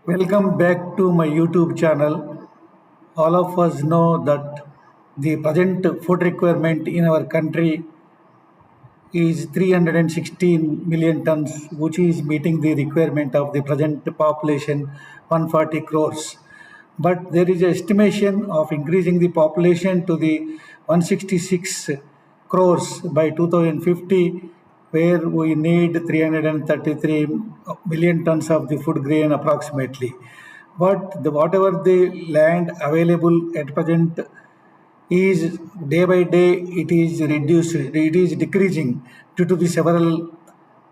Welcome back to my YouTube channel. All of us know that the present food requirement in our country is 316 million tons, which is meeting the requirement of the present population 140 crores. But there is an estimation of increasing the population to the 166 crores by 2050, where we need 333 million tons of the food grain approximately. But whatever the land available at present is day by day it is reduced, it is decreasing due to the several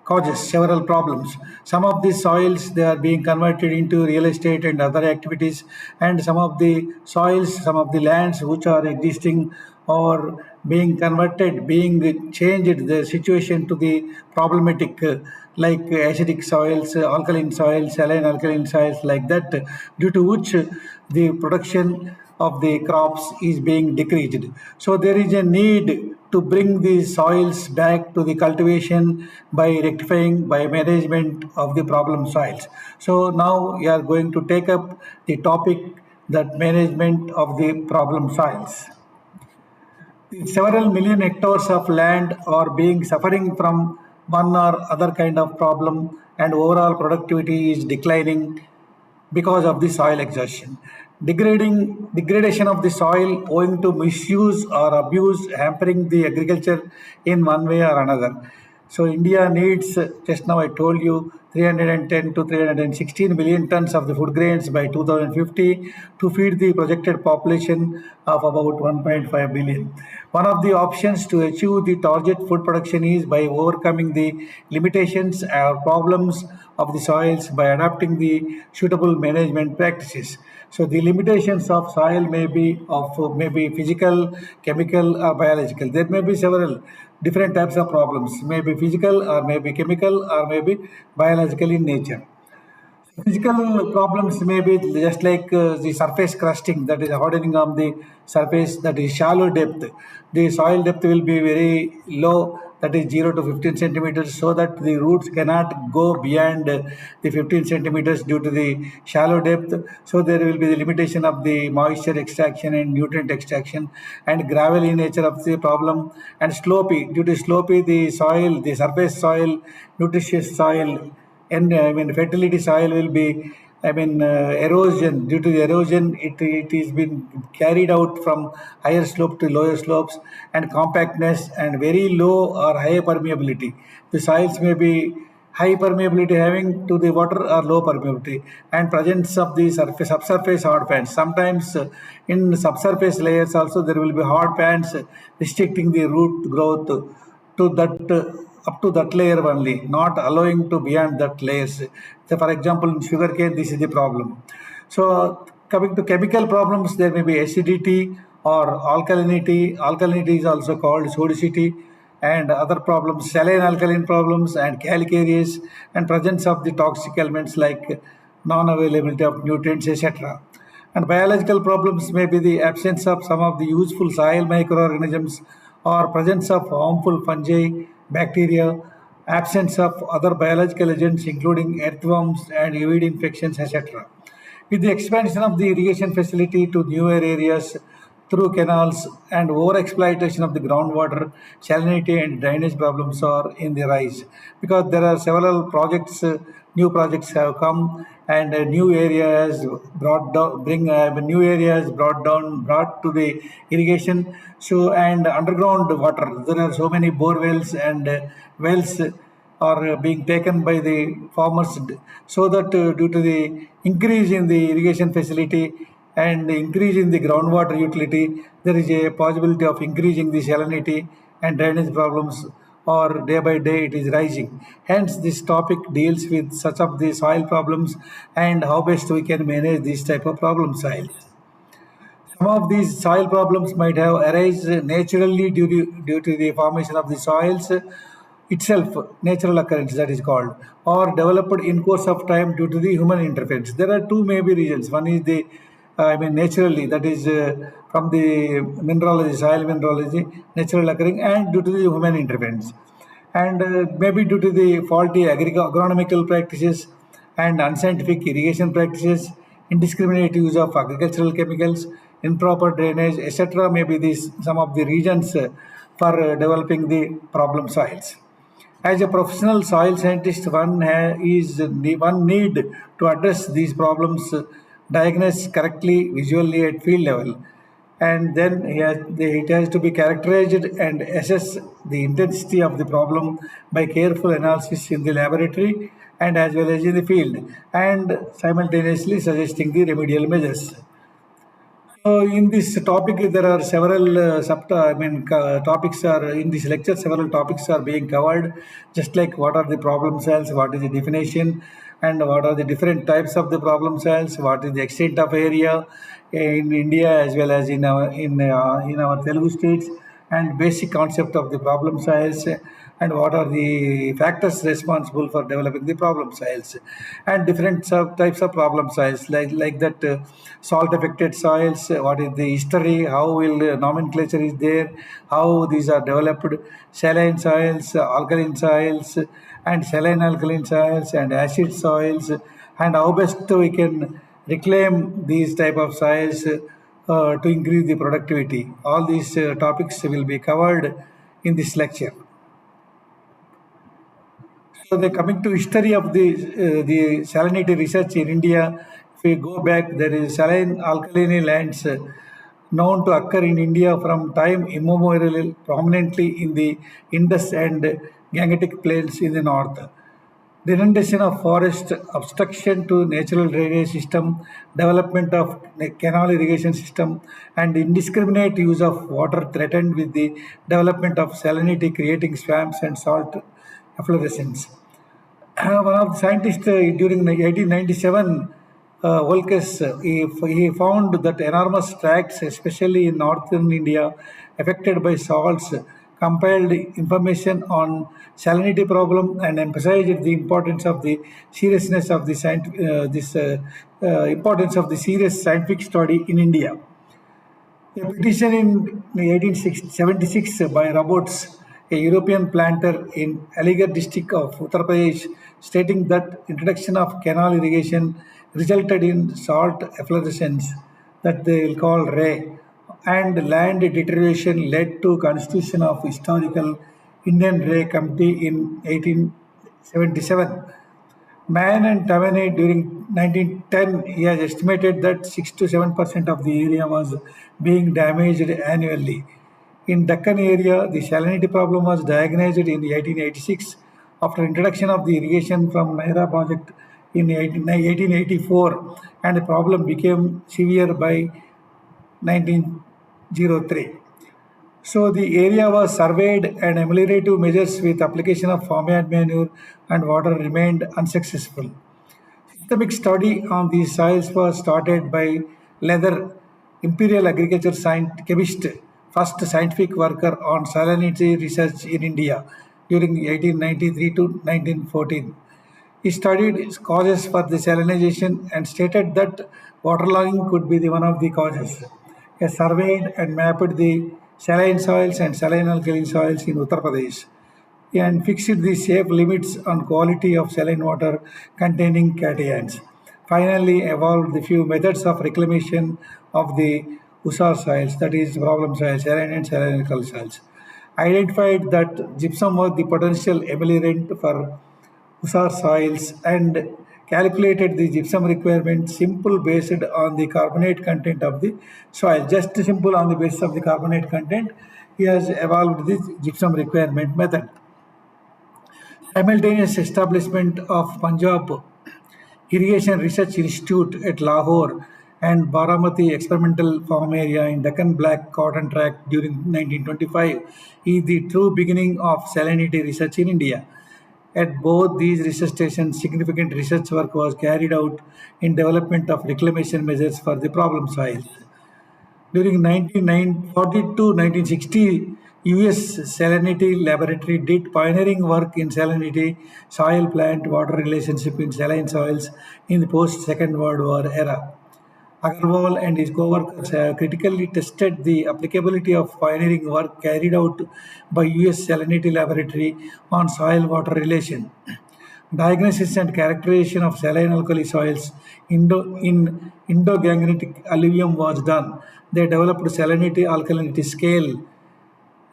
causes, several problems. Some of the soils they are being converted into real estate and other activities, and some of the soils, some of the lands which are existing or being converted, being changed the situation to the problematic, like acidic soils, alkaline soils, saline alkaline soils, like that, due to which the production of the crops is being decreased. So there is a need to bring the soils back to the cultivation by rectifying, by management of the problem soils. So now we are going to take up the topic, that management of the problem soils. Several million hectares of land are being suffering from one or other kind of problem, and overall productivity is declining because of the soil exhaustion. Degradation of the soil owing to misuse or abuse hampering the agriculture in one way or another. So India needs, just now I told you, 310 to 316 billion tons of the food grains by 2050 to feed the projected population of about 1.5 billion. One of the options to achieve the target food production is by overcoming the limitations or problems of the soils by adopting the suitable management practices. So the limitations of soil may be of maybe physical, chemical, or biological. There may be several different types of problems, maybe physical or maybe chemical or maybe biological in nature. Physical problems may be just like the surface crusting, that is hardening of the surface, that is shallow depth. The soil depth will be very low, that is 0 to 15 centimeters, so that the roots cannot go beyond the 15 centimeters due to the shallow depth. So there will be the limitation of the moisture extraction and nutrient extraction, and gravelly nature of the problem, and slopy. Due to slopy, the soil, the surface soil, nutritious soil, and fertility soil will be, erosion. Due to the erosion, it is been carried out from higher slope to lower slopes, and compactness and very low or high permeability. The soils may be high permeability having to the water or low permeability, and presence of the surface subsurface hard pans. Sometimes in subsurface layers also there will be hard pans restricting the root growth to that, up to that layer only, not allowing to beyond that layers. So for example, in sugarcane, this is the problem. So coming to chemical problems, there may be acidity or alkalinity. Alkalinity is also called sodicity, and other problems, saline alkaline problems and calcareous, and presence of the toxic elements like non-availability of nutrients, etc. And biological problems may be the absence of some of the useful soil microorganisms, or presence of harmful fungi, bacteria, absence of other biological agents including earthworms and weed infections, etc. With the expansion of the irrigation facility to newer areas through canals and overexploitation of the groundwater, salinity and drainage problems are in the rise, because there are several projects, new projects have come, and new areas brought down, new areas brought to the irrigation. So, and underground water, there are so many bore wells and wells are being taken by the farmers, so that due to the increase in the irrigation facility and increase in the groundwater utility, there is a possibility of increasing the salinity, and drainage problems, or day by day it is rising. Hence, this topic deals with such of the soil problems and how best we can manage this type of problem soil. Some of these soil problems might have arisen naturally due to the formation of the soils itself, natural occurrence that is called, or developed in course of time due to the human interference. There are two maybe reasons. One is the, naturally, that is from the mineralogy, soil mineralogy, natural occurring, and due to the human interference. And maybe due to the faulty agronomical practices, and unscientific irrigation practices, indiscriminate use of agricultural chemicals, improper drainage, etc. may be these some of the reasons for developing the problem soils. As a professional soil scientist, one need to address these problems, diagnose correctly, visually at field level, and then it has to be characterized and assess the intensity of the problem by careful analysis in the laboratory and as well as in the field, and simultaneously suggesting the remedial measures. So in this topic, there are several topics are in this lecture. Several topics are being covered, just like what are the problem cells, what is the definition, and what are the different types of the problem cells, what is the extent of area in India as well as in our Telugu states, and basic concept of the problem cells, and what are the factors responsible for developing the problem soils, and different types of problem soils like that salt affected soils, what is the history, how will nomenclature is there, how these are developed, saline soils, alkaline soils, and saline alkaline soils and acid soils, and how best we can reclaim these type of soils to increase the productivity. All these topics will be covered in this lecture. So the coming to history of the salinity research in India, if we go back, there is saline alkaline lands known to occur in India from time immemorial, prominently in the Indus and Gangetic plains in the north. Denudation of forest, obstruction to natural drainage system, development of canal irrigation system, and indiscriminate use of water threatened with the development of salinity, creating swamps and salt efflorescence. One of the scientists during 1897, Volkes, he found that enormous tracts, especially in northern India, affected by salts, compiled information on salinity problem and emphasized the importance of the seriousness of the importance of the serious scientific study in India. A petition in 1876 by Roberts, a European planter in Aligarh district of Uttar Pradesh, stating that introduction of canal irrigation resulted in salt efflorescence that they will call ray, and land deterioration led to constitution of historical Indian Ray Committee in 1877. Man and Tavaney during 1910, he has estimated that 6 to 7% of the area was being damaged annually. In Deccan area, the salinity problem was diagnosed in 1886 after introduction of the irrigation from Naira project in 1884, and the problem became severe by 1903. So the area was surveyed and ameliorative measures with application of farmyard manure and water remained unsuccessful. Systemic study on these soils was started by Leather, Imperial Agriculture Chemist, first scientific worker on salinity research in India during 1893 to 1914. He studied its causes for desalination and stated that waterlogging could be one of the causes. He surveyed and mapped the saline soils and saline alkaline soils in Uttar Pradesh and fixed the safe limits on quality of saline water containing cations. Finally, evolved the few methods of reclamation of the USAR soils, that is, problem soils, saline and saline alkaline soils. Identified that gypsum was the potential ameliorant for USAR soils and calculated the gypsum requirement simple based on the carbonate content of the soil. Just simple on the basis of the carbonate content, he has evolved this gypsum requirement method. Simultaneous establishment of Punjab Irrigation Research Institute at Lahore and Baramati Experimental Farm Area in Deccan Black Cotton Tract during 1925 is the true beginning of salinity research in India. At both these research stations, significant research work was carried out in development of reclamation measures for the problem soils. During 1940 to 1960, US Salinity Laboratory did pioneering work in salinity, soil plant water relationship in saline soils in the post Second World War era. Agarwal and his co-workers have critically tested the applicability of pioneering work carried out by US Salinity Laboratory on soil-water relation. diagnosis and characterization of saline alkali soils in Indo-Gangetic alluvium was done. They developed salinity alkalinity scale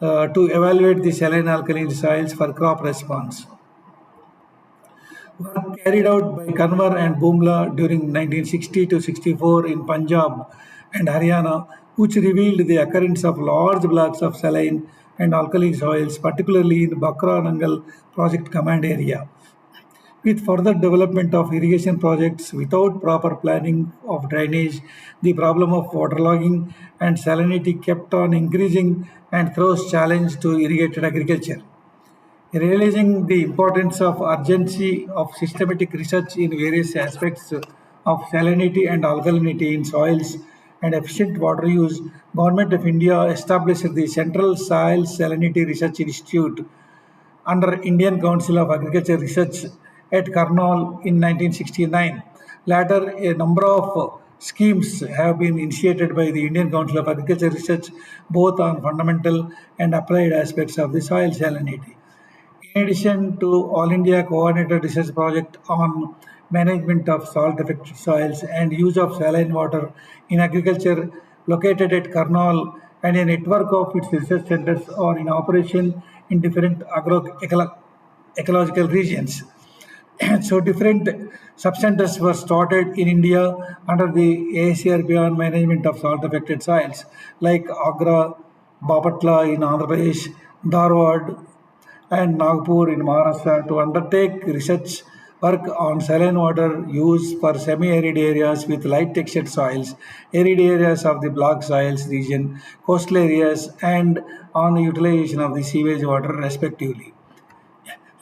to evaluate the saline alkaline soils for crop response. Work carried out by Kanwar and Bumla during 1960 to 64 in Punjab and Haryana, which revealed the occurrence of large blocks of saline and alkali soils, particularly in Bakra Nangal project command area. With further development of irrigation projects without proper planning of drainage, the problem of waterlogging and salinity kept on increasing and throws challenge to irrigated agriculture. Realizing the importance of urgency of systematic research in various aspects of salinity and alkalinity in soils and efficient water use, Government of India established the Central Soil Salinity Research Institute under Indian Council of Agriculture Research at Karnal in 1969. Later, a number of schemes have been initiated by the Indian Council of Agriculture Research both on fundamental and applied aspects of the soil salinity. In addition to All India Coordinated Research Project on management of salt affected soils and use of saline water in agriculture located at Karnal, and a network of its research centers are in operation in different ecological regions. So different subcenters were started in India under the ACRP on management of salt affected soils like Agra, Bapatla in Andhra Pradesh, Dharwad and Nagpur in Maharashtra to undertake research work on saline water use for semi-arid areas with light textured soils, arid areas of the black soils region, coastal areas, and on the utilization of the sewage water respectively.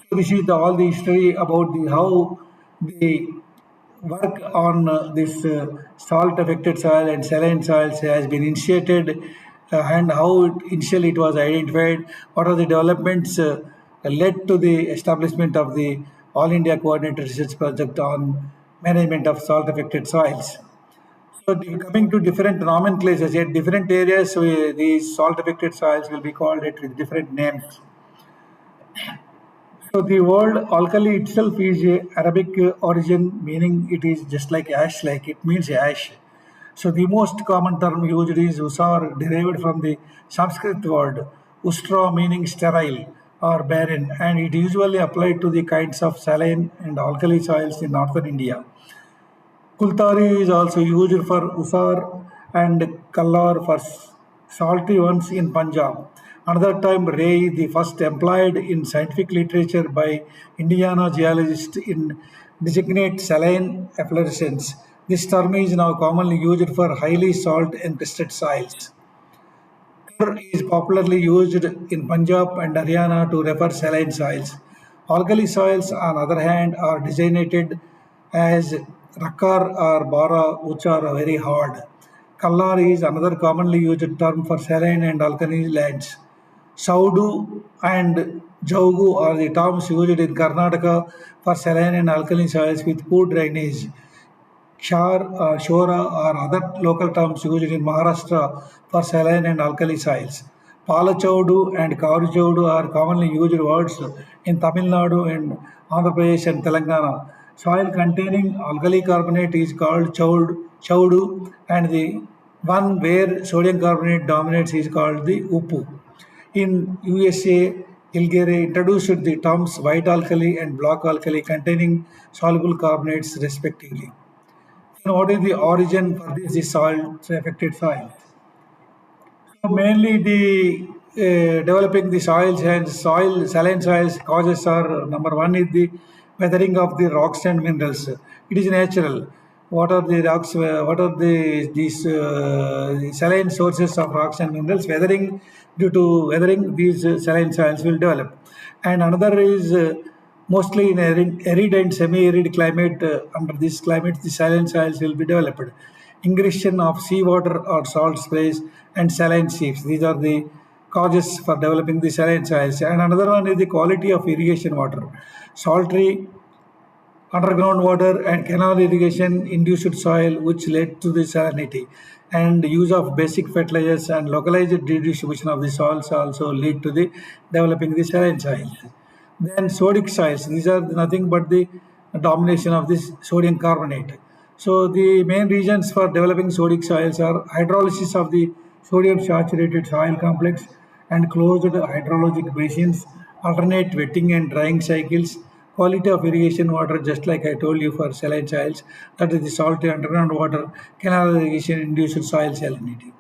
So this is all the history about the how the work on this salt affected soil and saline soils has been initiated and how initially it was identified, what are the developments led to the establishment of the All India Coordinated Research Project on management of salt affected soils. So coming to different nomenclatures, at different areas, these salt affected soils will be called it with different names. So the word alkali itself is a Arabic origin, meaning it is just like ash, like it means ash. So the most common term used is usar, derived from the Sanskrit word ustra, meaning sterile or barren, and it usually applied to the kinds of saline and alkali soils in northern India. Kultari is also used for usar and kallar for salty ones in Punjab. Another term, ray, the first employed in scientific literature by Indiana geologists in designate saline efflorescence. This term is now commonly used for highly salt encrusted soils. Kar is popularly used in Punjab and Haryana to refer saline soils. Alkali soils, on the other hand, are designated as rakar or bara, which are very hard. Kallar is another commonly used term for saline and alkali lands. Saudu and Jaugu are the terms used in Karnataka for saline and alkaline soils with poor drainage. Shora are other local terms used in Maharashtra for saline and alkali soils. Palachaudu and Karuchaudu are commonly used words in Tamil Nadu and Andhra Pradesh and Telangana. Soil containing alkali carbonate is called chaudu, and the one where sodium carbonate dominates is called the uppu. In USA, Ilgere introduced the terms white alkali and black alkali containing soluble carbonates respectively. So what is the origin for this soil affected soil? So mainly the developing the soils and soil saline soils causes are number one is the weathering of the rocks and minerals. It is natural. What are the rocks? What are these saline sources of rocks and minerals? Weathering, due to weathering, these saline soils will develop. And another is mostly in arid and semi-arid climate. Under this climate, the saline soils will be developed. Ingression of seawater or salt sprays and saline seeps. These are the causes for developing the saline soils. And another one is the quality of irrigation water. Salty underground water and canal irrigation induced soil, which led to the salinity. And use of basic fertilizers and localized redistribution of the soils also lead to the developing the saline soil. Then sodic soils, these are nothing but the domination of this sodium carbonate. So the main reasons for developing sodic soils are hydrolysis of the sodium saturated soil complex and closed hydrologic basins, alternate wetting and drying cycles, quality of irrigation water, just like I told you for saline soils, that is the salty underground water, canal irrigation induced soil salinity.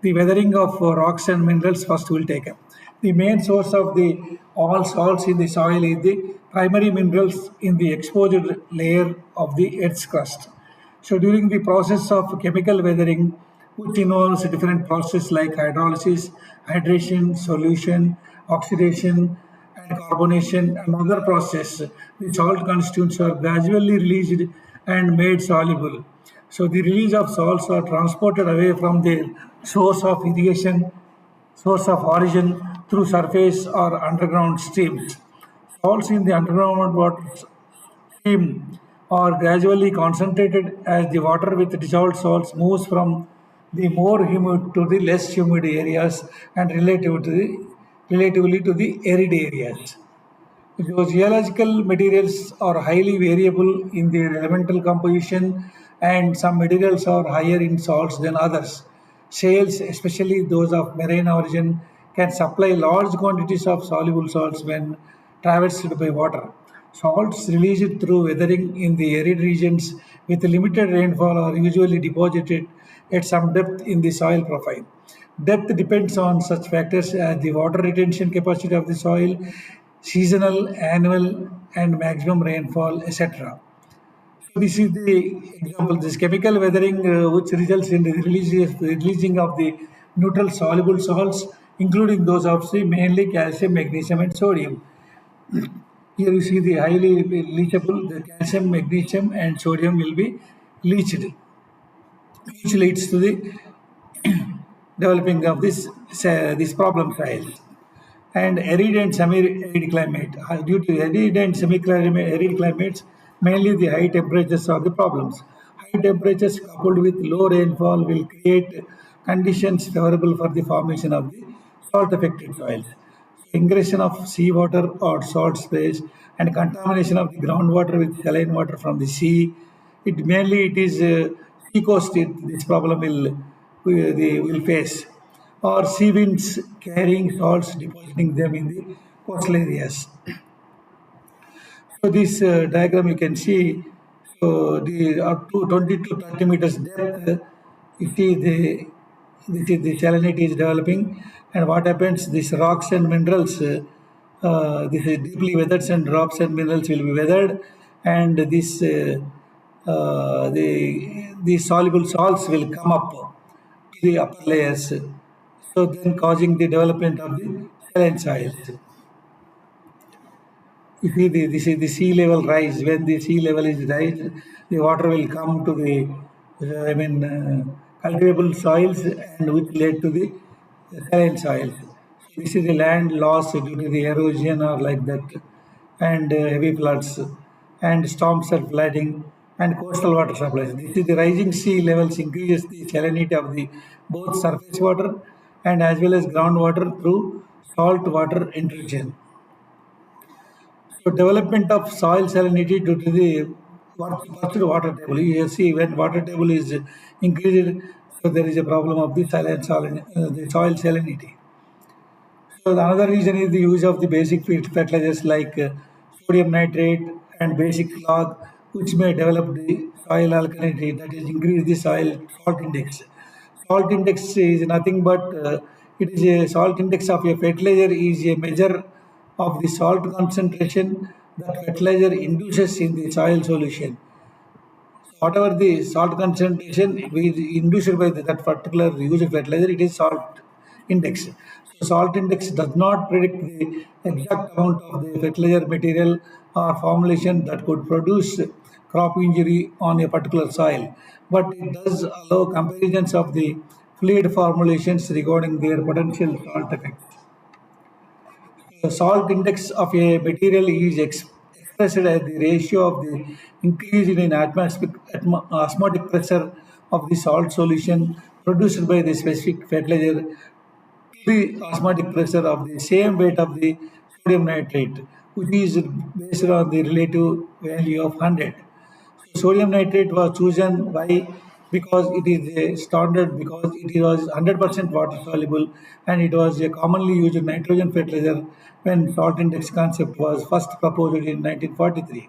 The weathering of rocks and minerals first will take up. The main source of the all salts in the soil is the primary minerals in the exposed layer of the Earth's crust. So during the process of chemical weathering, which involves different processes like hydrolysis, hydration, solution, oxidation, and carbonation, and other process, the salt constituents are gradually released and made soluble. So the release of salts are transported away from their source of irrigation, source of origin through surface or underground streams. Salts in the underground water stream are gradually concentrated as the water with dissolved salts moves from the more humid to the less humid areas and relatively to the arid areas. Those geological materials are highly variable in their elemental composition, and some materials are higher in salts than others. Shales, especially those of marine origin, can supply large quantities of soluble salts when traversed by water. Salts released through weathering in the arid regions with limited rainfall are usually deposited at some depth in the soil profile. Depth depends on such factors as the water retention capacity of the soil, seasonal, annual, and maximum rainfall, etc. So this is the example. This chemical weathering, which results in the releasing of the neutral soluble salts, including those of the mainly calcium, magnesium, and sodium. Here you see the highly leachable, the calcium, magnesium, and sodium will be leached, which leads to the developing of this problem files. And arid and semi-arid climate. Due to arid and semi-arid climates, mainly the high temperatures are the problems. High temperatures coupled with low rainfall will create conditions favorable for the formation of the salt-affected soils. Ingression of seawater or salt sprays and contamination of the groundwater with saline water from the sea. It is sea coast. This problem they will face, or sea winds carrying salts, depositing them in the coastal areas. So this diagram you can see, so the up to 20 to 30 meters depth, you see this is the salinity is developing, and what happens? These rocks and minerals, this is deeply weathered, and rocks and minerals will be weathered, and the soluble salts will come up to the upper layers, so then causing the development of the saline soils. If this is the sea level rise, when the sea level is rise, the water will come to the, cultivable soils, and which led to the saline soils. This is the land loss due to the erosion or like that, and heavy floods, and storms are flooding, and coastal water supplies. This is the rising sea levels increases the salinity of the both surface water and as well as groundwater through salt water intrusion. So development of soil salinity due to the first water table. You see when water table is increased, so there is a problem of the the soil salinity. So the another reason is the use of the basic fertilizers like sodium nitrate and basic log, which may develop the soil alkalinity, that is increase the soil salt index. Salt index is nothing but it is a salt index of a fertilizer is a measure of the salt concentration that fertilizer induces in the soil solution. Whatever the salt concentration induced by that particular use of fertilizer, it is salt index. So salt index does not predict the exact amount of the fertilizer material or formulation that could produce crop injury on a particular soil, but it does allow comparisons of the fluid formulations regarding their potential salt effects. The salt index of a material is expressed as the ratio of the increase in osmotic pressure of the salt solution produced by the specific fertilizer to the osmotic pressure of the same weight of the sodium nitrate, which is based on the relative value of 100. Sodium nitrate was chosen why? Because it is a standard, because it was 100% water soluble, and it was a commonly used nitrogen fertilizer when salt index concept was first proposed in 1943.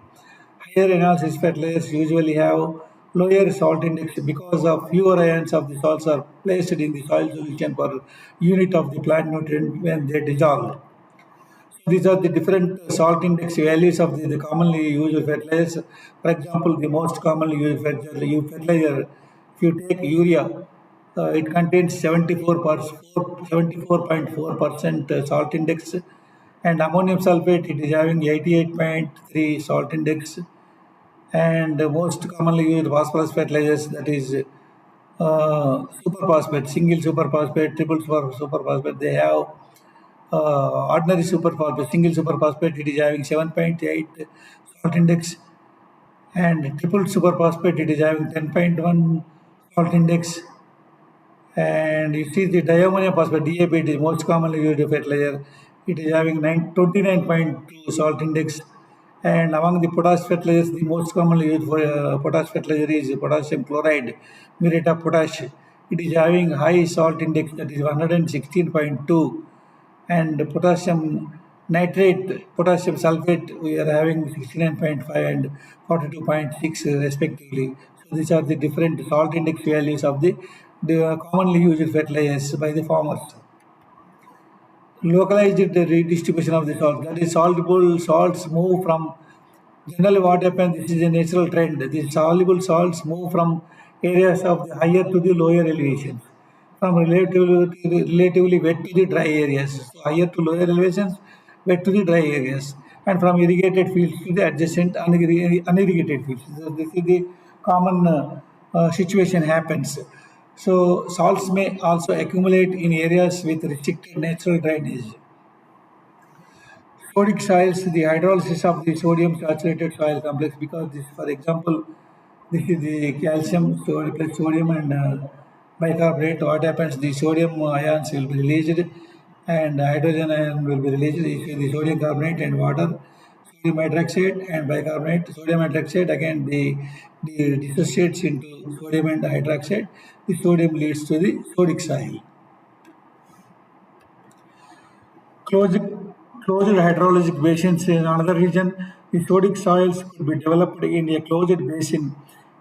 Higher analysis fertilizers usually have lower salt index because of fewer ions of the salts are placed in the soil solution per unit of the plant nutrient when they dissolve. These are the different salt index values of the commonly used fertilizers. For example, the most commonly used fertilizer, if you take urea, it contains 74.4% salt index, and ammonium sulfate it is having 88.3 salt index, and most commonly used phosphorus fertilizers, that is superphosphate, single superphosphate, triple superphosphate, they have ordinary superphosphate, single superphosphate, it is having 7.8 salt index, and triple superphosphate, it is having 10.1 salt index. And you see the diammonium phosphate, DAP, it is most commonly used fertilizer. It is having 29.2 salt index. And among the potash fertilizers, the most commonly used for potash fertilizer is potassium chloride, muriate of potash. It is having high salt index, that is 116.2, and potassium nitrate, potassium sulfate, we are having 69.5 and 42.6 respectively. So these are the different salt index values of the commonly used fertilizers by the farmers. Localized redistribution of the salt, that is soluble salts move from, generally what happens, this is a natural trend, the soluble salts move from areas of the higher to the lower elevations, from relatively wet to the dry areas, so higher to lower elevations, wet to the dry areas, and from irrigated fields to the adjacent unirrigated fields. So this is the common situation happens. So salts may also accumulate in areas with restricted natural drainage. Sodic soils, the hydrolysis of the sodium saturated soil complex, because this, for example, this is the calcium plus sodium and bicarbonate. What happens? The sodium ions will be released and hydrogen ion will be released. This is the sodium carbonate and water, sodium hydroxide and bicarbonate. Sodium hydroxide again the dissociates into sodium and hydroxide. The sodium leads to the sodic soil. Closed, closed hydrologic basins in another region, the sodic soils could be developed in a closed basin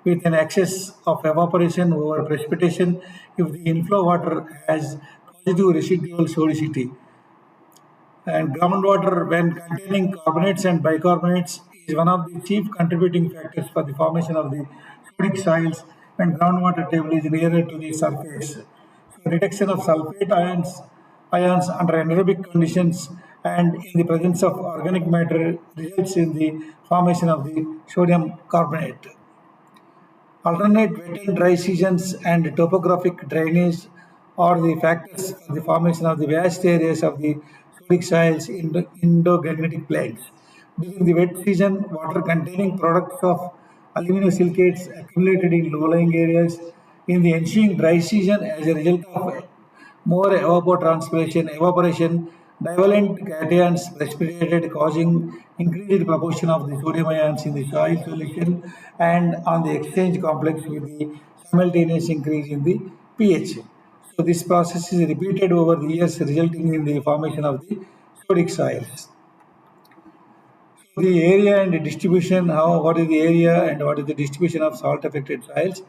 with an excess of evaporation over precipitation if the inflow water has positive residual sodicity. And groundwater, when containing carbonates and bicarbonates, is one of the chief contributing factors for the formation of the sodic soils when groundwater table is nearer to the surface. So reduction of sulfate ions under anaerobic conditions and in the presence of organic matter results in the formation of the sodium carbonate. Alternate wet and dry seasons and topographic drainage are the factors for the formation of the vast areas of the sodic soils in the Indo-Gangetic plains. During the wet season, water containing products of aluminosilicates accumulated in low-lying areas. In the ensuing dry season, as a result of more evaporation, divalent cations precipitated, causing increased proportion of the sodium ions in the soil solution and on the exchange complex with the simultaneous increase in the pH. So this process is repeated over the years, resulting in the formation of the sodic soils. So the area and the distribution, what is the area and what is the distribution of salt affected soils?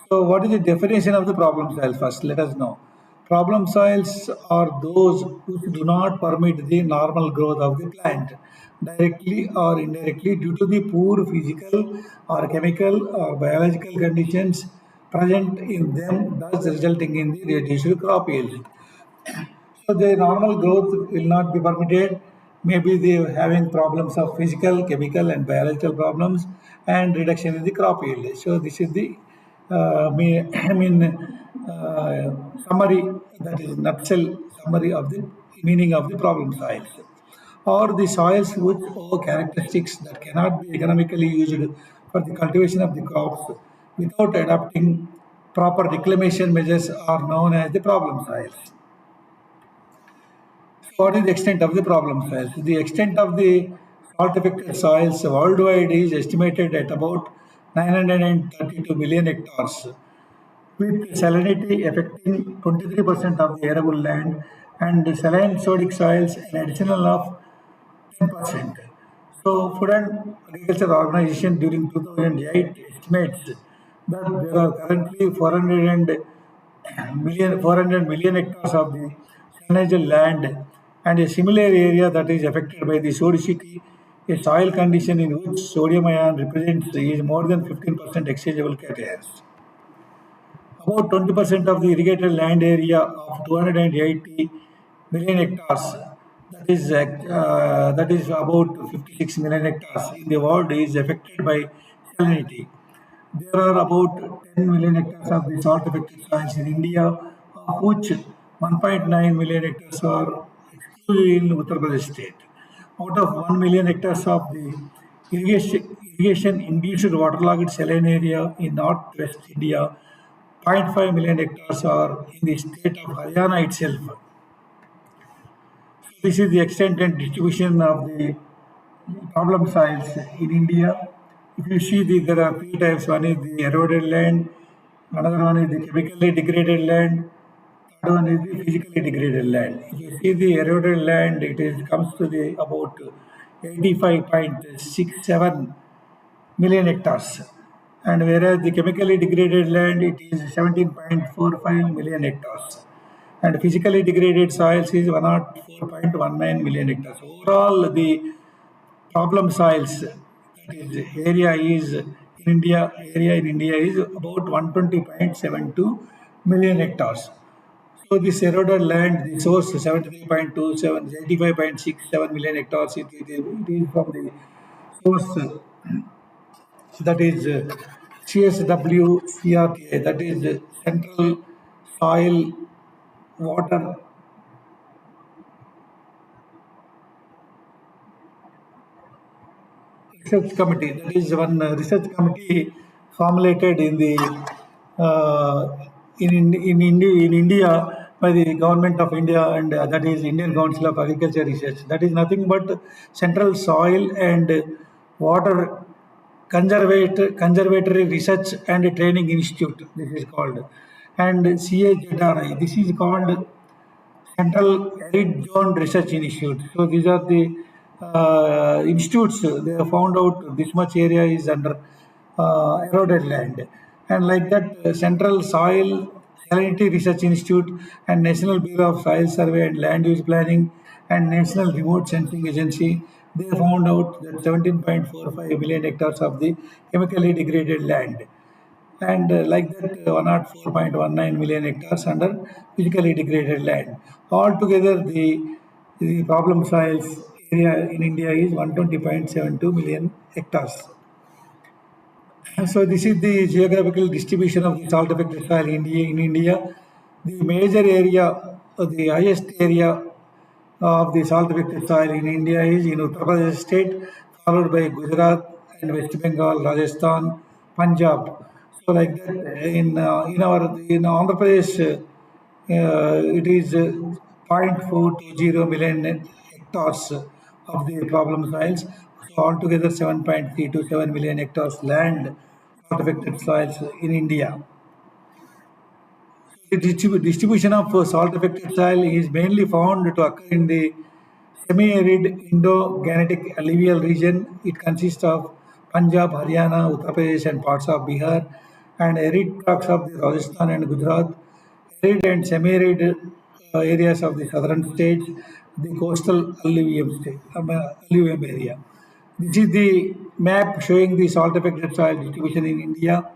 So, what is the definition of the problem soil? First, let us know. Problem soils are those which do not permit the normal growth of the plant, directly or indirectly, due to the poor physical or chemical or biological conditions present in them, thus resulting in the reduced crop yield. So the normal growth will not be permitted. Maybe they are having problems of physical, chemical, and biological problems, and reduction in the crop yield. So this is the summary, that is nutshell summary of the meaning of the problem soils. Or the soils which owe characteristics that cannot be economically used for the cultivation of the crops without adopting proper reclamation measures are known as the problem soils. What is the extent of the problem soils? The extent of the salt affected soils worldwide is estimated at about 932 million hectares, with salinity affecting 23% of the arable land and saline sodic soils an additional of 10%. So, Food and Agriculture Organization during 2008 estimates that there are currently 400 million hectares of the salinized land and a similar area that is affected by the sodicity, a soil condition in which sodium ion represents is more than 15% exchangeable cations. About 20% of the irrigated land area of 280 million hectares, that is about 56 million hectares in the world, is affected by salinity. There are about 10 million hectares of the salt affected soils in India, of which 1.9 million hectares are exclusively in Uttar Pradesh state. Out of 1 million hectares of the irrigation induced waterlogged saline area in northwest India, zero point 0.5 million hectares are in the state of Haryana itself. This is the extent and distribution of the problem soils in India. If you see, there are three types. One is the eroded land, another one is the chemically degraded land, third one is the physically degraded land. If you see the eroded land, it is comes to the about 85.67 million hectares. And whereas the chemically degraded land, it is 17.45 million hectares. And physically degraded soils is 104.19 million hectares. Overall, the problem soils, that is area in India is about 120.72 million hectares. So this eroded land, the source 73.27, 85.67 million hectares, it is from the source that is CSW CRTA, that is Central Soil Water Research Committee. That is one research committee formulated in the in India by the government of India, and that is Indian Council of Agriculture Research. That is nothing but Central Soil and Water Conservatory Research and Training Institute. This is called, and CAZRI. This is called Central Arid Zone Research Institute. So these are the institutes. They have found out this much area is under eroded land, and like that, Central Soil Salinity Research Institute and National Bureau of Soil Survey and Land Use Planning and National Remote Sensing Agency. They found out that 17.45 million hectares of the chemically degraded land, and like that 104.19 million hectares under physically degraded land. Altogether, the problem soils area in India is 120.72 million hectares. So this is the geographical distribution of the salt affected soil in India. The major area, the highest area of the salt affected soil in India is in Uttar Pradesh state, followed by Gujarat and West Bengal, Rajasthan, Punjab. So like that, in Andhra Pradesh, it is 0.420 million hectares of the problem soils. So altogether 7.327 million hectares land salt affected soils in India. The distribution of salt affected soil is mainly found to occur in the semi-arid Indo-Gangetic alluvial region. It consists of Punjab, Haryana, Uttar Pradesh, and parts of Bihar, and arid tracts of the Rajasthan and Gujarat, arid and semi-arid areas of the southern states, the coastal alluvium area. This is the map showing the salt affected soil distribution in India.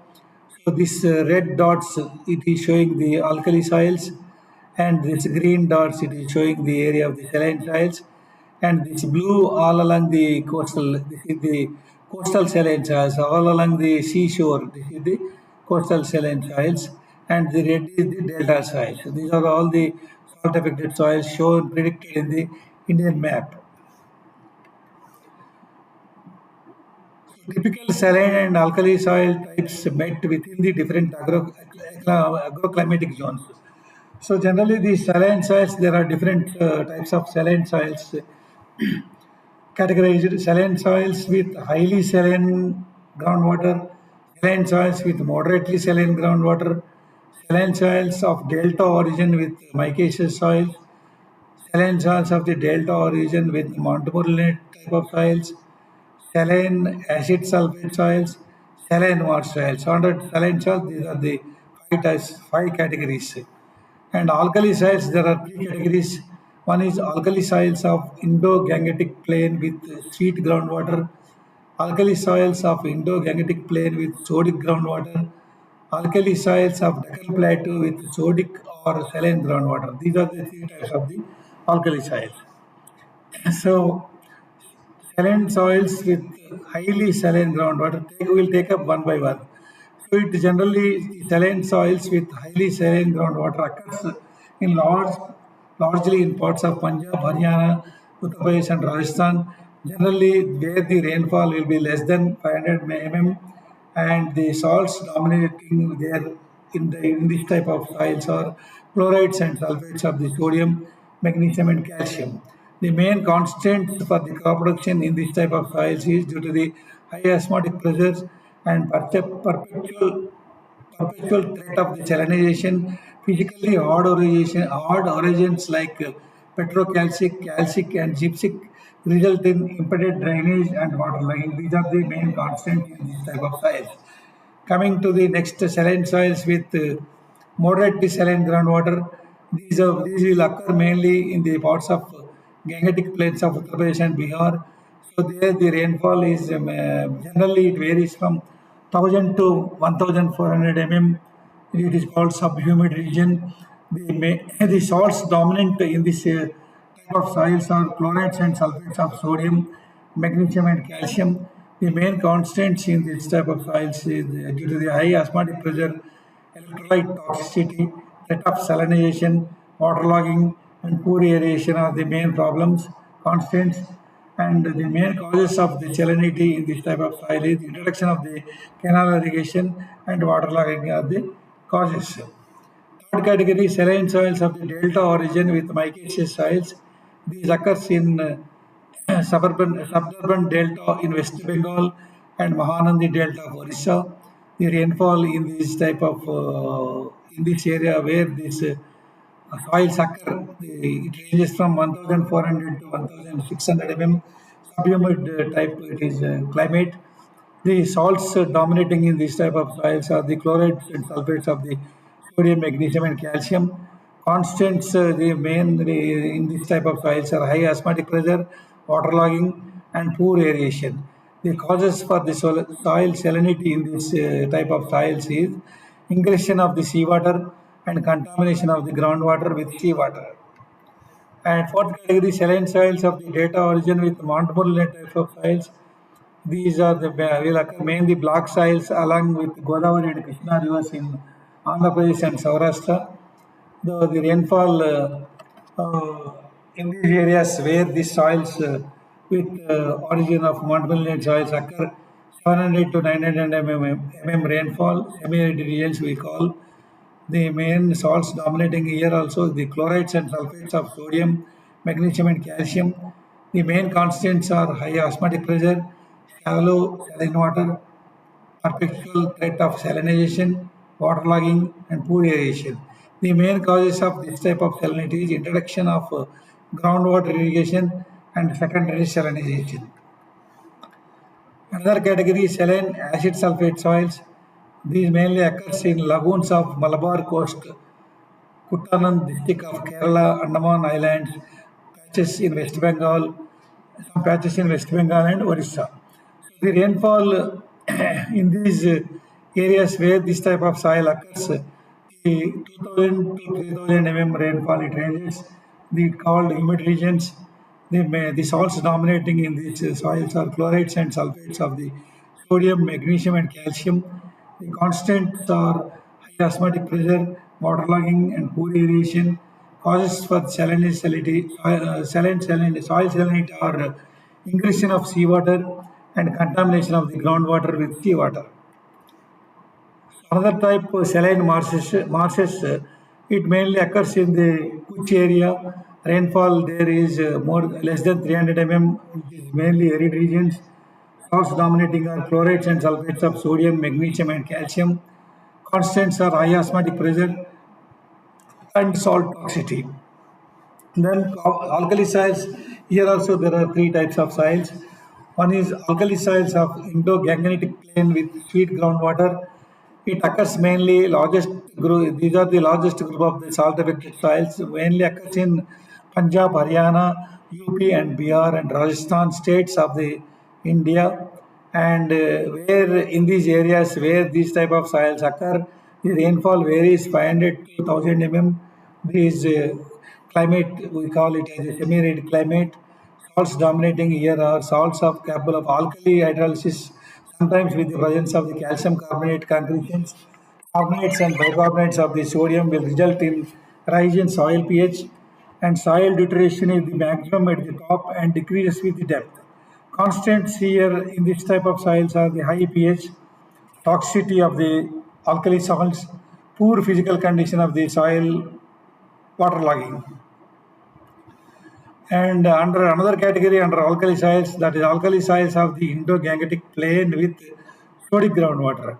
So this red dots, it is showing the alkali soils, and this green dots, it is showing the area of the saline soils, and this blue all along the coastal, this is the coastal saline soils, all along the seashore, this is the coastal saline soils, and the red is the delta soils. So these are all the salt affected soils shown predicted in the Indian map. Typical saline and alkali soil types met within the different agroclimatic zones. So generally, the saline soils, there are different types of saline soils categorized saline soils with highly saline groundwater, saline soils with moderately saline groundwater, saline soils of delta origin with micaceous soils, saline soils of the delta origin with montmorillonite type of soils, saline acid sulfate soils, saline water soils. Under saline soils, these are the five categories. And alkali soils, there are three categories. One is alkali soils of Indo-Gangetic plain with sweet groundwater, alkali soils of Indo-Gangetic plain with sodic groundwater, alkali soils of Deccan Plateau with sodic or saline groundwater. These are the three types of the alkali soils. So saline soils with highly saline groundwater, we will take up one by one. So it generally, saline soils with highly saline groundwater occurs in largely in parts of Punjab, Haryana, Uttar Pradesh and Rajasthan. Generally, where the rainfall will be less than 500 mm and the salts dominating there in this type of soils are chlorides and sulfates of the sodium, magnesium and calcium. The main constant for the crop production in this type of soils is due to the high osmotic pressures and perpetual threat of the salinization, physically hard origins like petrocalcic, calcic and gypsic result in impeded drainage and waterlogging. These are the main constants in this type of soils. Coming to the next, saline soils with moderate saline groundwater. These will occur mainly in the parts of Gangetic plains of Uttar Pradesh and Bihar. So there the rainfall is generally it varies from 1000 to 1400 mm. It is called subhumid region. The salts dominant in this type of soils are chlorides and sulfates of sodium, magnesium and calcium. The main constants in this type of soils is due to the high osmotic pressure, electrolyte toxicity, threat of salinization, waterlogging, and poor aeration are the main problems, constants. And the main causes of the salinity in this type of soil is introduction of the canal irrigation and waterlogging are the causes. Third category, saline soils of the delta origin with micaceous soils. These occurs in suburban delta in West Bengal and Mahanandi delta of Orissa. The rainfall in this type of in this area where this soils occur, it ranges from 1,400 to 1,600 mm. Subhumid type it is climate. The salts dominating in this type of soils are the chlorides and sulfates of the sodium, magnesium, and calcium. Constants, the main in this type of soils are high osmotic pressure, waterlogging, and poor aeration. The causes for the soil salinity in this type of soils is ingression of the seawater and contamination of the groundwater with seawater. And fourth category, saline soils of the data origin with montmorillonite type of soils. These are the will occur mainly black soils along with Godavari and Krishna rivers in Andhra Pradesh and Saurashtra. The rainfall in these areas where these soils with origin of montmorillonite soils occur 700 to 900 mm rainfall, semi-arid regions we call. The main salts dominating here also the chlorides and sulfates of sodium, magnesium and calcium. The main constants are high osmotic pressure, shallow saline water, perpetual threat of salinization, waterlogging, and poor aeration. The main causes of this type of salinity is introduction of groundwater irrigation and secondary salinization. Another category is saline acid sulfate soils. These mainly occurs in lagoons of Malabar coast, Kuttanan district of Kerala, Andaman Islands, patches in West Bengal, some patches in West Bengal and Orissa. The rainfall in these areas where this type of soil occurs, the 2000 to 3000 mm rainfall it ranges. The called humid regions. The salts dominating in these soils are chlorides and sulfates of the sodium, magnesium, and calcium. The constants are high osmotic pressure, waterlogging, and poor aeration. Causes for salinity, soil salinity are ingression of seawater and contamination of the groundwater with seawater. Another type, saline marshes, it mainly occurs in the Kutch area, Rainfall there is more less than 300 mm, which is mainly arid regions. Salts dominating are chlorides and sulfates of sodium, magnesium, and calcium. Constants are high osmotic pressure and salt toxicity. Then alkali soils, here also there are three types of soils. One is alkali soils of Indo-Gangetic plain with sweet groundwater. It occurs mainly largest group, these are the largest group of the salt affected soils, mainly occurs in Punjab, Haryana, UP and Bihar and Rajasthan states of the India. And where in these areas where these type of soils occur, the rainfall varies 500 to 1000 mm. These climate, we call it as a semi-arid climate. Salts dominating here are salts of capable of alkali hydrolysis, sometimes with the presence of the calcium carbonate concretions. Carbonates and bicarbonates of the sodium will result in rise in soil pH, and soil deterioration is the maximum at the top and decreases with the depth. Constants here in this type of soils are the high pH, toxicity of the alkali salts, poor physical condition of the soil, waterlogging. And under another category under alkali soils, that is alkali soils of the Indo-Gangetic plain with sodic groundwater.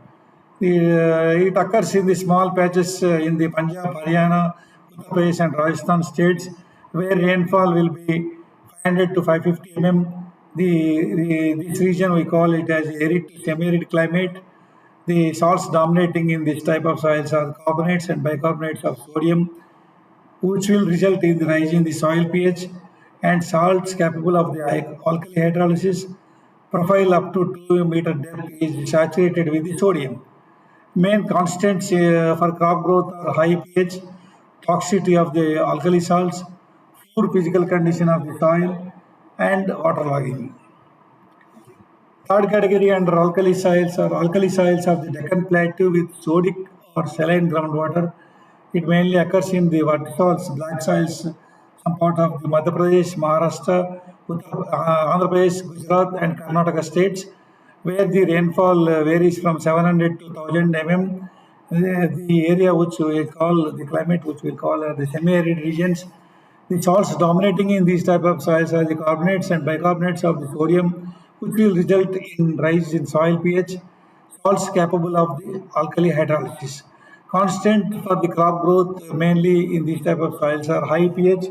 It occurs in the small patches in the Punjab, Haryana, Uttar Pradesh and Rajasthan states where rainfall will be 500 to 550 mm. This region we call it as arid to semi-arid climate. The salts dominating in this type of soils are carbonates and bicarbonates of sodium, which will result in the rise in the soil pH, and salts capable of the alkali hydrolysis profile up to 2 meter depth is saturated with the sodium. Main constants for crop growth are high pH, toxicity of the alkali salts, poor physical condition of the soil, and waterlogging. Third category under alkali soils are alkali soils of the Deccan Plateau with sodic or saline groundwater. It mainly occurs in the vertisols, black soils, some part of the Madhya Pradesh, Maharashtra, Andhra Pradesh, Gujarat, and Karnataka states, where the rainfall varies from 700 to 1000 mm. The area which we call the climate, which we call the semi-arid regions, the salts dominating in these type of soils are the carbonates and bicarbonates of the sodium, which will result in rise in soil pH. Salts capable of the alkali hydrolysis. Constant for the crop growth, mainly in these type of soils, are high pH,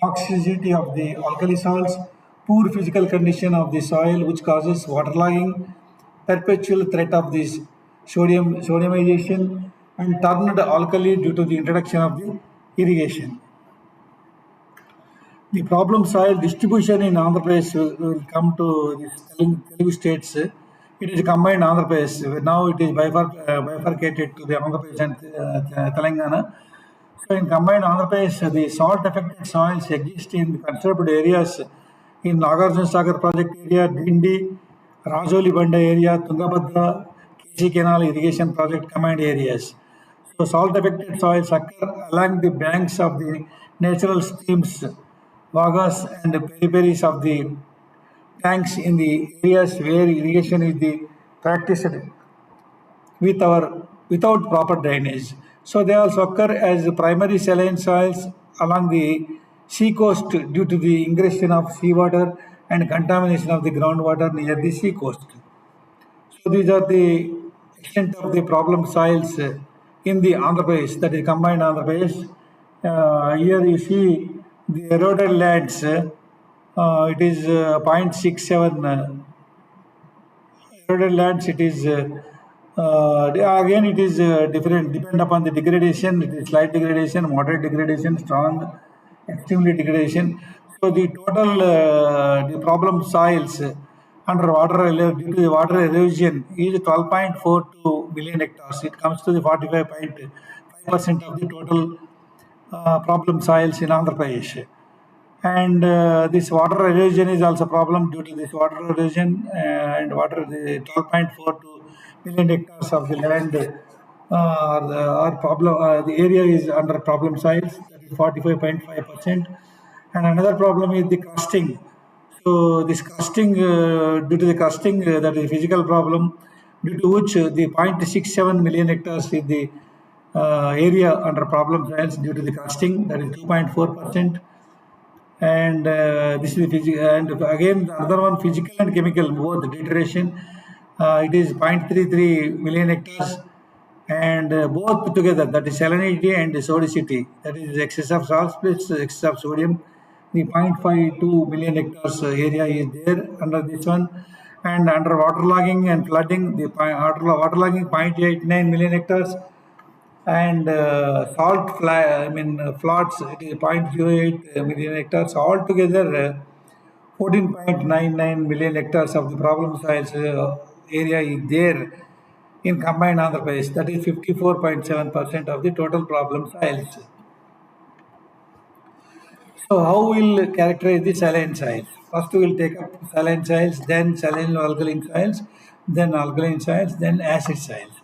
toxicity of the alkali salts, poor physical condition of the soil, which causes waterlogging, perpetual threat of this sodiumization, and turned alkali due to the introduction of the irrigation. The problem soil distribution in Andhra Pradesh will come to the Telugu states. It is combined Andhra Pradesh. Now it is bifurcated to the Andhra Pradesh and Telangana. So in combined Andhra Pradesh, the salt affected soils exist in considerable areas in Nagarjuna Sagar project area, Dindi, Rajoli Banda area, Tungabhadra, KC Canal irrigation project combined areas. So salt affected soils occur along the banks of the natural streams, vagas and peripheries of the tanks in the areas where irrigation is the practiced without proper drainage. So they also occur as primary saline soils along the sea coast due to the ingression of seawater and contamination of the groundwater near the sea coast. So these are the extent of the problem soils in the Andhra Pradesh, that is combined Andhra Pradesh. Here you see the eroded lands. It is 0.67 eroded lands. It is again it is different depend upon the degradation. It is slight degradation, moderate degradation, strong, extremely degradation. So the total the problem soils under due to the water erosion is 12.42 million hectares. It comes to the 45.5% of the total problem soils in Andhra Pradesh. And this water erosion is also a problem due to this water erosion and water the 12.42 million hectares of the land are problem. The area is under problem size, that is 45.5%. And another problem is the crusting. So this crusting, due to the crusting, that is physical problem, due to which the 0.67 million hectares is the area under problem soils due to the crusting, that is 2.4%. And this is the physical, and again the other one physical and chemical both deterioration. It is 0.33 million hectares, and both together, that is salinity and sodicity, that is excess of salt plus excess of sodium. The 0.52 million hectares area is there under this one. And under waterlogging and flooding, the waterlogging 0.89 million hectares, and floods, it is 0.08 million hectares. Altogether, 14.99 million hectares of the problem soils area is there in combined Andhra Pradesh. That is 54.7% of the total problem soils. So how we'll characterize the saline soils? First we'll take up saline soils, then saline alkaline soils, then alkaline soils, then acid soils.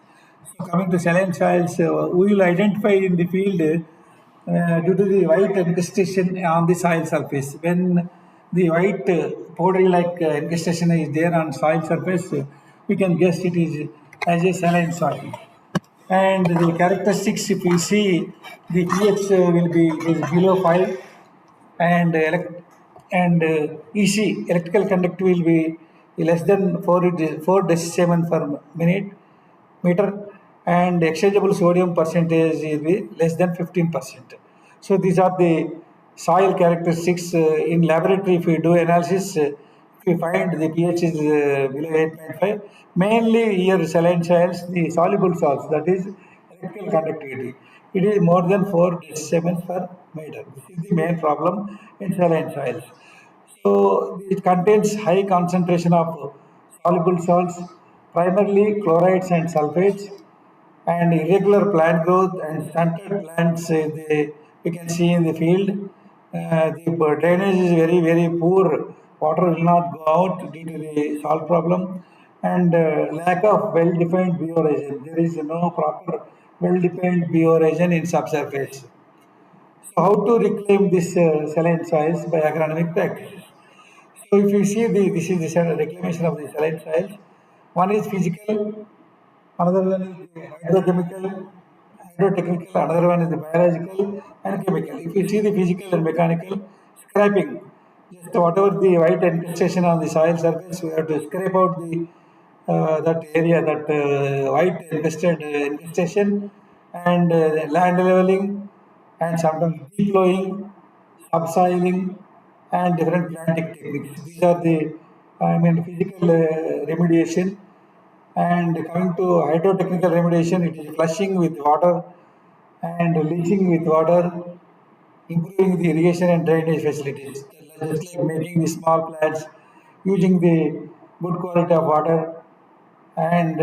So coming to saline soils, we will identify in the field due to the white incrustation on the soil surface. When the white powdery-like incrustation is there on soil surface, we can guess it is as a saline soil. And the characteristics, if we see, the pH will be is below 5, and EC, electrical conductivity, will be less than 4 decibel per meter, and exchangeable sodium percentage will be less than 15%. So these are the soil characteristics. In laboratory, if we do analysis, if we find the pH is below 8.5, mainly here saline soils, the soluble salts, that is electrical conductivity, it is more than 4 decibels per meter. This is the main problem in saline soils. So it contains high concentration of soluble salts, primarily chlorides and sulfates, and irregular plant growth and stunted plants, we can see in the field. The drainage is very, very poor. Water will not go out due to the salt problem, and lack of well-defined bioregion. There is no proper well-defined bioregion in subsurface. So how to reclaim this saline soils by agronomic practices? So if you see, this is the reclamation of the saline soils. One is physical, another one is the hydrochemical, hydrotechnical, another one is the biological and chemical. If you see the physical and mechanical, scraping, just whatever the white infestation on the soil surface, we have to scrape out the that area, that white infestation, and land leveling, and sometimes deep flowing, subsoiling, and different planting techniques. These are the, physical remediation. And coming to hydrotechnical remediation, it is flushing with water and leaching with water, improving the irrigation and drainage facilities, just like making the small plants, using the good quality of water, and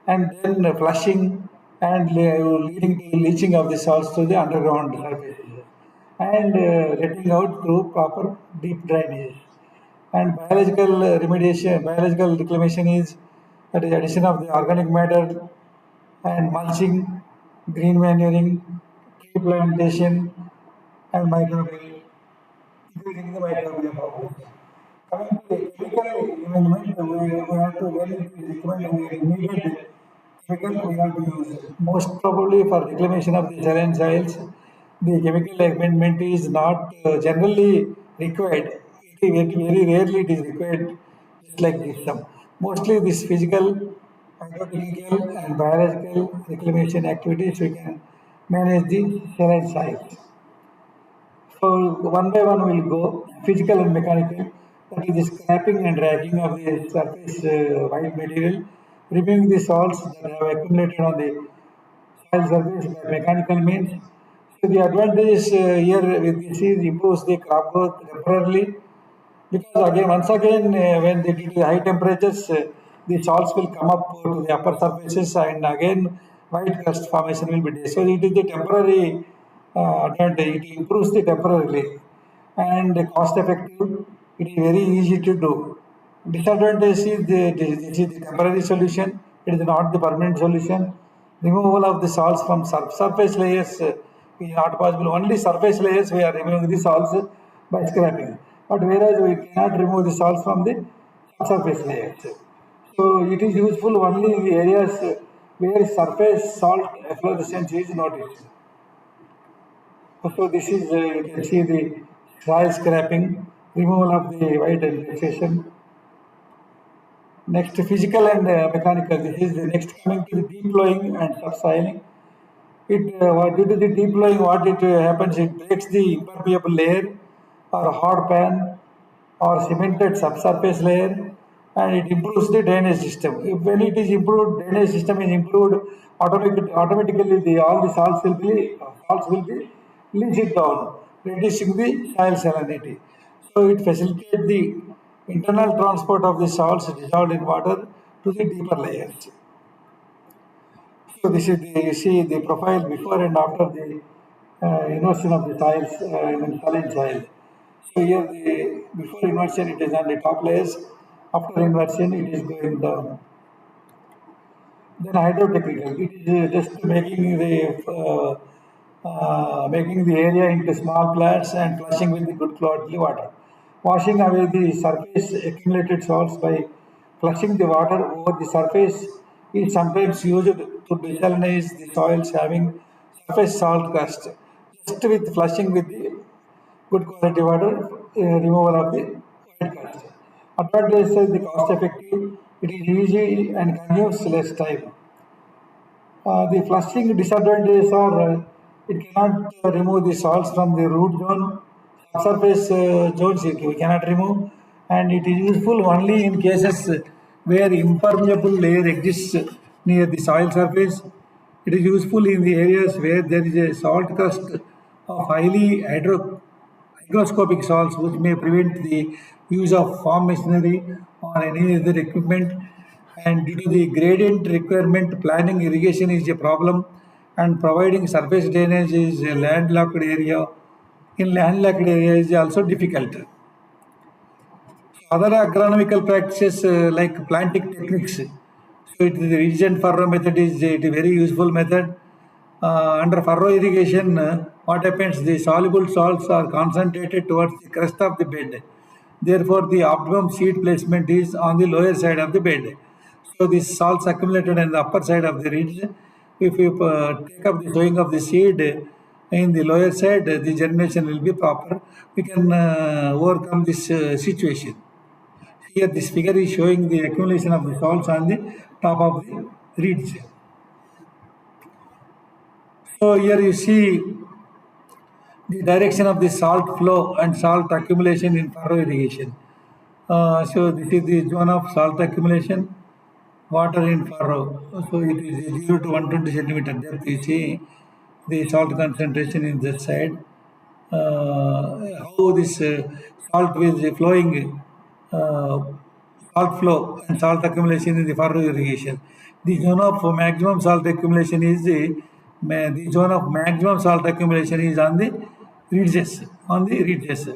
then flushing and leading to leaching of the salts to the underground surfaces, and letting out through proper deep drainage. And biological remediation, biological reclamation is, that is addition of the organic matter and mulching, green manuring, tree plantation, and microbial, increasing the microbial population. Coming to the chemical environment, we have to, when it is required, we needed chemical, we have to use. Most probably for reclamation of the saline soils, the chemical amendment is not generally required. Very rarely it is required, just like this. Mostly this physical, hydrotechnical and biological reclamation activities, we can manage the saline soils. So one by one we'll go, physical and mechanical. That is the scraping and racking of the surface white material, removing the salts that have accumulated on the soil surface by mechanical means. So the advantage here with this is improves the crop growth temporarily, because again, once again, when they due to the high temperatures, the salts will come up to the upper surfaces, and again white crust formation will be there. So it is the temporary advantage. It improves the temporarily and cost effective. It is very easy to do. Disadvantage is this is the temporary solution. It is not the permanent solution. Removal of the salts from surface layers is not possible. Only surface layers we are removing the salts by scraping. But whereas we cannot remove the salts from the surface layers. So it is useful only in the areas where surface salt efflorescence is noticed. So this is, you can see the soil scraping, removal of the white and fixation. Next, physical and mechanical. This is the next coming to the deep flowing and subsoiling. Due to the deep flowing, what it happens, it breaks the impermeable layer or hard pan or cemented subsurface layer, and it improves the drainage system. When it is improved, drainage system is improved, automatically all the salts will be leached down, reducing the soil salinity. So it facilitates the internal transport of the salts dissolved in water to the deeper layers. So this is the, you see the profile before and after the immersion of the soils in saline soil. So here the before immersion it is on the top layers, after immersion it is going down. Then hydrotechnical, it is just making the area into small plants and flushing with the good quality water. Washing away the surface accumulated salts by flushing the water over the surface is sometimes used to desalinize the soils having surface salt crust. Just with flushing with the good quality water, removal of the white crust. Advantage is the cost effective, it is easy and consumes less time. The flushing disadvantages are it cannot remove the salts from the root zone, subsurface zones we cannot remove, and it is useful only in cases where impermeable layer exists near the soil surface. It is useful in the areas where there is a salt crust of hygroscopic salts which may prevent the use of farm machinery or any other equipment, and due to the gradient requirement, planning irrigation is a problem, and providing surface drainage is a landlocked area. In landlocked area is also difficult. Other agronomical practices like planting techniques. So it is the region furrow method is it is very useful method. Under furrow irrigation, what happens? The soluble salts are concentrated towards the crest of the bed. Therefore, the optimum seed placement is on the lower side of the bed. So these salts accumulated in the upper side of the ridge. If you take up the sowing of the seed in the lower side, the germination will be proper. We can overcome this situation. Here, this figure is showing the accumulation of the salts on the top of the ridge. So here you see the direction of the salt flow and salt accumulation in furrow irrigation. So this is the zone of salt accumulation, water in furrow. So it is 0 to 120 centimeter depth. You see the salt concentration in that side. How this salt is flowing, salt flow and salt accumulation in the furrow irrigation. The zone of maximum salt accumulation is the zone of maximum salt accumulation is on the ridges,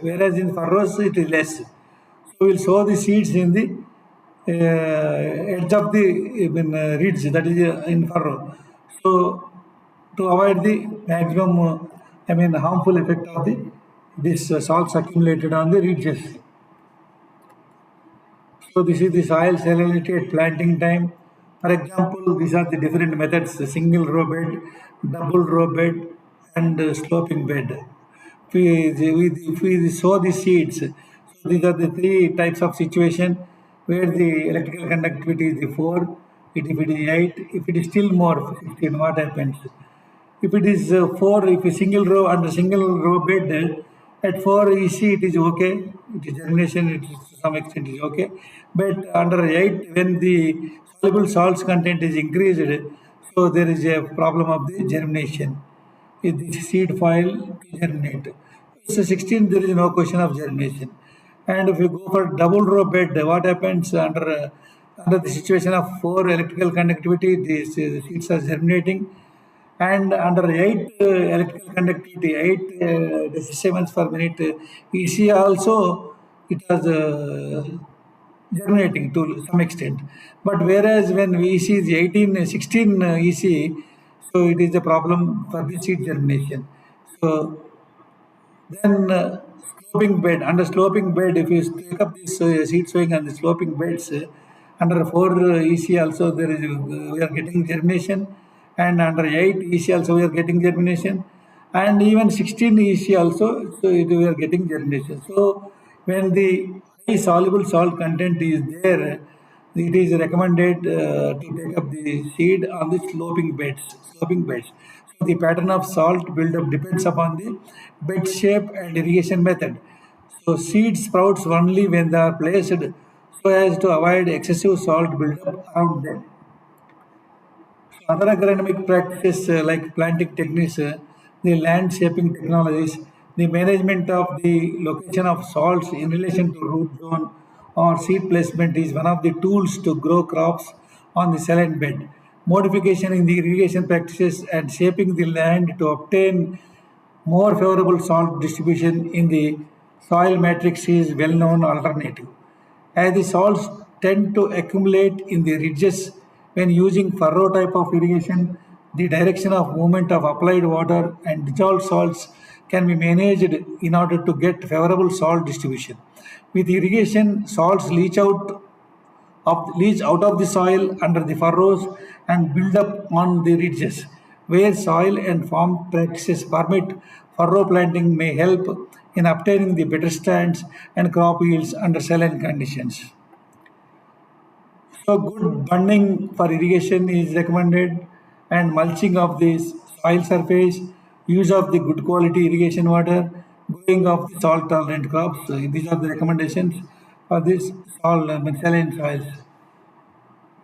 whereas in furrows it is less. So we'll sow the seeds in the edge of the ridge, that is in furrow. So to avoid the maximum, harmful effect of the this salts accumulated on the ridges. So this is the soil salinity at planting time. For example, these are the different methods: single row bed, double row bed, and sloping bed. If we sow the seeds, so these are the three types of situation where the electrical conductivity is the 4, if it is 8, if it is still more 15, what happens? If it is 4, if a single row under single row bed, at 4 EC it is okay, it is germination, it is to some extent is okay. But under 8, when the soluble salts content is increased, so there is a problem of the germination. If the seed fail to germinate. So 16, there is no question of germination. And if you go for double row bed, what happens under the situation of 4 electrical conductivity, the seeds are germinating, and under 8 electrical conductivity, 8 decisions per minute, EC also it was germinating to some extent. But whereas when EC is 18, 16 EC, so it is a problem for the seed germination. So then sloping bed, under sloping bed, if you take up this seed sowing on the sloping beds, under 4 EC also there is we are getting germination, and under 8 EC also we are getting germination, and even 16 EC also, so it, we are getting germination. So when the high soluble salt content is there, it is recommended to take up the seed on the sloping beds. Sloping beds. So the pattern of salt buildup depends upon the bed shape and irrigation method. So seed sprouts only when they are placed so as to avoid excessive salt buildup around them. Other agronomic practices like planting techniques, the land shaping technologies, the management of the location of salts in relation to root zone or seed placement is one of the tools to grow crops on the saline bed. Modification in the irrigation practices and shaping the land to obtain more favorable salt distribution in the soil matrix is well-known alternative. As the salts tend to accumulate in the ridges when using furrow type of irrigation, the direction of movement of applied water and dissolved salts can be managed in order to get favorable salt distribution. With irrigation, salts leach out of the soil under the furrows and build up on the ridges. Where soil and farm practices permit, furrow planting may help in obtaining the better stands and crop yields under saline conditions. So good burning for irrigation is recommended and mulching of the soil surface, use of the good quality irrigation water, growing of the salt tolerant crops. So these are the recommendations for this saline soils.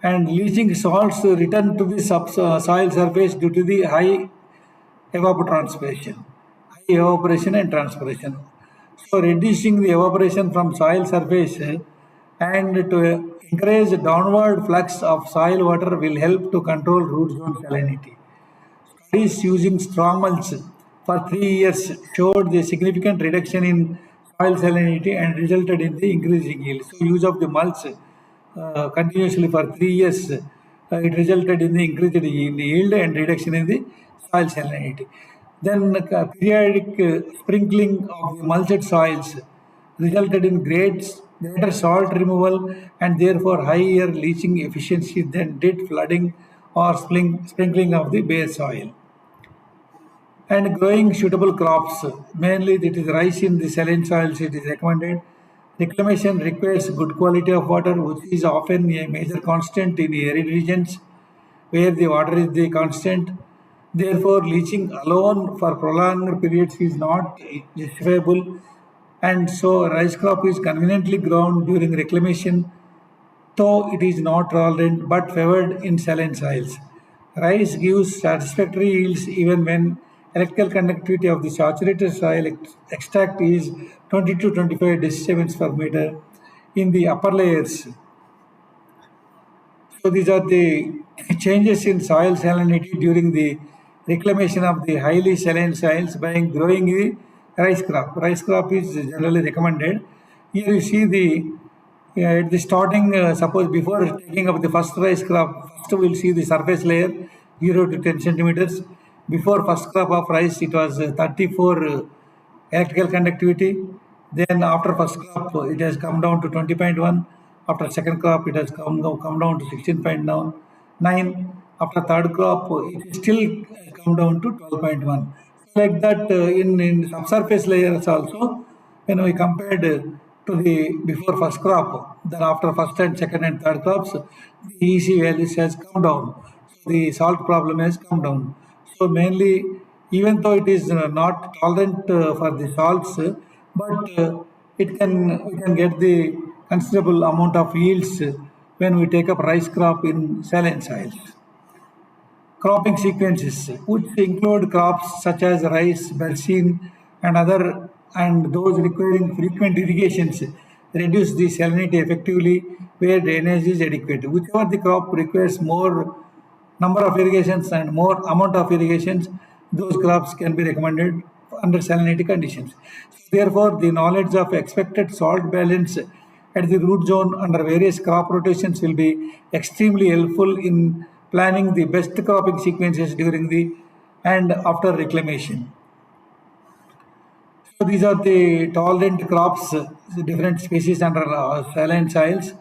And leaching salts return to the soil surface due to the high evapotranspiration, high evaporation and transpiration. So reducing the evaporation from soil surface and to encourage downward flux of soil water will help to control root zone salinity. Studies using strong mulch for 3 years showed the significant reduction in soil salinity and resulted in the increasing yield. So use of the mulch continuously for 3 years, it resulted in the increase in yield and reduction in the soil salinity. Then periodic sprinkling of the mulched soils resulted in greater salt removal and therefore higher leaching efficiency than did flooding or sprinkling of the bare soil. And growing suitable crops, mainly that is rice in the saline soils, it is recommended. Reclamation requires good quality of water, which is often a major constant in arid regions where the water is the constant. Therefore, leaching alone for prolonged periods is not justifiable, and so rice crop is conveniently grown during reclamation, though it is not tolerant but favored in saline soils. Rice gives satisfactory yields even when electrical conductivity of the saturated soil extract is 20 to 25 decisiemens per meter in the upper layers. So these are the changes in soil salinity during the reclamation of the highly saline soils by growing the rice crop. Rice crop is generally recommended. Here you see the at the starting, suppose before taking up the first rice crop, first we will see the surface layer 0 to 10 centimeters. Before first crop of rice, it was 34 electrical conductivity. Then after first crop, it has come down to 20.1. After second crop, it has come down to 16.9. After third crop, it is still come down to 12.1. Like that, in subsurface layers also, when we compared to the before first crop, then after first and second and third crops, the EC values has come down. So the salt problem has come down. So mainly, even though it is not tolerant for the salts, but we can get the considerable amount of yields when we take up rice crop in saline soils. Cropping sequences, which include crops such as rice, berseem, and other, and those requiring frequent irrigations, reduce the salinity effectively where drainage is adequate. Whichever the crop requires more number of irrigations and more amount of irrigations, those crops can be recommended under salinity conditions. Therefore, the knowledge of expected salt balance at the root zone under various crop rotations will be extremely helpful in planning the best cropping sequences during the and after reclamation. So these are the tolerant crops, the different species under saline soils.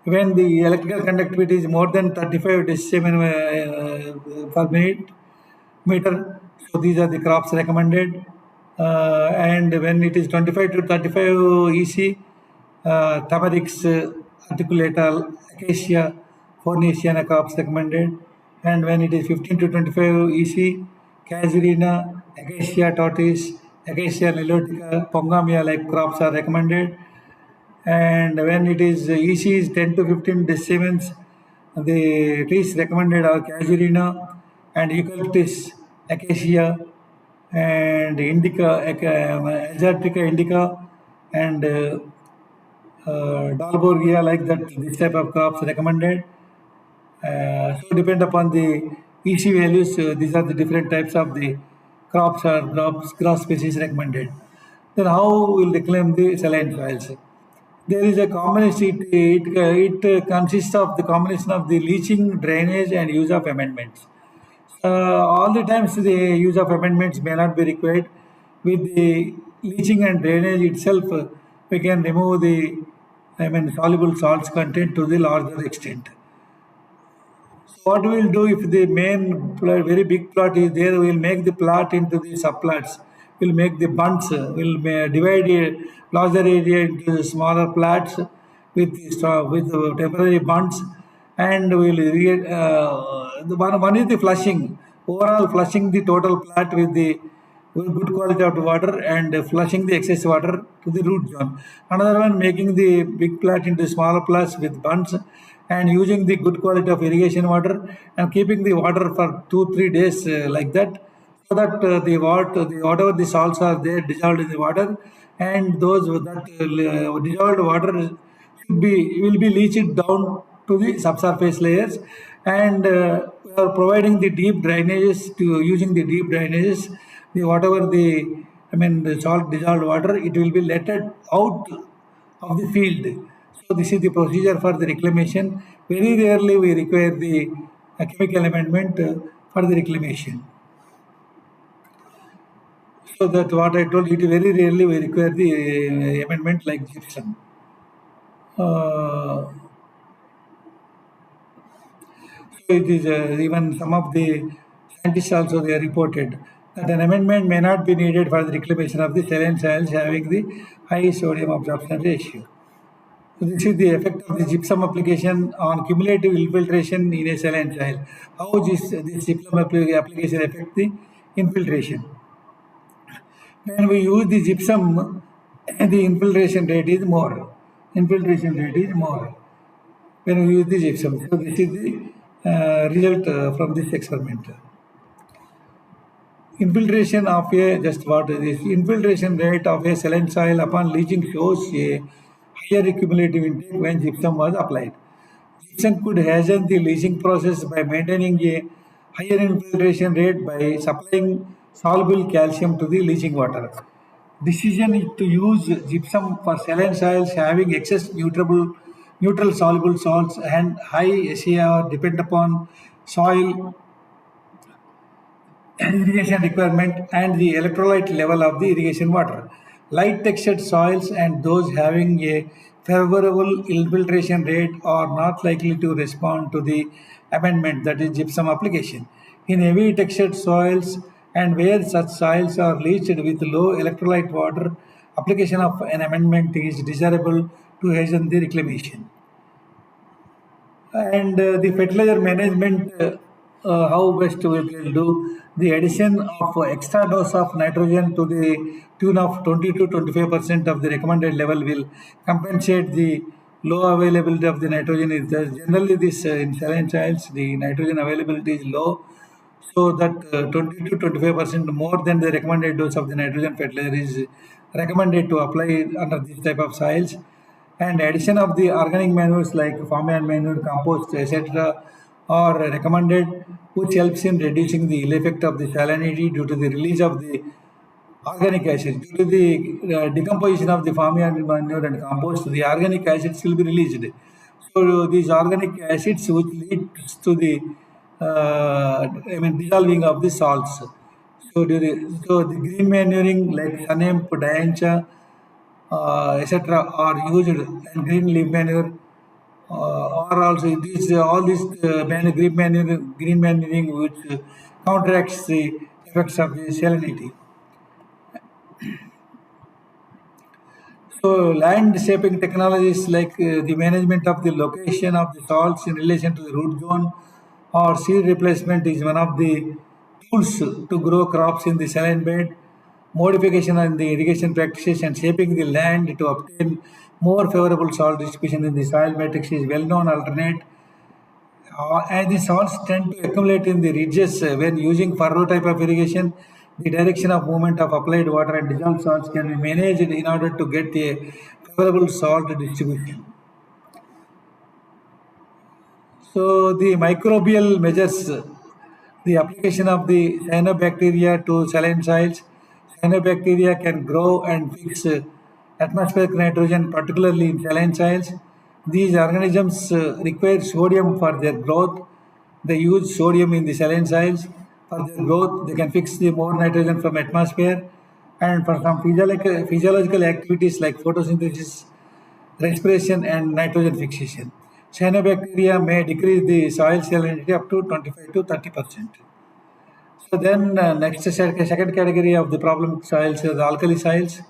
When the electrical conductivity is more than 35 decibel per minute meter, So these are the crops recommended. And when it is 25 to 35 EC, Tamarix articulata, Acacia fornaceana crops recommended. And when it is 15 to 25 EC, Casuarina, Acacia tortoise, Acacia nilotica, Pongamia like crops are recommended. And when it is EC is 10 to 15 decimals, the trees recommended are Casuarina and Eucalyptus, Acacia, and Indica, Asiatica indica, and Dalborgia, like that. This type of crops recommended. So depend upon the EC values. These are the different types of the crops or grass species recommended. Then how will reclaim the saline soils? There is a combination. It consists of the combination of the leaching, drainage, and use of amendments. All the times the use of amendments may not be required. With the leaching and drainage itself, we can remove the, soluble salts content to the larger extent. So what we will do if the main very big plot is there, we will make the plot into the subplots. We'll make the bunts. We'll divide a larger area into smaller plots with temporary bunts, and we'll one is the flushing. Overall, flushing the total plot with the good quality of water and flushing the excess water to the root zone. Another one, making the big plat into smaller plats with bunds and using the good quality of irrigation water and keeping the water for 2 3 days like that, so that the water, whatever the salts are there dissolved in the water, and those that dissolved water will be leached down to the subsurface layers, and we are providing the deep drainages to using the deep drainages, the whatever the, the salt dissolved water, it will be let out of the field. So this is the procedure for the reclamation. Very rarely we require the chemical amendment for the reclamation. So that what I told you, very rarely we require the amendment like gypsum. Uh, so it is even some of the scientists also they reported that an amendment may not be needed for the reclamation of the saline soils having the high sodium absorption ratio. So this is the effect of the gypsum application on cumulative infiltration in a saline soil. How this gypsum application affect the infiltration? When we use the gypsum, the infiltration rate is more. Infiltration rate is more when we use the gypsum. So this is the result from this experiment. Infiltration of a, just what is this? Infiltration rate of a saline soil upon leaching shows a higher cumulative intake when gypsum was applied. Gypsum could hasten the leaching process by maintaining a higher infiltration rate by supplying soluble calcium to the leaching water. Decision is to use gypsum for saline soils having excess neutral soluble salts and high SAR depend upon soil irrigation requirement and the electrolyte level of the irrigation water. Light textured soils and those having a favorable infiltration rate are not likely to respond to the amendment, that is gypsum application. In heavy textured soils and where such soils are leached with low electrolyte water, application of an amendment is desirable to hasten the reclamation. And the fertilizer management, how best we will do the addition of extra dose of nitrogen to the tune of 20 to 25% of the recommended level will compensate the low availability of the nitrogen. Is generally this in saline soils the nitrogen availability is low, so that 20 to 25% more than the recommended dose of the nitrogen fertilizer is recommended to apply under this type of soils. And addition of the organic manures like farmyard manure, compost, etc. are recommended, which helps in reducing the ill effect of the salinity due to the release of the organic acids. Due to the decomposition of the farmyard manure and compost, the organic acids will be released. So these organic acids which leads to the dissolving of the salts. So the green manuring like sunhemp, diancha, etc. are used, and green leaf manure are also these all these green manuring which counteracts the effects of the salinity. So land shaping technologies like the management of the location of the salts in relation to the root zone or seed replacement is one of the tools to grow crops in the saline bed. Modification in the irrigation practices and shaping the land to obtain more favorable salt distribution in the soil matrix is well-known alternate. And the salts tend to accumulate in the ridges when using furrow type of irrigation. The direction of movement of applied water and dissolved salts can be managed in order to get a favorable salt distribution. So the microbial measures the application of the cyanobacteria to saline soils. Cyanobacteria can grow and fix atmospheric nitrogen, particularly in saline soils. These organisms require sodium for their growth. They use sodium in the saline soils for their growth. They can fix the more nitrogen from atmosphere. And for some physiological activities like photosynthesis, respiration and nitrogen fixation. Cyanobacteria may decrease the soil salinity up to 25 to 30%. So then second category of the problem soils are the alkali soils.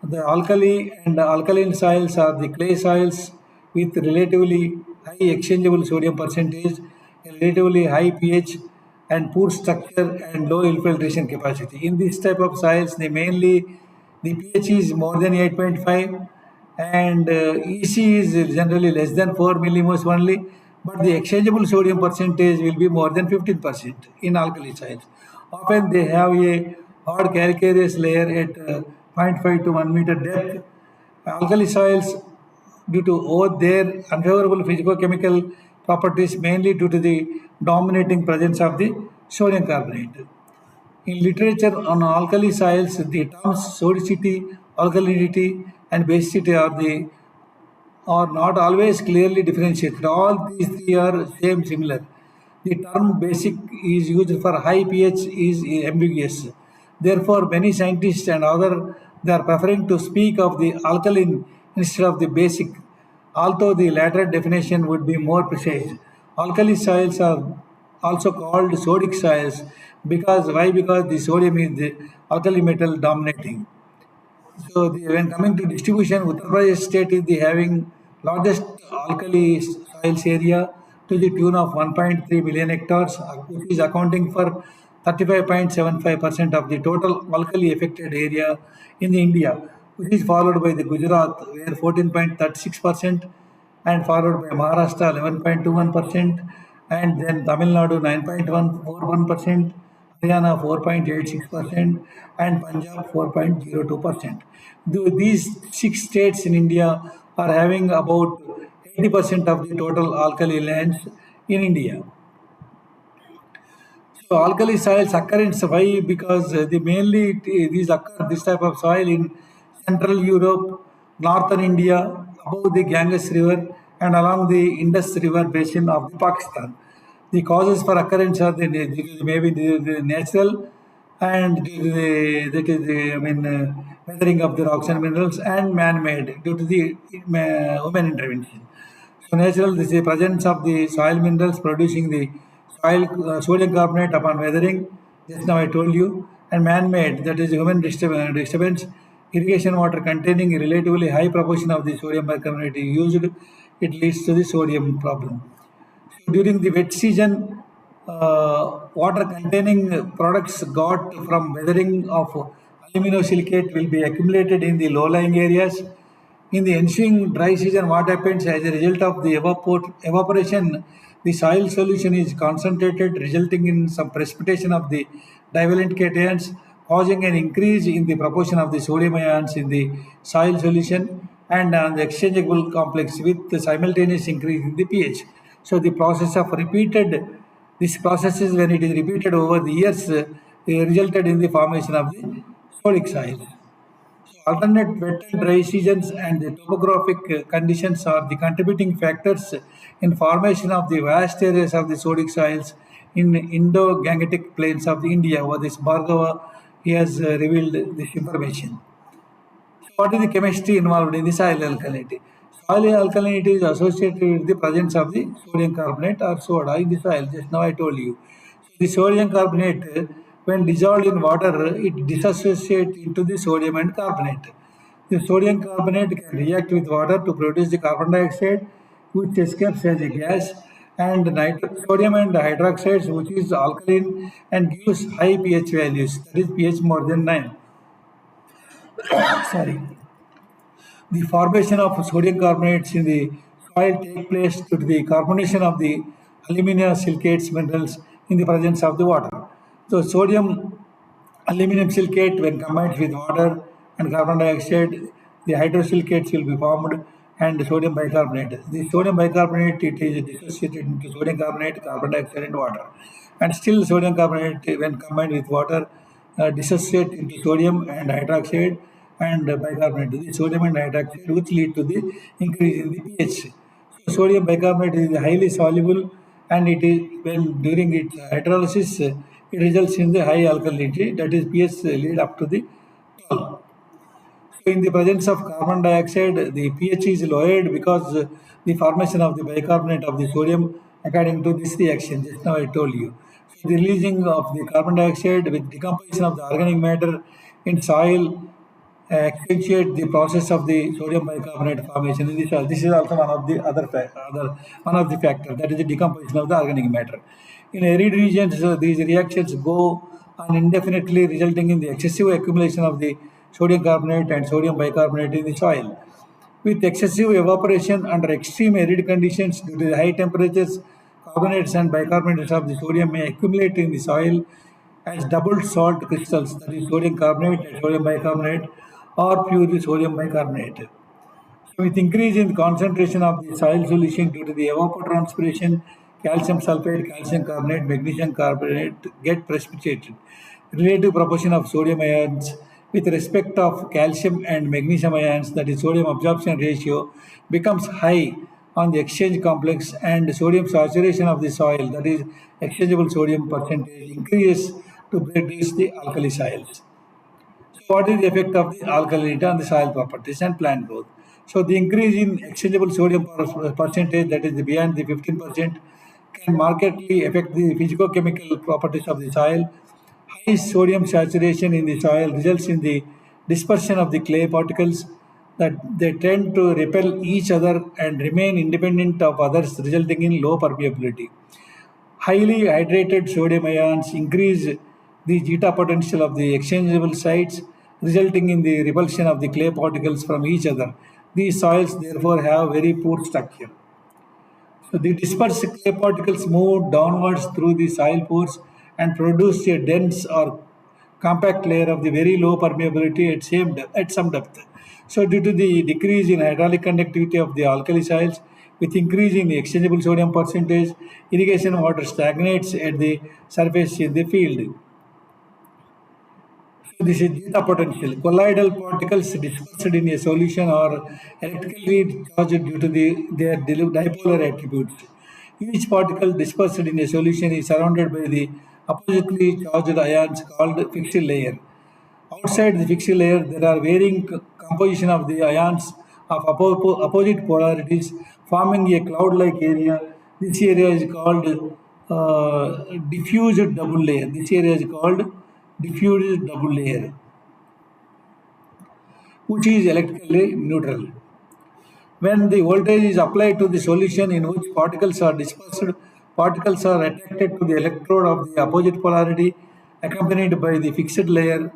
The alkali and alkaline soils are the clay soils with relatively high exchangeable sodium percentage, a relatively high pH and poor structure and low infiltration capacity. In this type of soils, the pH is more than 8.5 and EC is generally less than 4 millimoles only, but the exchangeable sodium percentage will be more than 15% in alkali soils. Often they have a hard calcareous layer at zero point 0.5 to 1 meter depth. Alkali soils, due to both their unfavorable physicochemical properties, mainly due to the dominating presence of the sodium carbonate. In literature on alkali soils, the terms sodicity, alkalinity, and basicity are not always clearly differentiated. All these three are same similar. The term basic is used for high pH is ambiguous. Therefore, many scientists and other they are preferring to speak of the alkaline instead of the basic, although the latter definition would be more precise. Alkali soils are also called sodic soils because why? Because the sodium is the alkali metal dominating. So when coming to distribution, Uttar Pradesh state is the having largest alkali soils area to the tune of 1.3 million hectares, which is accounting for 35.75% of the total alkali affected area in the India, which is followed by the Gujarat where 14.36% and followed by Maharashtra 11.21% and then Tamil Nadu 9.141%, Haryana 4.86% and Punjab 4.02%. These six states in India are having about 80% of the total alkali lands in India. So alkali soils occur in why? Because these occur this type of soil in Central Europe, Northern India, above the Ganges River, and along the Indus River basin of the Pakistan. The causes for occurrence are maybe the natural and that is the weathering of the rocks and minerals and man-made due to the human intervention. So natural, this is the presence of the soil minerals producing the soil sodium carbonate upon weathering. Just now I told you, and man-made, that is human disturbance. Irrigation water containing a relatively high proportion of the sodium bicarbonate is used. It leads to the sodium problem. So during the wet season, water containing products got from weathering of aluminosilicate will be accumulated in the low-lying areas. In the ensuing dry season, what happens as a result of the evaporation, the soil solution is concentrated, resulting in some precipitation of the divalent cations, causing an increase in the proportion of the sodium ions in the soil solution and the exchangeable complex with the simultaneous increase in the pH. So the process of this process is when it is repeated over the years, resulted in the formation of the sodic soil. Alternate wet and dry seasons and the topographic conditions are the contributing factors in formation of the vast areas of the sodic soils in Indo-Gangetic plains of India. Over this Bhargava, he has revealed this information. So what is the chemistry involved in the soil alkalinity? Soil alkalinity is associated with the presence of the sodium carbonate or soda in the soil. Just now I told you. So the sodium carbonate When dissolved in water, it dissociates into the sodium and carbonate. The sodium carbonate can react with water to produce the carbon dioxide, which escapes as a gas, and sodium and hydroxides, which is alkaline and gives high pH values, that is pH more than 9. Sorry. The formation of sodium carbonates in the soil take place due to the carbonation of the alumina silicates minerals in the presence of the water. So sodium aluminum silicate, when combined with water and carbon dioxide, the hydrosilicates will be formed and sodium bicarbonate. The sodium bicarbonate, it is dissociated into sodium carbonate, carbon dioxide and water. And still sodium carbonate, when combined with water, dissociate into sodium and hydroxide and bicarbonate. The sodium and hydroxide, which lead to the increase in the pH. So sodium bicarbonate is highly soluble, and it is when during its hydrolysis it results in the high alkalinity, that is pH lead up to the 12. So in the presence of carbon dioxide, the pH is lowered because the formation of the bicarbonate of the sodium according to this reaction. Just now I told you. So the releasing of the carbon dioxide with decomposition of the organic matter in soil accentuate the process of the sodium bicarbonate formation in the soil. This is also one of the one of the factors, that is the decomposition of the organic matter. In arid regions, these reactions go on indefinitely, resulting in the excessive accumulation of the sodium carbonate and sodium bicarbonate in the soil. With excessive evaporation under extreme arid conditions due to the high temperatures, carbonates and bicarbonates of the sodium may accumulate in the soil as double salt crystals, that is sodium carbonate and sodium bicarbonate, or pure sodium bicarbonate. So with increase in the concentration of the soil solution due to the evapotranspiration, calcium sulfate, calcium carbonate, magnesium carbonate get precipitated. Relative proportion of sodium ions with respect of calcium and magnesium ions, that is sodium absorption ratio, becomes high on the exchange complex, and sodium saturation of the soil, that is exchangeable sodium percentage, increases to produce the alkali soils. So what is the effect of the alkalinity on the soil properties and plant growth? So the increase in exchangeable sodium percentage, that is beyond the 15%, can markedly affect the physicochemical properties of the soil. High sodium saturation in the soil results in the dispersion of the clay particles, that they tend to repel each other and remain independent of others, resulting in low permeability. Highly hydrated sodium ions increase the zeta potential of the exchangeable sites, resulting in the repulsion of the clay particles from each other. These soils therefore have very poor structure. So the dispersed clay particles move downwards through the soil pores and produce a dense or compact layer of the very low permeability at some depth. So due to the decrease in hydraulic conductivity of the alkali soils, with increase in the exchangeable sodium percentage, irrigation water stagnates at the surface in the field. So this is zeta potential. Colloidal particles dispersed in a solution are electrically charged due to their dipolar attributes. Each particle dispersed in a solution is surrounded by the oppositely charged ions called fixed layer. Outside the fixed layer, there are varying composition of the ions of opposite polarities, forming a cloud-like area. This area is called diffused double layer. This area is called diffused double layer, which is electrically neutral. When the voltage is applied to the solution in which particles are dispersed, particles are attracted to the electrode of the opposite polarity, accompanied by the fixed layer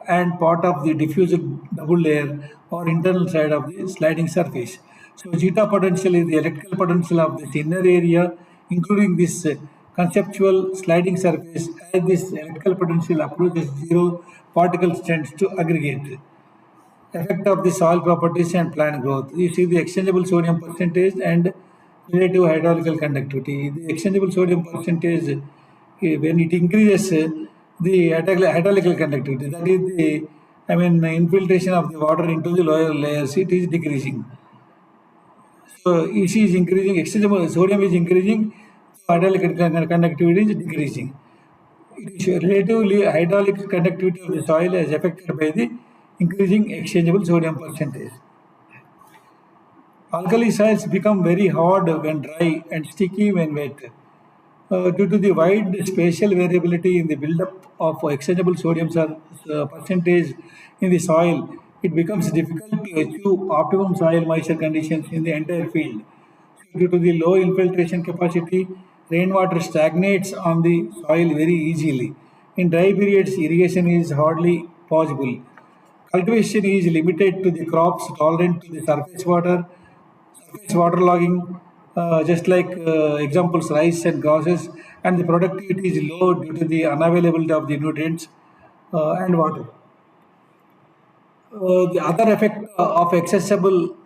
and part of the diffused double layer or internal side of the sliding surface. So zeta potential is the electrical potential of this inner area, including this conceptual sliding surface. As this electrical potential approaches zero, particles tend to aggregate. Effect of the soil properties and plant growth. You see the exchangeable sodium percentage and relative hydraulical conductivity. The exchangeable sodium percentage, when it increases, the hydraulical conductivity, that is the, infiltration of the water into the lower layers, it is decreasing. So EC is increasing, exchangeable sodium is increasing, so hydraulic conductivity is decreasing. It is relatively hydraulic conductivity of the soil is affected by the increasing exchangeable sodium percentage. Alkali soils become very hard when dry and sticky when wet. Due to the wide spatial variability in the buildup of exchangeable sodium percentage in the soil, it becomes difficult to achieve optimum soil moisture conditions in the entire field. Due to the low infiltration capacity, rainwater stagnates on the soil very easily. In dry periods, irrigation is hardly possible. Cultivation is limited to the crops tolerant to the surface waterlogging, just like examples rice and grasses, and the productivity is low due to the unavailability of the nutrients and water. The other effect of exchangeable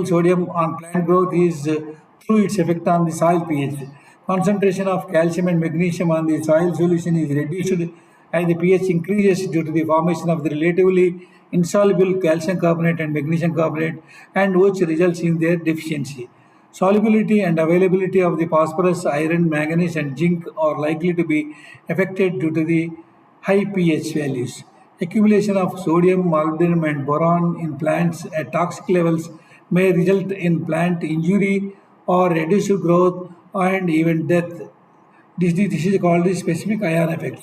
sodium on plant growth is through its effect on the soil pH. Concentration of calcium and magnesium on the soil solution is reduced as the pH increases due to the formation of the relatively insoluble calcium carbonate and magnesium carbonate, and which results in their deficiency. Solubility and availability of the phosphorus, iron, manganese, and zinc are likely to be affected due to the high pH values. Accumulation of sodium, molybdenum, and boron in plants at toxic levels may result in plant injury or reduced growth and even death. This is called the specific ion effect.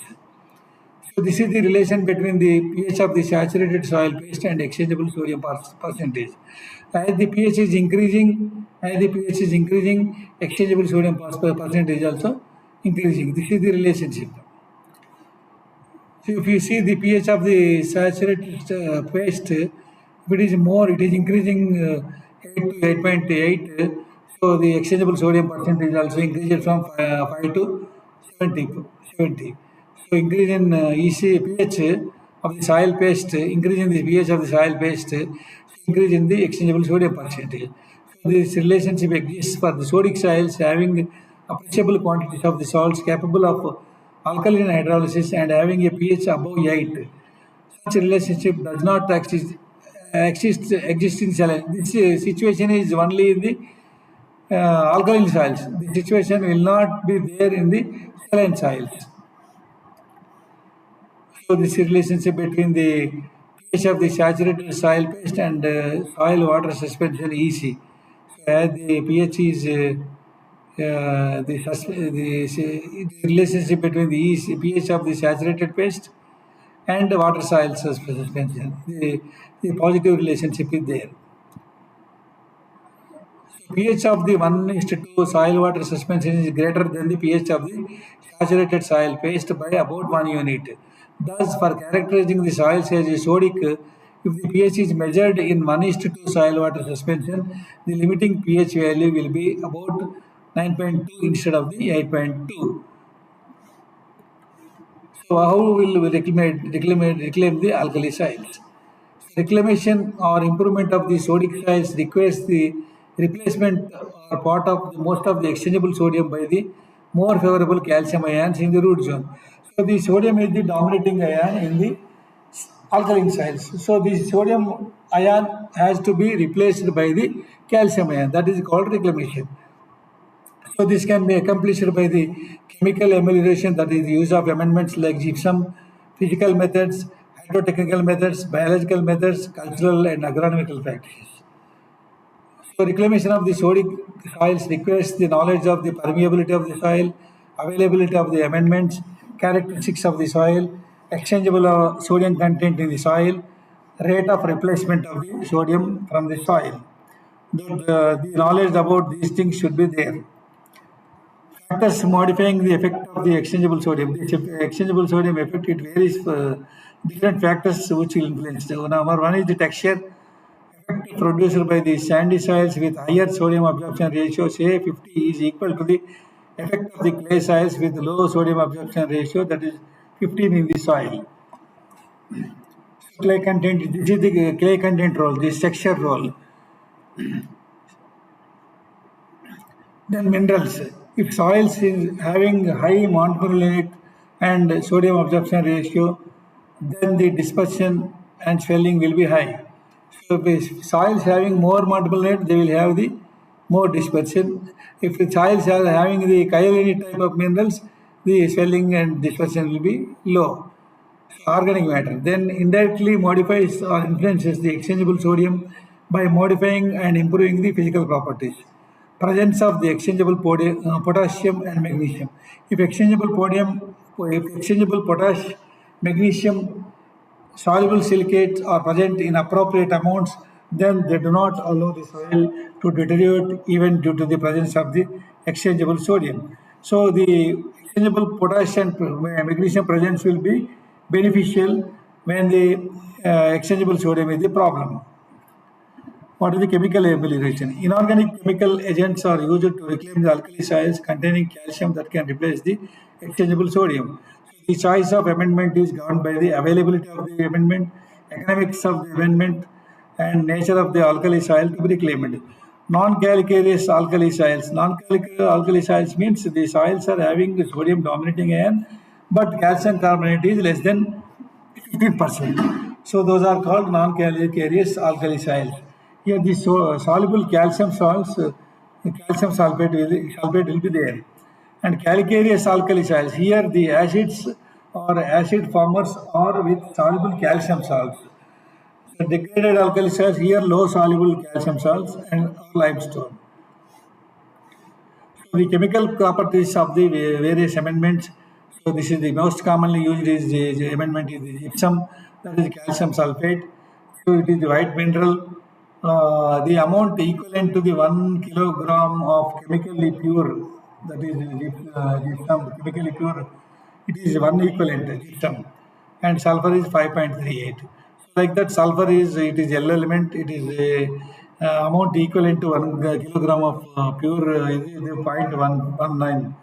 So this is the relation between the pH of the saturated soil paste and exchangeable sodium percentage. As the pH is increasing, exchangeable sodium percentage is also increasing. This is the relationship. So if you see the pH of the saturated paste, if it is more, it is increasing 8 to 8.8. So the exchangeable sodium percentage also increases from 5 to 70. So increase in pH of the soil paste, increase in the pH of the soil paste, increase in the exchangeable sodium percentage. So this relationship exists for the sodic soils having appreciable quantities of the salts capable of alkaline hydrolysis and having a pH above 8. Such relationship does not exist in saline. This situation is only in the alkaline soils. The situation will not be there in the saline soils. So this relationship between the pH of the saturated soil paste and soil water suspension is easy. So as the pH is the relationship between the pH of the saturated paste and water soil suspension, the positive relationship is there. pH of the 1:2 soil water suspension is greater than the pH of the saturated soil paste by about 1 unit. Thus, for characterizing the soils as sodic, if the pH is measured in 1:2 soil water suspension, the limiting pH value will be about 9.2 instead of the 8.2. So, how will we reclaim the alkali soils? Reclamation or improvement of the sodic soils requires the replacement or part of most of the exchangeable sodium by the more favorable calcium ions in the root zone. So the sodium is the dominating ion in the alkaline soils. So the sodium ion has to be replaced by the calcium ion. That is called reclamation. So this can be accomplished by the chemical amelioration, that is the use of amendments like gypsum, physical methods, hydrotechnical methods, biological methods, cultural and agronomical practices. So reclamation of the sodic soils requires the knowledge of the permeability of the soil, availability of the amendments, characteristics of the soil, exchangeable sodium content in the soil, rate of replacement of the sodium from the soil. The knowledge about these things should be there. Factors modifying the effect of the exchangeable sodium. The exchangeable sodium effect, it varies for different factors which will influence. So number one is the texture effect produced by the sandy soils with higher sodium absorption ratio, say 50 is equal to the effect of the clay soils with low sodium absorption ratio, that is 15 in the soil. Clay content, this is the clay content role, this texture role. Then minerals. If soils is having high monopolinate and sodium absorption ratio, then the dispersion and swelling will be high. So if soils having more monopolinate, they will have the more dispersion. If the soils are having the kaolin type of minerals, the swelling and dispersion will be low. Organic matter then indirectly modifies or influences the exchangeable sodium by modifying and improving the physical properties. presence of the exchangeable potassium and magnesium. If exchangeable potash, magnesium, soluble silicates are present in appropriate amounts, then they do not allow the soil to deteriorate even due to the presence of the exchangeable sodium. So the exchangeable potassium and magnesium presence will be beneficial when the exchangeable sodium is the problem. What is the chemical amelioration? Inorganic chemical agents are used to reclaim the alkali soils containing calcium that can replace the exchangeable sodium. The choice of amendment is governed by the availability of the amendment, economics of the amendment, and nature of the alkali soil to be reclaimed. Non-calcareous alkali soils. Non-calcareous alkali soils means the soils are having the sodium dominating ion, but calcium carbonate is less than 15%. So those are called non-calcareous alkali soils. Here the soluble calcium salts, calcium sulfate will be there. And calcareous alkali soils, here the acids or acid formers are with soluble calcium salts. So degraded alkali soils, here low soluble calcium salts and limestone. So the chemical properties of the various amendments. So this is the most commonly used is the amendment is the gypsum, that is calcium sulfate. So it is the white mineral. The amount equivalent to the 1 kilogram of chemically pure, that is gypsum, chemically pure, it is one equivalent gypsum, and sulfur is 5.38. So like that, sulfur is it is L element. It is a amount equivalent to 1 kilogram of pure is the 0.119.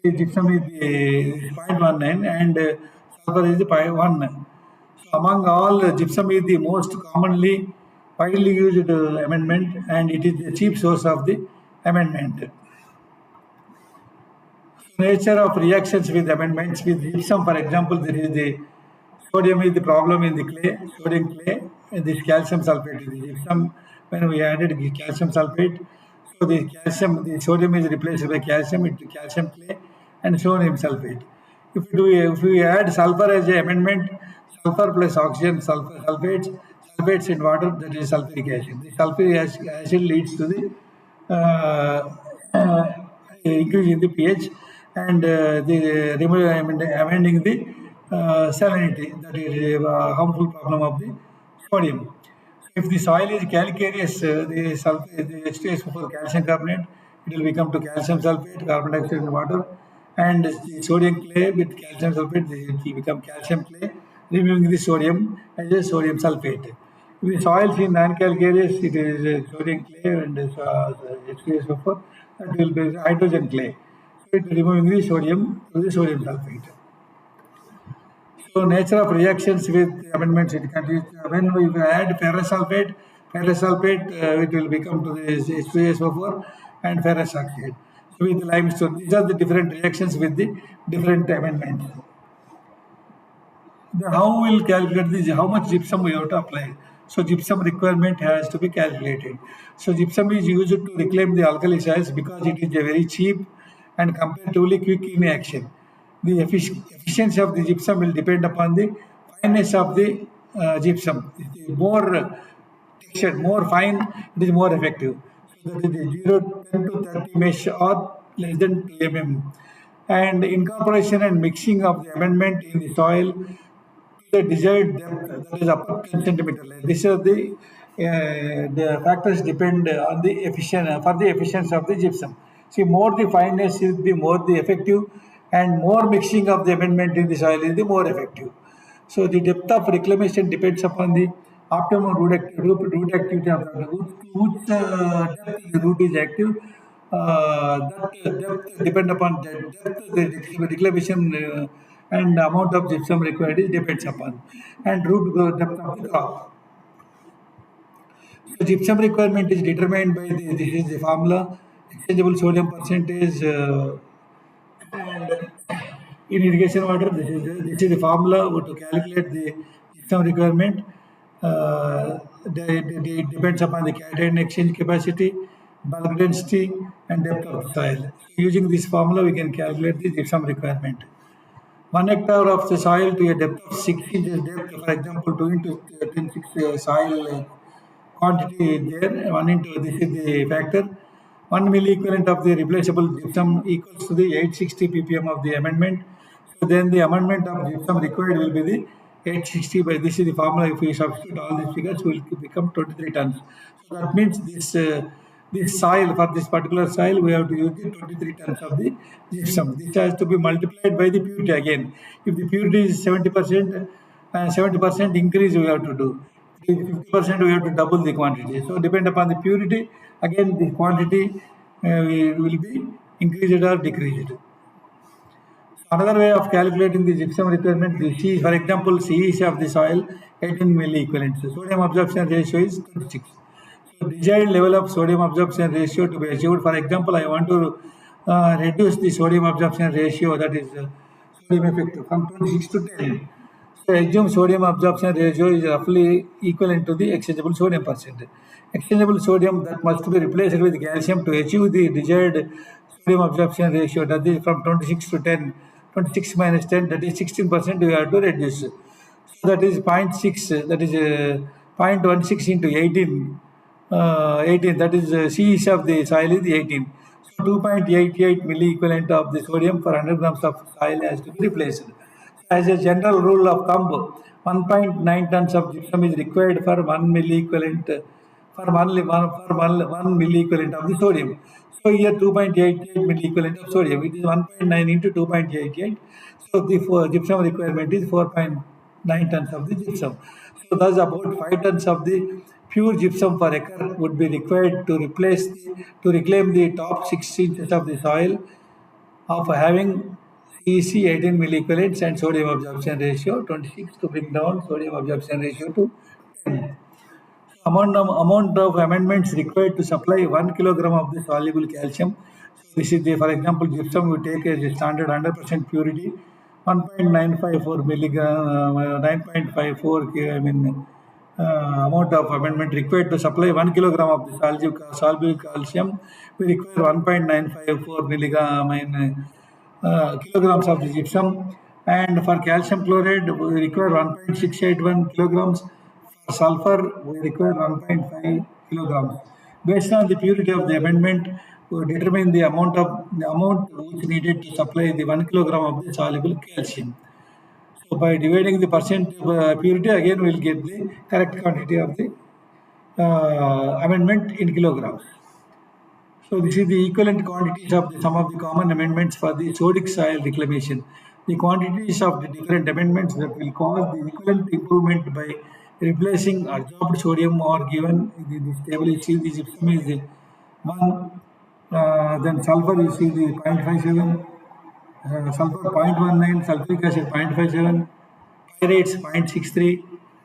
See, gypsum is the 0.19 and sulfur is the 0.1. So among all, gypsum is the most commonly widely used amendment, and it is the cheap source of the amendment. Nature of reactions with amendments with gypsum, for example, there is the sodium is the problem in the clay, sodium clay, and this calcium sulfate is the gypsum. When we added the calcium sulfate, so the sodium is replaced by calcium into calcium clay and sodium sulfate. If we add sulfur as an amendment, sulfur plus oxygen, sulfates in water, that is sulfuric acid. The sulfuric acid leads to the increase in the pH and the amending the salinity, that is a harmful problem of the sodium. If the soil is calcareous, the H2SO4 calcium carbonate, it will become to calcium sulfate, carbon dioxide in water, and the sodium clay with calcium sulfate, it will become calcium clay, removing the sodium as a sodium sulfate. If the soil is non-calcareous, it is sodium clay and H2SO4, that will be hydrogen clay. So it removing the sodium to the sodium sulfate. So nature of reactions with amendments, it continues. When we add ferrous sulfate, it will become to this H2SO4 and ferrous oxide. So with limestone, these are the different reactions with the different amendments. How will calculate this? How much gypsum we have to apply? So gypsum requirement has to be calculated. So gypsum is used to reclaim the alkali soils because it is a very cheap and comparatively quick in action. The efficiency of the gypsum will depend upon the fineness of the gypsum. It is more textured, more fine, it is more effective. So that is the 0, 10 to 30 mesh or less than 2 mm. And incorporation and mixing of the amendment in the soil the desired depth, that is up to 10 centimeter. This is the factors depend on the for the efficiency of the gypsum. See, more the fineness is the more the effective, and more mixing of the amendment in the soil is the more effective. So the depth of reclamation depends upon the optimum root activity of the root. Which depth the root is active, that depth depend upon the depth the reclamation and amount of gypsum required is depends upon, and root depth of the crop. So gypsum requirement is determined by this is the formula exchangeable sodium percentage and in irrigation water. This is the formula to calculate the gypsum requirement. It depends upon the cation exchange capacity, bulk density, and depth of the soil. Using this formula, we can calculate the gypsum requirement. 1 hectare of the soil to a depth of 6 inches depth, for example, 2 into 10 6 soil quantity is there, 1 into this is the factor. 1 milliequivalent of the replaceable gypsum equals to the 860 ppm of the amendment. So then the amendment of gypsum required will be the 860 by this is the formula. If we substitute all these figures, will become 23 tons. So that means this soil, for this particular soil, we have to use the 23 tons of the gypsum. This has to be multiplied by the purity again. If the purity is 70%, 70% increase we have to do. 50% we have to double the quantity. So depend upon the purity, again the quantity will be increased or decreased. Another way of calculating the gypsum requirement, the C, for example, CEC of the soil 18 milliequivalents. Sodium absorption ratio is 26. So desired level of sodium absorption ratio to be achieved. For example, I want to reduce the sodium absorption ratio, that is sodium effect, from 26 to 10. So assume sodium absorption ratio is roughly equivalent to the exchangeable sodium percent. Exchangeable sodium that must be replaced with calcium to achieve the desired sodium absorption ratio, that is from 26 to 10. 26 minus 10, that is 16% we have to reduce. So that is 0.6, that is 0.16 into 18. 18, that is CEC of the soil is 18. So 2.88 milliequivalent of the sodium for 100 grams of soil has to be replaced. As a general rule of thumb, 1.9 tons of gypsum is required for 1 milliequivalent for one milliequivalent of the sodium. So here 2.88 milliequivalent of sodium. It is 1.9 into 2.88. So the gypsum requirement is 4.9 tons of the gypsum. So thus about 5 tons of the pure gypsum per acre would be required to reclaim the top 6 inches of the soil of having CEC 18 milliequivalents and sodium absorption ratio 26 to bring down sodium absorption ratio to 10. Amount of amendments required to supply 1 kilogram of the soluble calcium. So this is the, for example, gypsum we take as a standard 100% purity, 1.954 milligram, 9.54 amount of amendment required to supply 1 kilogram of the soluble calcium. We require 1.954 milligram kilograms of the gypsum, and for calcium chloride we require 1.681 kilograms. For sulfur we require 1.5 kilograms. Based on the purity of the amendment, we determine the amount which needed to supply the 1 kilogram of the soluble calcium. So by dividing the percent purity, again we will get the correct quantity of the amendment in kilograms. So this is the equivalent quantities of some of the common amendments for the sodic soil reclamation. The quantities of the different amendments that will cause the equivalent improvement by replacing adsorbed sodium are given in this table. You see the gypsum is the 1, then sulfur you see the 0.57, sulfur 0.19, sulfuric acid 0.57, pyrates 0.63,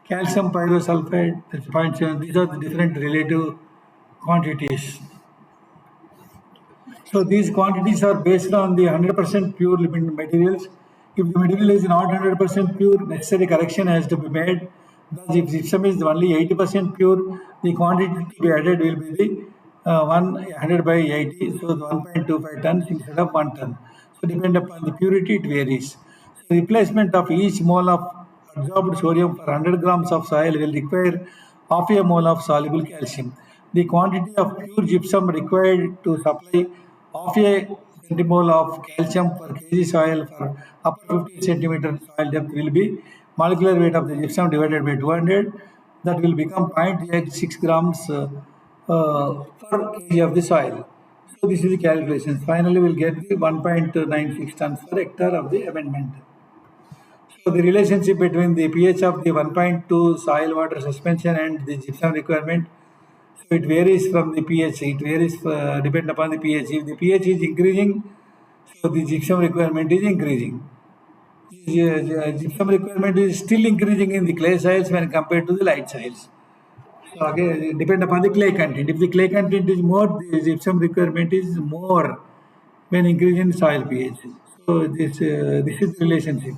calcium pyrosulfide that's 0.7. These are the different relative quantities. So these quantities are based on the 100% pure materials. If the material is not 100% pure, necessary correction has to be made. Thus, if gypsum is only 80% pure, the quantity to be added will be the 100 by 80, so 1.25 tons instead of 1 ton. So depending upon the purity, it varies. So replacement of each mole of absorbed sodium for 100 grams of soil will require half a mole of soluble calcium. The quantity of pure gypsum required to supply half a centimole of calcium per kg soil for upper 50 centimeter soil depth will be molecular weight of the gypsum divided by 200. That will become 0.86 grams per kg of the soil. So this is the calculations. Finally, we'll get the 1.96 tons per hectare of the amendment. So the relationship between the pH of the 1.2 soil water suspension and the gypsum requirement, so it varies from the pH. It varies depend upon the pH. If the pH is increasing, so the gypsum requirement is increasing. Gypsum requirement is still increasing in the clay soils when compared to the light soils. So again, it depend upon the clay content. If the clay content is more, the gypsum requirement is more when increasing soil pH. So this is the relationship.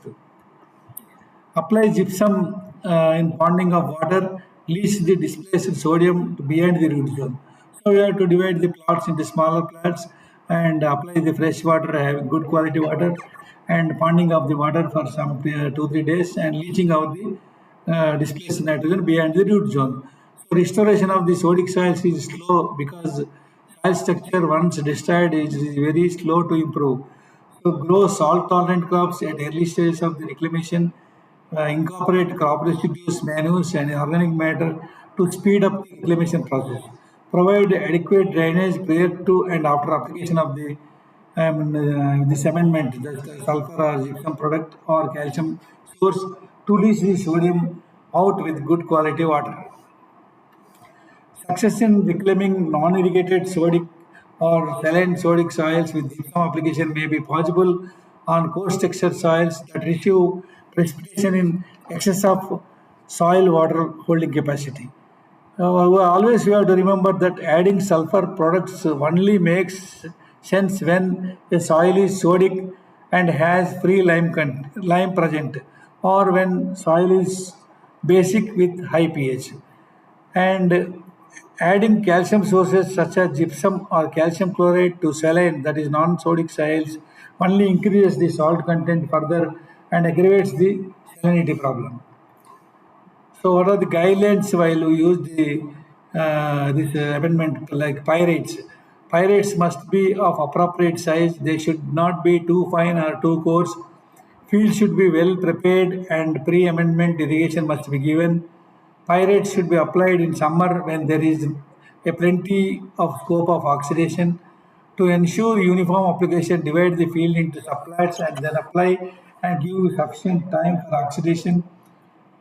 Apply gypsum in ponding of water, leach the displaced sodium beyond the root zone. So we have to divide the plots into smaller plots and apply the fresh water, have good quality water, and ponding of the water for some 2-3 days and leaching out the displaced nitrogen beyond the root zone. So restoration of the sodic soils is slow because soil structure once destroyed is very slow to improve. So grow salt-tolerant crops at early stages of the reclamation, incorporate crop residues, manures, and organic matter to speed up the reclamation process. Provide adequate drainage prior to and after application of this amendment, the sulfur or gypsum product or calcium source to release the sodium out with good quality water. Success in reclaiming non-irrigated sodic or saline sodic soils with gypsum application may be possible on coarse texture soils that receive precipitation in excess of soil water holding capacity. Always we have to remember that adding sulfur products only makes sense when a soil is sodic and has free lime present, or when soil is basic with high pH. And adding calcium sources such as gypsum or calcium chloride to saline, that is non-sodic soils, only increases the salt content further and aggravates the salinity problem. So what are the guidelines while we use this amendment like pyrates? Pyrates must be of appropriate size. They should not be too fine or too coarse. Fields should be well prepared and pre-amendment irrigation must be given. Pyrates should be applied in summer when there is a plenty of scope of oxidation. To ensure uniform application, divide the field into subplats and then apply and give sufficient time for oxidation.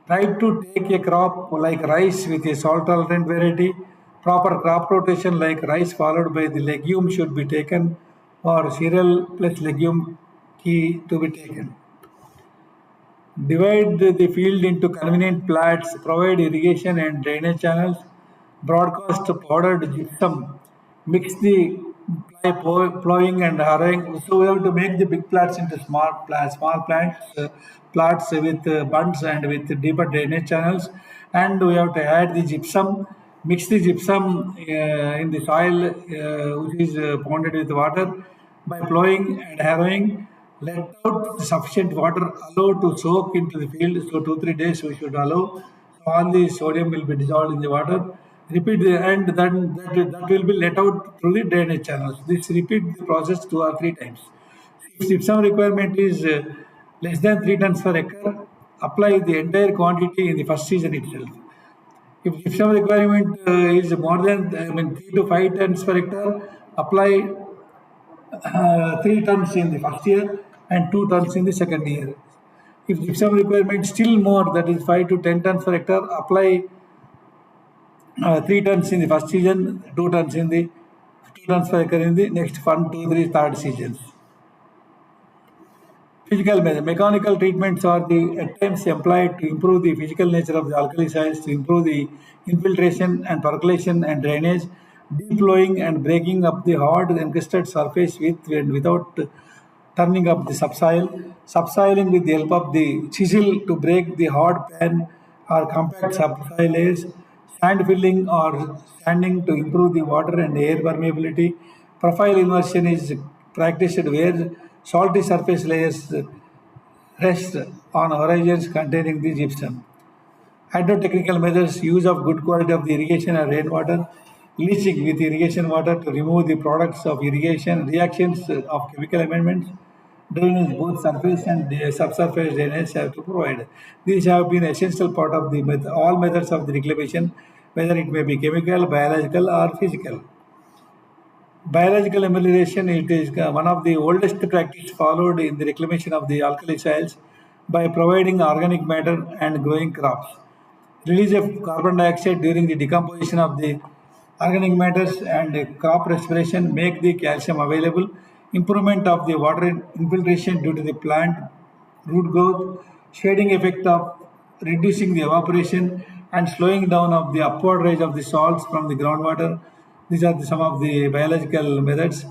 Try to take a crop like rice with a salt tolerant variety. Proper crop rotation like rice followed by the legume should be taken, or cereal plus legume key to be taken. Divide the field into convenient plats, provide irrigation and drainage channels, broadcast powdered gypsum, mix the plowing and harrowing. So we have to make the big plats into small plants, plats with bunds and with deeper drainage channels. And we have to add the gypsum, mix the gypsum in the soil which is pounded with water by plowing and harrowing. Let out sufficient water, allow to soak into the field. So 2-3 days we should allow. So all the sodium will be dissolved in the water. Repeat and then that will be let out through the drainage channels. This repeat the process 2 or 3 times. If gypsum requirement is less than 3 tons per acre, apply the entire quantity in the first season itself. If gypsum requirement is more than 3 to 5 tons per hectare, apply 3 tons in the first year and 2 tons in the second year. If gypsum requirement still more, that is 5 to 10 tons per hectare, apply 3 tons in the first season, 2 tons in the 2 tons per acre in the next 1, 2, 3, third seasons. Physical measure. Mechanical treatments are the at times employed to improve the physical nature of the alkali soils, to improve the infiltration and percolation and drainage, deep flowing and breaking up the hard encrusted surface with and without turning up the subsoil, subsoiling with the help of the chisel to break the hard pan or compact subsoil layers, sand filling or sanding to improve the water and air permeability. Profile inversion is practiced where salty surface layers rest on horizons containing the gypsum. Hydrotechnical measures, use of good quality of the irrigation and rainwater, leaching with irrigation water to remove the products of irrigation, reactions of chemical amendments, drainage, both surface and subsurface drainage have to provide. These have been essential part of the all methods of the reclamation, whether it may be chemical, biological or physical. Biological amelioration, it is one of the oldest practice followed in the reclamation of the alkali soils by providing organic matter and growing crops. Release of carbon dioxide during the decomposition of the organic matters and crop respiration make the calcium available. Improvement of the water infiltration due to the plant root growth, shading effect of reducing the evaporation and slowing down of the upward rise of the salts from the groundwater. These are some of the biological methods.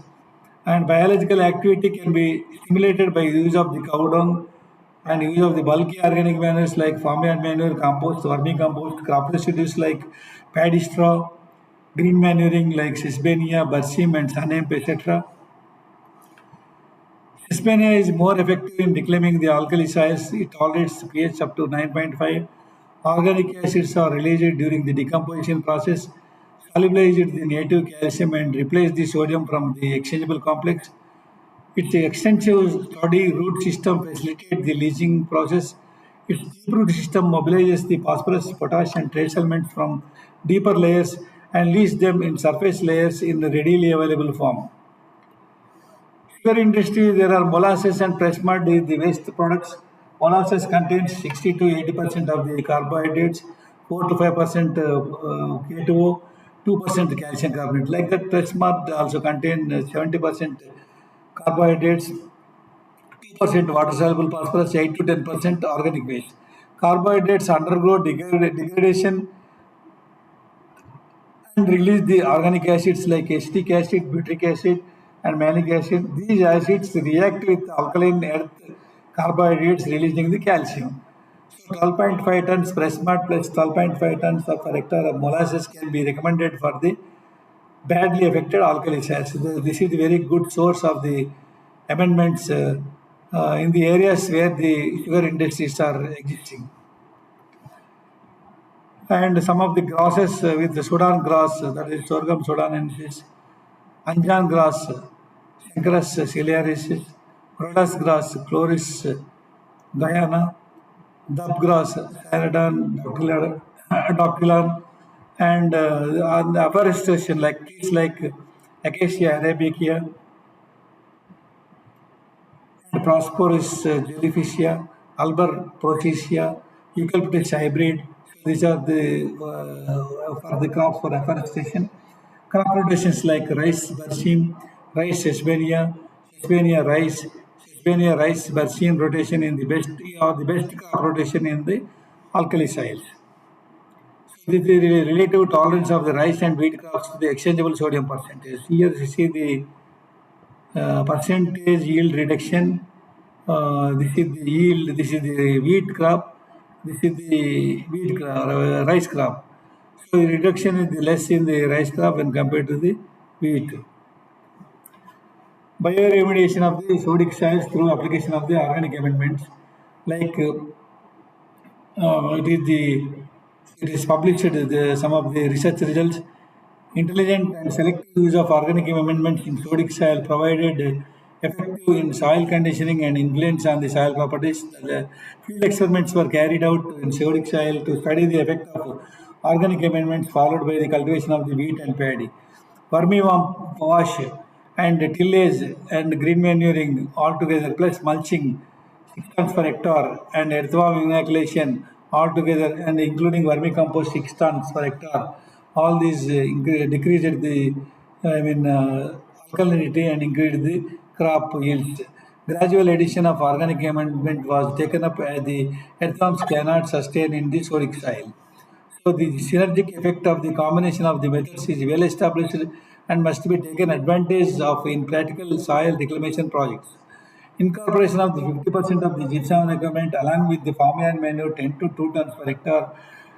And biological activity can be stimulated by use of the cow dung and use of the bulky organic manures like farmyard manure, compost, vermicompost, crop residues like paddy straw, green manuring like sesbania, berseem and sunhemp, etc. Sesbania is more effective in reclaiming the alkali soils. It tolerates pH up to 9.5. Organic acids are released during the decomposition process. solubilized the native calcium and replaced the sodium from the exchangeable complex. Its extensive study root system facilitates the leaching process. Its deep root system mobilizes the phosphorus, potash, and trace elements from deeper layers and leaches them in surface layers in readily available form. Sugar industry, there are molasses and press mud, the waste products. Molasses contains 60 to 80% of the carbohydrates, 4 to 5% K2O, 2% calcium carbonate. Like that, press mud also contain 70% carbohydrates, 2% water soluble phosphorus, 8 to 10% organic waste. Carbohydrates undergo degradation and release the organic acids like acetic acid, butyric acid, and malic acid. These acids react with alkaline earth carbohydrates, releasing the calcium. So 12.5 tons press mud plus 12.5 tons of per hectare of molasses can be recommended for the badly affected alkali soils. This is a very good source of the amendments in the areas where the sugar industries are existing. And some of the grasses with the Sudan grass, that is sorghum sudanensis, Anjan grass, Synchorus ciliaris, Rhodas grass, Chloris Guyana, Dub grass, Saradon doctilan, and on the afforestation like trees like Acacia arabica, Prosperous jellyfishia, Alber protesia, Eucalyptus hybrid. These are the for the crops for afforestation. Crop rotations like rice, berseem, rice, sesbania, rice, berseem rotation in the best or the best crop rotation in the alkali soils. This is the relative tolerance of the rice and wheat crops to the exchangeable sodium percentage. Here you see the percentage yield reduction. This is the yield, this is the wheat crop, this is the wheat crop, rice crop. So the reduction is less in the rice crop when compared to the wheat. Bioremediation of the sodic soils through application of the organic amendments, like it is published some of the research results. Intelligent and selective use of organic amendments in sodic soil provided effective in soil conditioning and influence on the soil properties. The field experiments were carried out in sodic soil to study the effect of organic amendments followed by the cultivation of the wheat and paddy. Vermiform wash and tillage and green manuring altogether plus mulching 6 tons per hectare and earthworm inoculation altogether and including vermicompost 6 tons per hectare. All these decreased the alkalinity and increased the crop yields. Gradual addition of organic amendment was taken up as the earthworms cannot sustain in the sodic soil. So the synergic effect of the combination of the methods is well established and must be taken advantage of in practical soil reclamation projects. Incorporation of the 50% of the gypsum requirement along with the farmyard manure 10 to 2 tons per hectare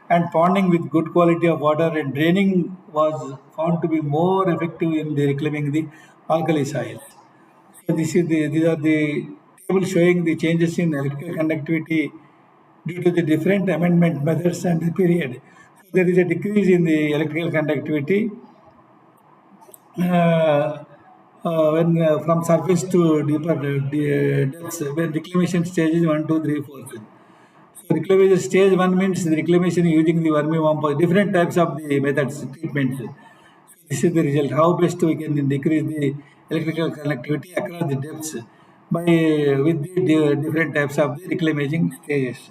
and ponding with good quality of water and draining was found to be more effective in the reclaiming the alkali soils. So these are the tables showing the changes in electrical conductivity due to the different amendment methods and the period. So there is a decrease in the electrical conductivity when from surface to deeper depths when reclamation stage is 1, 2, 3, 4. So reclamation stage 1 means the reclamation using the vermicompost, different types of the methods, treatments. So this is the result. How best we can decrease the electrical conductivity across the depths by with the different types of the reclamation stages.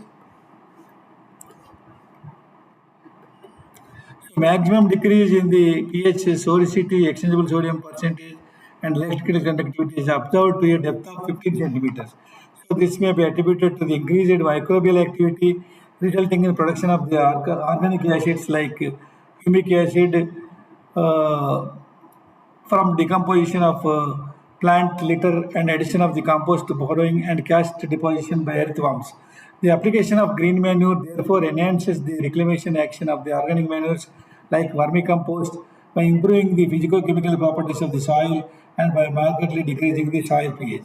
Maximum decrease in the pH, soricity, exchangeable sodium percentage, and electrical conductivity is observed to a depth of 15 centimeters. So this may be attributed to the increased microbial activity resulting in production of the organic acids like humic acid uh, from decomposition of plant litter and addition of the compost borrowing and cast deposition by earthworms. The application of green manure therefore enhances the reclamation action of the organic manures like vermicompost by improving the physico-chemical properties of the soil and by markedly decreasing the soil pH.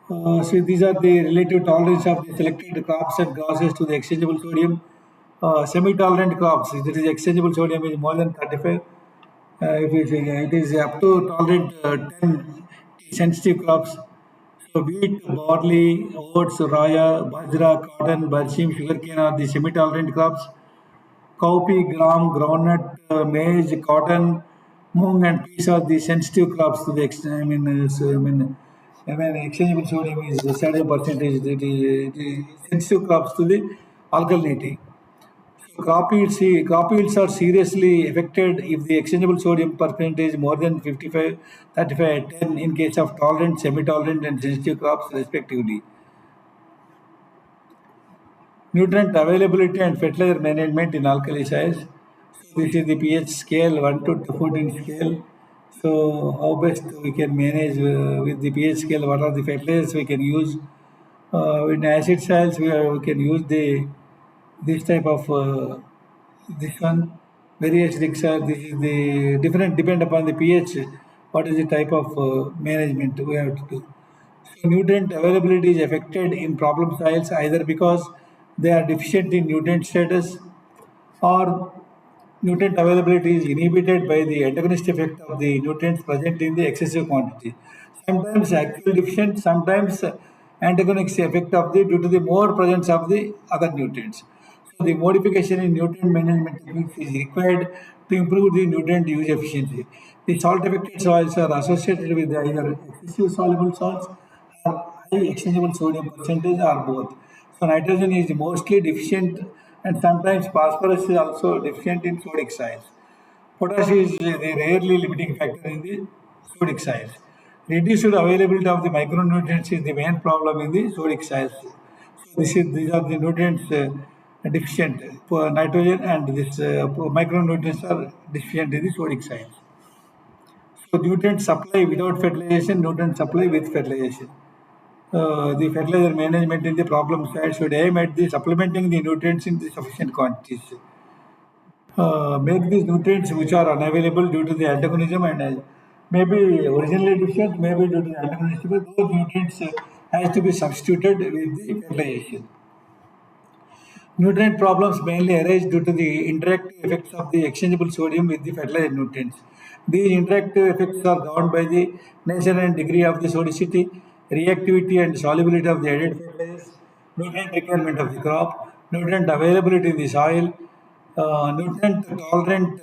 So these are the relative tolerance of the selected crops and grasses to the exchangeable sodium. Semi-tolerant crops, it is exchangeable sodium is more than 35. If it is up to tolerant 10 sensitive crops. So wheat, barley, oats, raya, bajra, cotton, barsim, sugarcane are the semi-tolerant crops. Cowpea, gram, groundnut, maize, cotton, mung, and peas are the sensitive crops to the exchangeable sodium is the certain percentage. The sensitive crops to the alkalinity. Crop yields are seriously affected if the exchangeable sodium percentage is more than 55, 35, 10 in case of tolerant, semi-tolerant, and sensitive crops respectively. Nutrient availability and fertilizer management in alkali soils. So this is the pH scale 1 to 14 scale. So how best we can manage with the pH scale? What are the fertilizers we can use? In acid soils, we can use this type of this one very acidic soil. This is the different depend upon the pH. What is the type of management we have to do? So nutrient availability is affected in problem soils either because they are deficient in nutrient status or nutrient availability is inhibited by the antagonist effect of the nutrients present in the excessive quantity. Sometimes actual deficient, sometimes antagonist effect of the due to the more presence of the other nutrients. So the modification in nutrient management techniques is required to improve the nutrient use efficiency. The salt affected soils are associated with either excessive soluble salts or high exchangeable sodium percentage or both. So nitrogen is mostly deficient and sometimes phosphorus is also deficient in sodic soils. Potash is a rarely limiting factor in the sodic soils. Reduced availability of the micronutrients is the main problem in the sodic soils. So these are the nutrients deficient for nitrogen and this micronutrients are deficient in the sodic soils. So nutrient supply without fertilization, nutrient supply with fertilization. The fertilizer management in the problem side should aim at the supplementing the nutrients in the sufficient quantities. Make these nutrients which are unavailable due to the antagonism and maybe originally deficient, maybe due to the antagonism, but those nutrients has to be substituted with the fertilization. Nutrient problems mainly arise due to the interactive effects of the exchangeable sodium with the fertilizer nutrients. These interactive effects are governed by the nature and degree of the sodicity, reactivity and solubility of the added fertilizers, nutrient requirement of the crop, nutrient availability in the soil, nutrient tolerant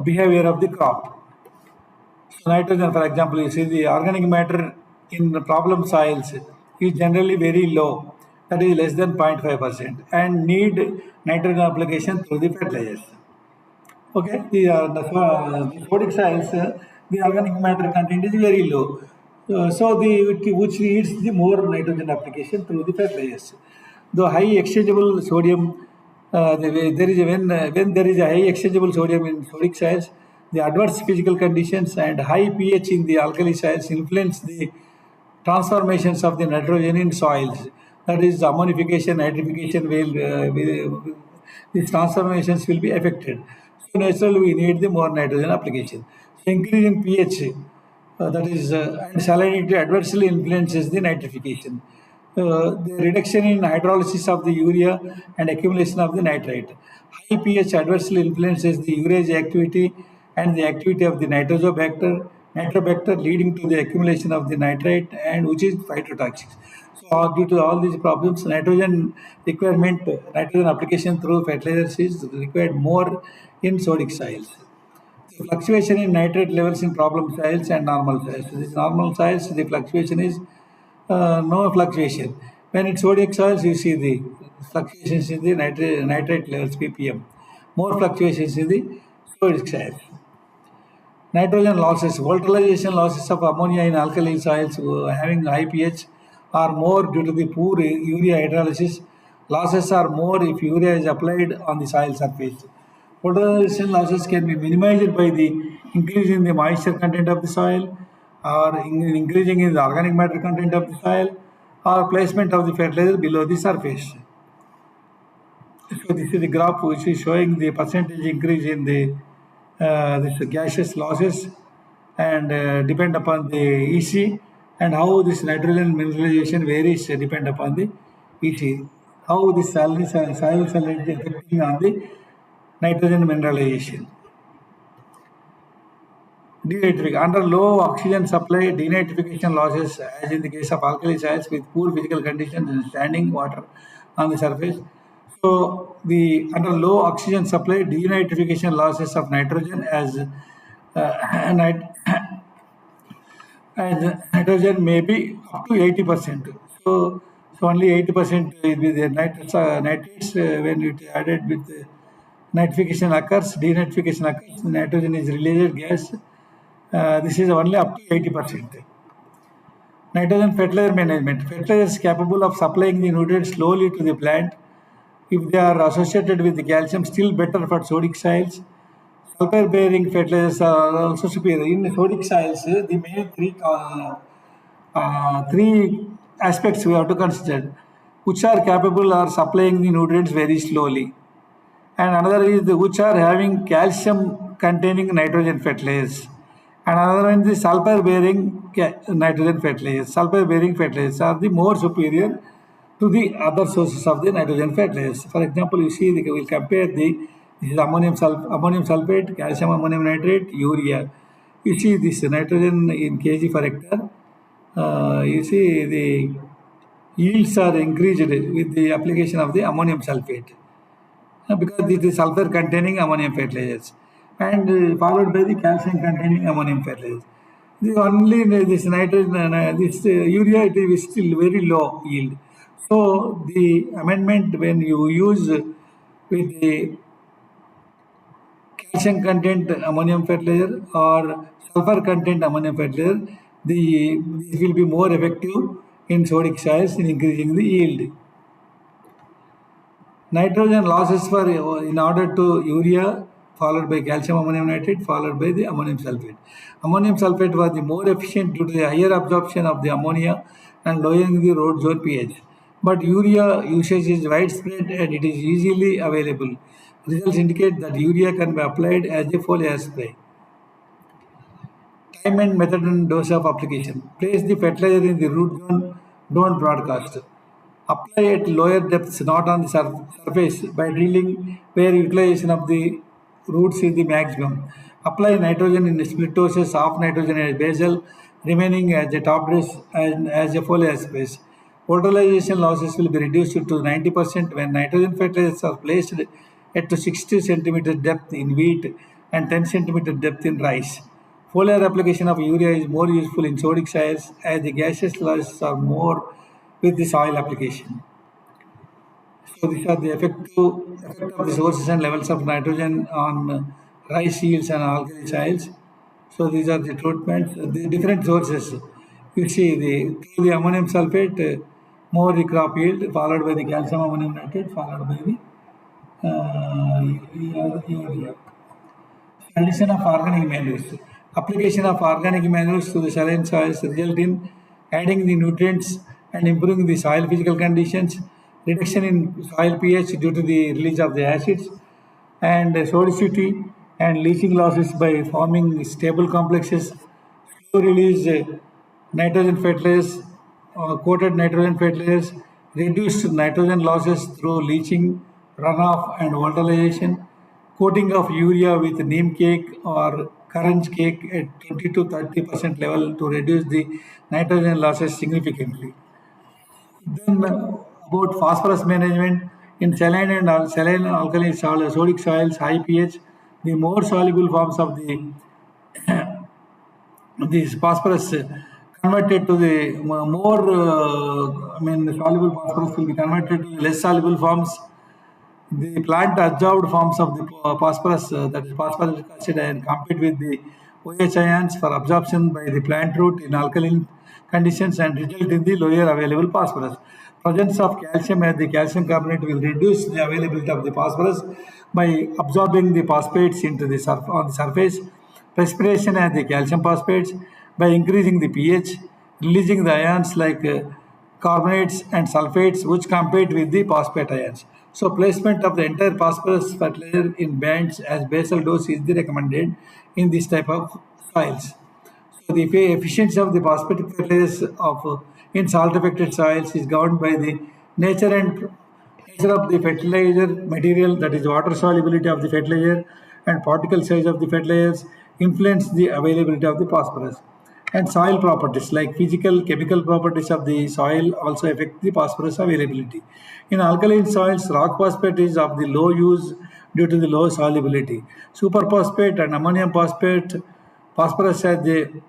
behavior of the crop. So nitrogen, for example, you see the organic matter in the problem soils is generally very low, that is less than 0.5%, and need nitrogen application through the fertilizers. Okay, the sodic soils, the organic matter content is very low. So which needs the more nitrogen application through the fertilizers. The high exchangeable sodium, there is when there is a high exchangeable sodium in sodic soils, the adverse physical conditions and high pH in the alkali soils influence the transformations of the nitrogen in soils. That is, ammonification, nitrification these transformations will be affected. So naturally, we need the more nitrogen application. So increase in pH, that is, and salinity adversely influences the nitrification. The reduction in hydrolysis of the urea and accumulation of the nitrate. High pH adversely influences the urease activity and the activity of the nitrobacter leading to the accumulation of the nitrate and which is phytotoxic. So due to all these problems, nitrogen application through fertilizers is required more in sodic soils. The fluctuation in nitrate levels in problem soils and normal soils. These normal soils, the fluctuation is no fluctuation. When it's sodic soils, you see the fluctuations in the nitrate levels, ppm. More fluctuations in the sodic soils. Nitrogen losses, volatilization losses of ammonia in alkali soils having high pH are more due to the poor urea hydrolysis. Losses are more if urea is applied on the soil surface. Volatilization losses can be minimized by the increase in the moisture content of the soil or increasing in the organic matter content of the soil or placement of the fertilizer below the surface. So this is the graph which is showing the percentage increase in the this gaseous losses and depend upon the EC and how this nitrogen mineralization varies depend upon the EC. how the soil salinity is affecting on the nitrogen mineralization. Denitrification. Under low oxygen supply, denitrification losses, as in the case of alkali soils with poor physical conditions and standing water on the surface. So, the under low oxygen supply, denitrification losses of nitrogen nit- as nitrogen may be up to 80%. So only 80% will be the nitrates when it added with nitrification occurs, denitrification occurs, nitrogen is released gas. This is only up to 80%. Nitrogen fertilizer management. Fertilizers capable of supplying the nutrients slowly to the plant. If they are associated with the calcium, still better for sodic soils. Sulfur bearing fertilizers are also superior. In sodic soils, the main three aspects we have to consider, which are capable of supplying the nutrients very slowly. And another is which are having calcium containing nitrogen fertilizers. And another one is the sulfur bearing nitrogen fertilizers. Sulfur bearing fertilizers are the more superior to the other sources of the nitrogen fertilizers. For example, you see, we will compare this is ammonium sulfate, calcium ammonium nitrate, urea. You see this nitrogen in kg per hectare. You see the yields are increased with the application of the ammonium sulfate because it is sulfur containing ammonium fertilizers and followed by the calcium containing ammonium fertilizers. The only this nitrogen, this urea, it is still very low yield. So the amendment when you use with the calcium content ammonium fertilizer or sulfur content ammonium fertilizer, this will be more effective in sodic soils in increasing the yield. Nitrogen losses for in order to urea followed by calcium ammonium nitrate followed by the ammonium sulfate. Ammonium sulfate was the more efficient due to the higher absorption of the ammonia and lowering the road zone pH. But urea usage is widespread and it is easily available. Results indicate that urea can be applied as a foliar spray. Time and method and dose of application. Place the fertilizer in the root zone, don't broadcast. Apply at lower depths, not on the surface, by drilling where utilization of the roots is the maximum. Apply nitrogen in split doses, half nitrogen as basal, remaining as a top dress and as a foliar space. Fertilization losses will be reduced to 90% when nitrogen fertilizers are placed at 60 centimeter depth in wheat and 10 centimeter depth in rice. Foliar application of urea is more useful in sodic soils as the gaseous losses are more with the soil application. So these are the effect of the sources and levels of nitrogen on rice yields and alkali soils. So these are the treatments, the different sources. You see through the ammonium sulfate, more the crop yield, followed by the calcium ammonium nitrate, followed by the urea. Addition of organic manures. Application of organic manures to the saline soils result in adding the nutrients and improving the soil physical conditions, reduction in soil pH due to the release of the acids, and sodicity and leaching losses by forming stable complexes, slow release nitrogen fertilizers, coated nitrogen fertilizers, reduced nitrogen losses through leaching, runoff, and volatilization, coating of urea with neem cake or currant cake at 20 to 30% level to reduce the nitrogen losses significantly. Then about phosphorus management in saline and alkaline sodic soils, high pH, the more soluble forms of this phosphorus converted to the more, soluble phosphorus will be converted to less soluble forms. The plant absorbed forms of the phosphorus, that is phosphoric acid ion, compete with the OH ions for absorption by the plant root in alkaline conditions and result in the lower available phosphorus. Presence of calcium as the calcium carbonate will reduce the availability of the phosphorus by absorbing the phosphates into the on the surface. Precipitation as the calcium phosphates by increasing the pH, releasing the ions like carbonates and sulfates which compete with the phosphate ions. So placement of the entire phosphorus fertilizer in bands as basal dose is the recommended in this type of soils. So the efficiency of the phosphatic fertilizers of in salt affected soils is governed by the nature and Nature of the fertilizer material, that is water solubility of the fertilizer and particle size of the fertilizers, influence the availability of the phosphorus. And soil properties like physical chemical properties of the soil also affect the phosphorus availability. In alkaline soils, rock phosphate is of the low use due to the low solubility. Superphosphate and ammonium phosphate, phosphorus as the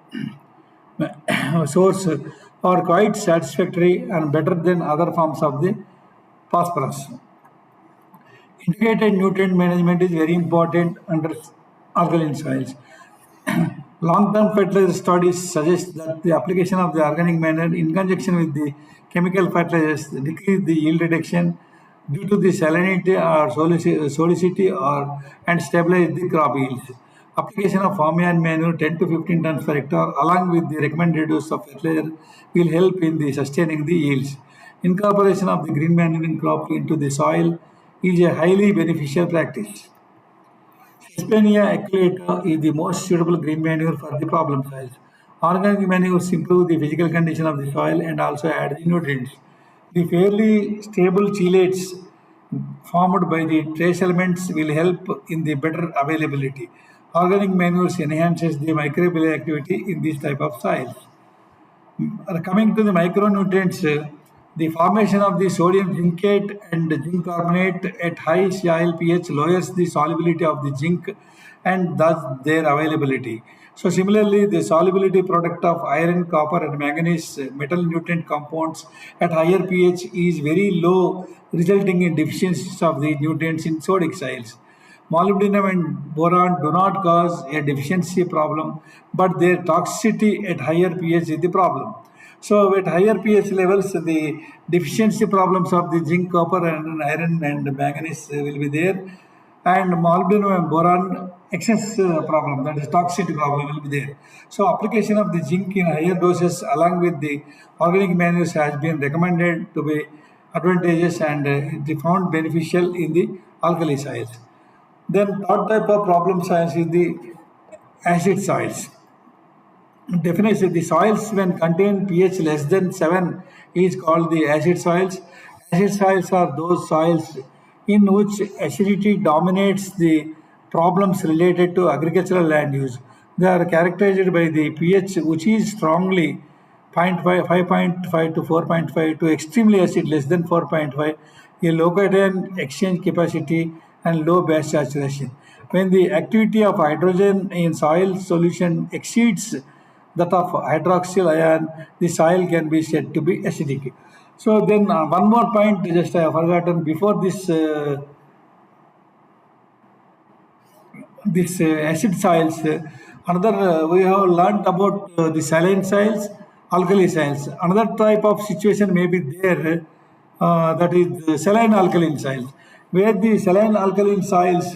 source are quite satisfactory and better than other forms of the phosphorus. Integrated nutrient management is very important under alkaline soils. Long-term fertilizer studies suggest that the application of the organic manure in conjunction with the chemical fertilizers decrease the yield reduction due to the salinity or solicity or and stabilize the crop yields. Application of farmyard manure 10 to 15 tons per hectare along with the recommended dose of fertilizer will help in the sustaining the yields. Incorporation of the green manuring crop into the soil is a highly beneficial practice. Hispania aculeata is the most suitable green manure for the problem soils. Organic manures improve the physical condition of the soil and also add the nutrients. The fairly stable chelates formed by the trace elements will help in the better availability. Organic manures enhances the microbial activity in this type of soils. Coming to the micronutrients, the formation of the sodium zincate and zinc carbonate at high soil pH lowers the solubility of the zinc and thus their availability. So similarly, the solubility product of iron, copper and manganese metal nutrient compounds at higher pH is very low, resulting in deficiencies of the nutrients in sodic soils. Molybdenum and boron do not cause a deficiency problem, but their toxicity at higher pH is the problem. So at higher pH levels, the deficiency problems of the zinc, copper, and iron and manganese will be there, and molybdenum and boron excess problem, that is toxicity problem, will be there. So application of the zinc in higher doses along with the organic manures has been recommended to be advantageous and it found beneficial in the alkali soils. Then third type of problem soils is the acid soils. Definition: the soils when contain pH less than 7 is called the acid soils. Acid soils are those soils in which acidity dominates the problems related to agricultural land use. They are characterized by the pH which is strongly 0.5, 5.5 to 4.5 to extremely acid less than 4.5, a low cation exchange capacity and low base saturation. When the activity of hydrogen in soil solution exceeds that of hydroxyl ion, the soil can be said to be acidic. So then one more point, just I have forgotten before this acid soils. Another we have learned about the saline soils, alkali soils. Another type of situation may be there, that is the saline alkaline soils, where the saline alkaline soils,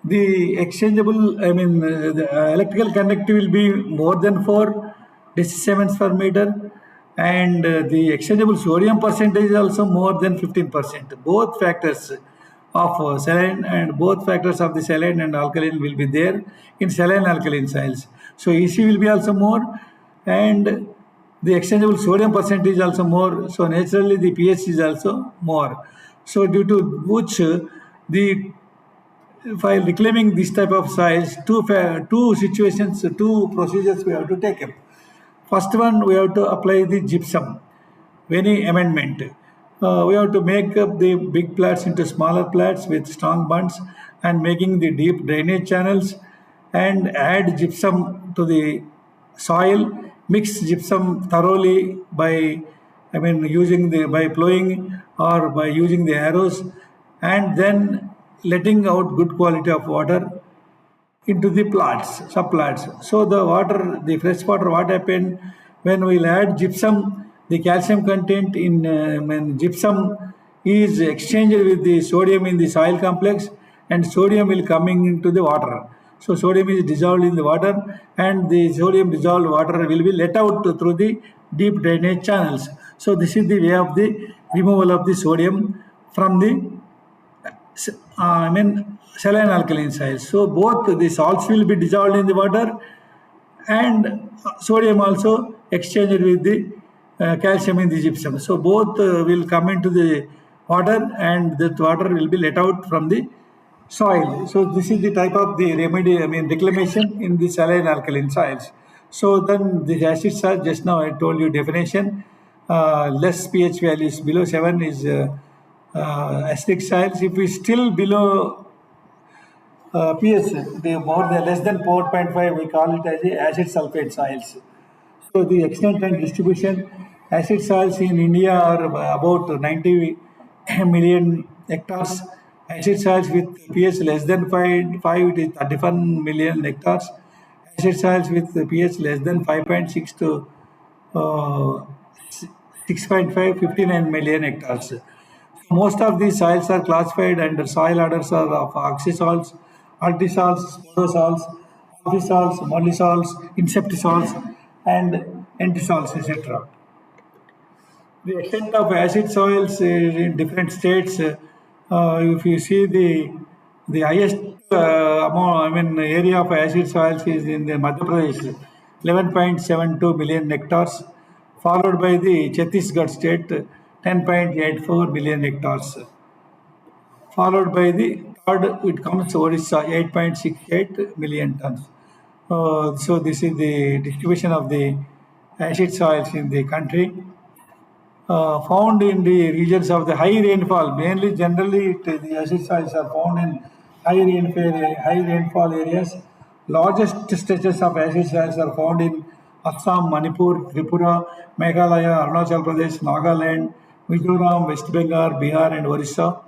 the exchangeable, the electrical conductivity will be more than 4 decisiemens per meter, and the exchangeable sodium percentage is also more than 15%. Both factors of saline and both factors of the saline and alkaline will be there in saline alkaline soils. So EC will be also more, and the exchangeable sodium percentage is also more. So naturally the pH is also more. So due to which the while reclaiming this type of soils, two situations, two procedures we have to take up. First one, we have to apply the gypsum, any amendment. We have to make up the big plats into smaller plats with strong bunds and making the deep drainage channels and add gypsum to the soil. Mix gypsum thoroughly by, using the by plowing or by using the arrows, and then letting out good quality of water into the plants, subplants. So the water, the fresh water, what happened when we'll add gypsum, the calcium content in when gypsum is exchanged with the sodium in the soil complex, and sodium will coming into the water. So sodium is dissolved in the water, and the sodium dissolved water will be let out through the deep drainage channels. So this is the way of the removal of the sodium from the saline alkaline soils. So both the salts will be dissolved in the water and sodium also exchanged with the calcium in the gypsum. So both will come into the water, and that water will be let out from the soil. So this is the type of the remedy, I mean reclamation in the saline alkaline soils. So then the acids are, just now I told you definition, less pH values below 7 is acidic soils. If we still below pH, the more than less than 4.5, we call it as a acid sulfate soils. So the extent and distribution, acid soils in India are about 90 million hectares. Acid soils with pH less than 5 it is 31 million hectares. Acid soils with pH less than 5.6 to uh, 6.5, 59 million hectares. So most of these soils are classified under soil orders are of oxysols, altisols, sporosols, alphisols, mollisols, insectisols, and entisols, etc. The extent of acid soils in different states, if you see the highest amount, I mean area of acid soils is in the Madhya Pradesh, 11.72 million hectares, followed by the Chhattisgarh state, 10.84 million hectares, followed by the third, it comes Odisha, 8.68 million tons. So this is the distribution of the acid soils in the country. Found in the regions of the high rainfall. Mainly, generally, the acid soils are found in high rainfall areas. Largest stretches of acid soils are found in Assam, Manipur, Tripura, Meghalaya, Arunachal Pradesh, Nagaland, Mizoram, West Bengal, Bihar, and Orissa.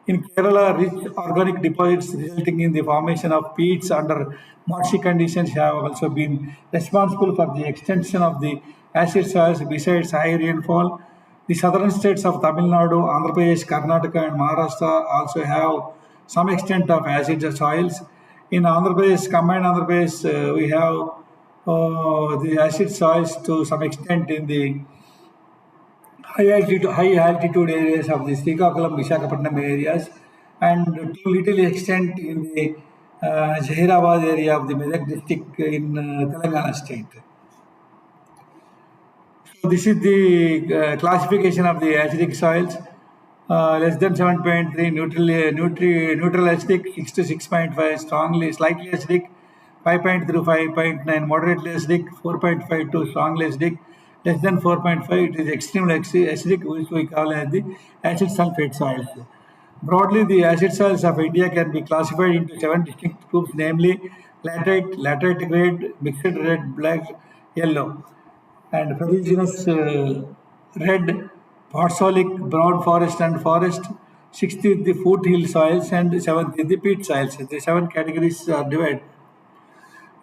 In Kerala, rich organic deposits resulting in the formation of peats under marshy conditions have also been responsible for the extension of the acid soils. Besides high rainfall, the southern states of Tamil Nadu, Andhra Pradesh, Karnataka, and Maharashtra also have some extent of acid soils. In Andhra Pradesh, combined Andhra Pradesh, we have the acid soils to some extent in the high altitude areas of the Srikakulam, Visakhapatnam areas, and to little extent in the Zahirabad area of the Medak district in Telangana state. So this is the classification of the acidic soils. Less than 7.3 neutral acidic, 6 to 6.5 strongly slightly acidic, 5.3 to 5.9 moderately acidic, 4.5 to strongly acidic, less than 4.5 it is extremely acidic, which we call as the acid sulfate soils. Broadly, the acid soils of India can be classified into 7 distinct groups, namely laterite grade, mixed red, black, yellow, and ferruginous red, podzolic, brown forest and forest. Sixth is the foothill soils, and seventh is the peat soils. The 7 categories are divided.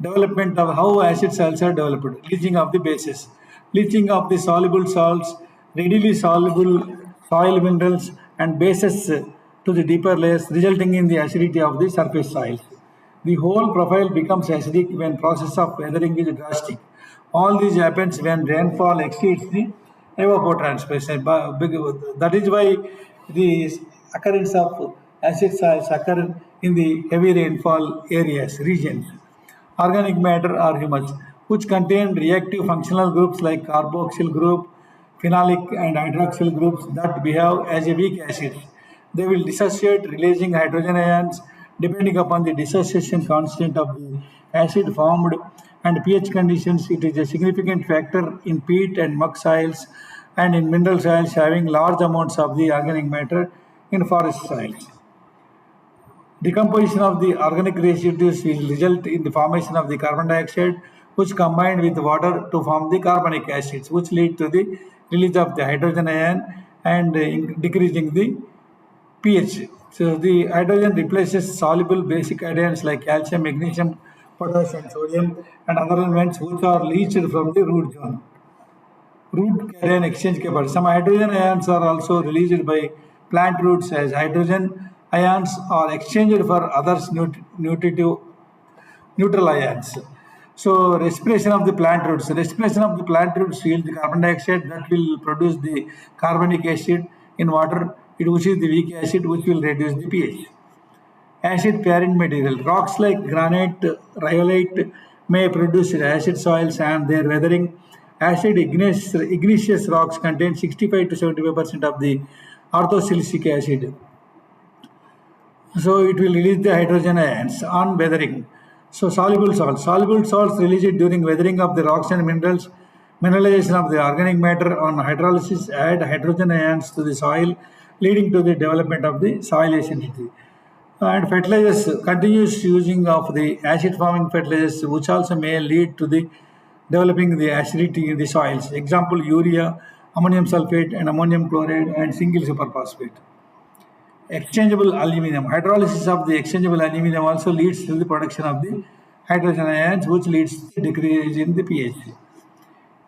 Development of how acid soils are developed. Leaching of the bases. Leaching of the soluble salts, readily soluble soil minerals and bases to the deeper layers, resulting in the acidity of the surface soils. The whole profile becomes acidic when process of weathering is drastic. All this happens when rainfall exceeds the evapotranspiration. That is why the occurrence of acid soils occur in the heavy rainfall areas, regions. Organic matter or humus, which contain reactive functional groups like carboxyl group, phenolic and hydroxyl groups that behave as a weak acid. They will dissociate, releasing hydrogen ions depending upon the dissociation constant of the acid formed and pH conditions. It is a significant factor in peat and muck soils and in mineral soils having large amounts of the organic matter in forest soils. Decomposition of the organic residues will result in the formation of the carbon dioxide, which combined with water to form the carbonic acids, which lead to the release of the hydrogen ion and decreasing the pH. So the hydrogen replaces soluble basic ions like calcium, magnesium, potassium, sodium, and other elements which are leached from the root zone. Root cation exchange capable. Some hydrogen ions are also released by plant roots as hydrogen ions are exchanged for others nutritive neutral ions. So respiration of the plant roots. Respiration of the plant roots yield the carbon dioxide that will produce the carbonic acid in water, which is the weak acid which will reduce the pH. Acid parent material. Rocks like granite, rhyolite may produce acid soils and their weathering. Acid igneous rocks contain 65 to 75% of the orthosilicic acid. So it will release the hydrogen ions on weathering. So soluble salts released during weathering of the rocks and minerals, mineralization of the organic matter on hydrolysis add hydrogen ions to the soil, leading to the development of the soil acidity. And fertilizers, continuous using of the acid forming fertilizers, which also may lead to the developing the acidity in the soils. Example, urea, ammonium sulfate and ammonium chloride and single superphosphate. Exchangeable aluminum. Hydrolysis of the exchangeable aluminum also leads to the production of the hydrogen ions, which leads to decrease in the pH.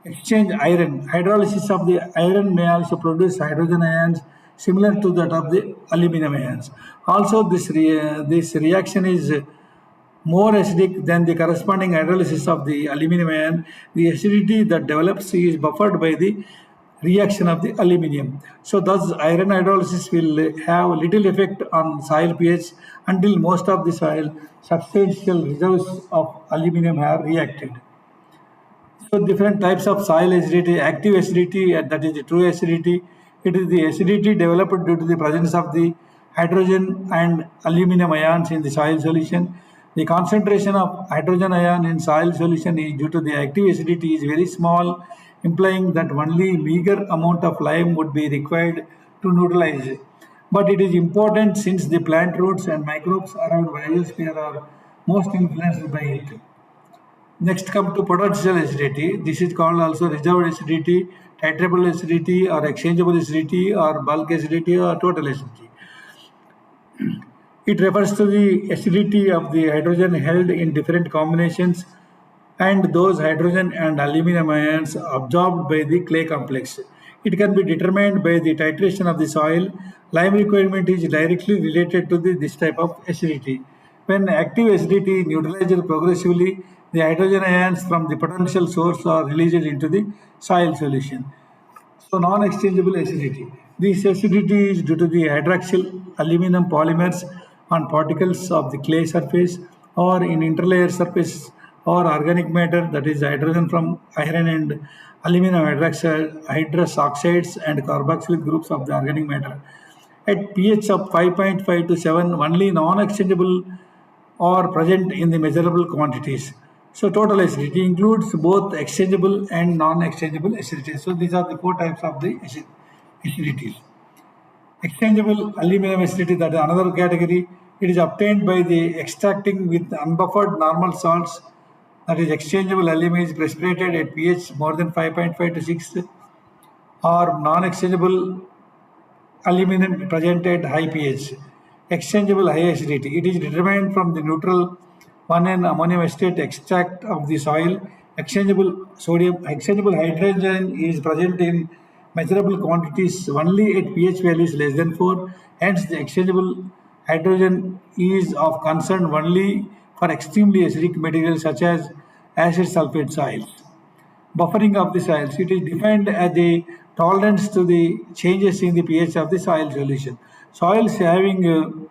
Exchange iron. Hydrolysis of the iron may also produce hydrogen ions similar to that of the aluminum ions. Also, this reaction is more acidic than the corresponding hydrolysis of the aluminum ion. The acidity that develops is buffered by the reaction of the aluminum. So thus iron hydrolysis will have little effect on soil pH until most of the soil substantial reserves of aluminum have reacted. So different types of soil acidity, active acidity, and that is the true acidity. It is the acidity developed due to the presence of the hydrogen and aluminum ions in the soil solution. The concentration of hydrogen ion in soil solution is due to the active acidity is very small, implying that only meager amount of lime would be required to neutralize it. But it is important since the plant roots and microbes around biosphere are most influenced by it. Next come to potential acidity. This is called also reserved acidity, titrable acidity or exchangeable acidity or bulk acidity or total acidity. It refers to the acidity of the hydrogen held in different combinations and those hydrogen and aluminum ions absorbed by the clay complex. It can be determined by the titration of the soil. Lime requirement is directly related to this type of acidity. When active acidity is neutralized progressively, the hydrogen ions from the potential source are released into the soil solution. So non-exchangeable acidity. This acidity is due to the hydroxyl aluminum polymers on particles of the clay surface or in interlayer surface or organic matter, that is hydrogen from iron and aluminum hydroxide, hydrous oxides and carboxylic groups of the organic matter. At pH of 5.5 to 7, only non-exchangeable are present in the measurable quantities. So total acidity includes both exchangeable and non-exchangeable acidities. So these are the four types of the acidities. Exchangeable aluminum acidity, that is another category. It is obtained by the extracting with unbuffered normal salts. That is exchangeable aluminum is precipitated at pH more than 5.5 to 6 or non-exchangeable aluminum present at high pH. Exchangeable high acidity. It is determined from the neutral 1N ammonium acetate extract of the soil. Exchangeable hydrogen is present in measurable quantities only at pH values less than 4. Hence, the exchangeable hydrogen is of concern only for extremely acidic materials such as acid sulfate soils. Buffering of the soils. It is defined as the tolerance to the changes in the pH of the soil solution. Soils having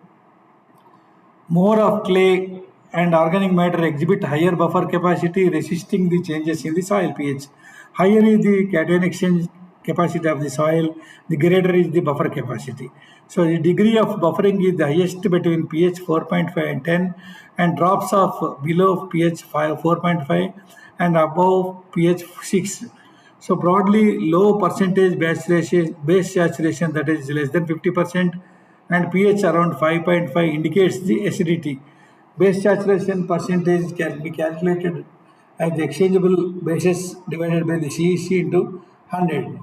more of clay and organic matter exhibit higher buffer capacity resisting the changes in the soil pH. Higher is the cation exchange capacity of the soil, the greater is the buffer capacity. So the degree of buffering is the highest between pH 4.5 and 10 and drops off below pH 4.5 and above pH 6. So broadly low percentage base saturation, that is less than 50%, and pH around 5.5 indicates the acidity. Base saturation percentage can be calculated as the exchangeable bases divided by the CEC into 100.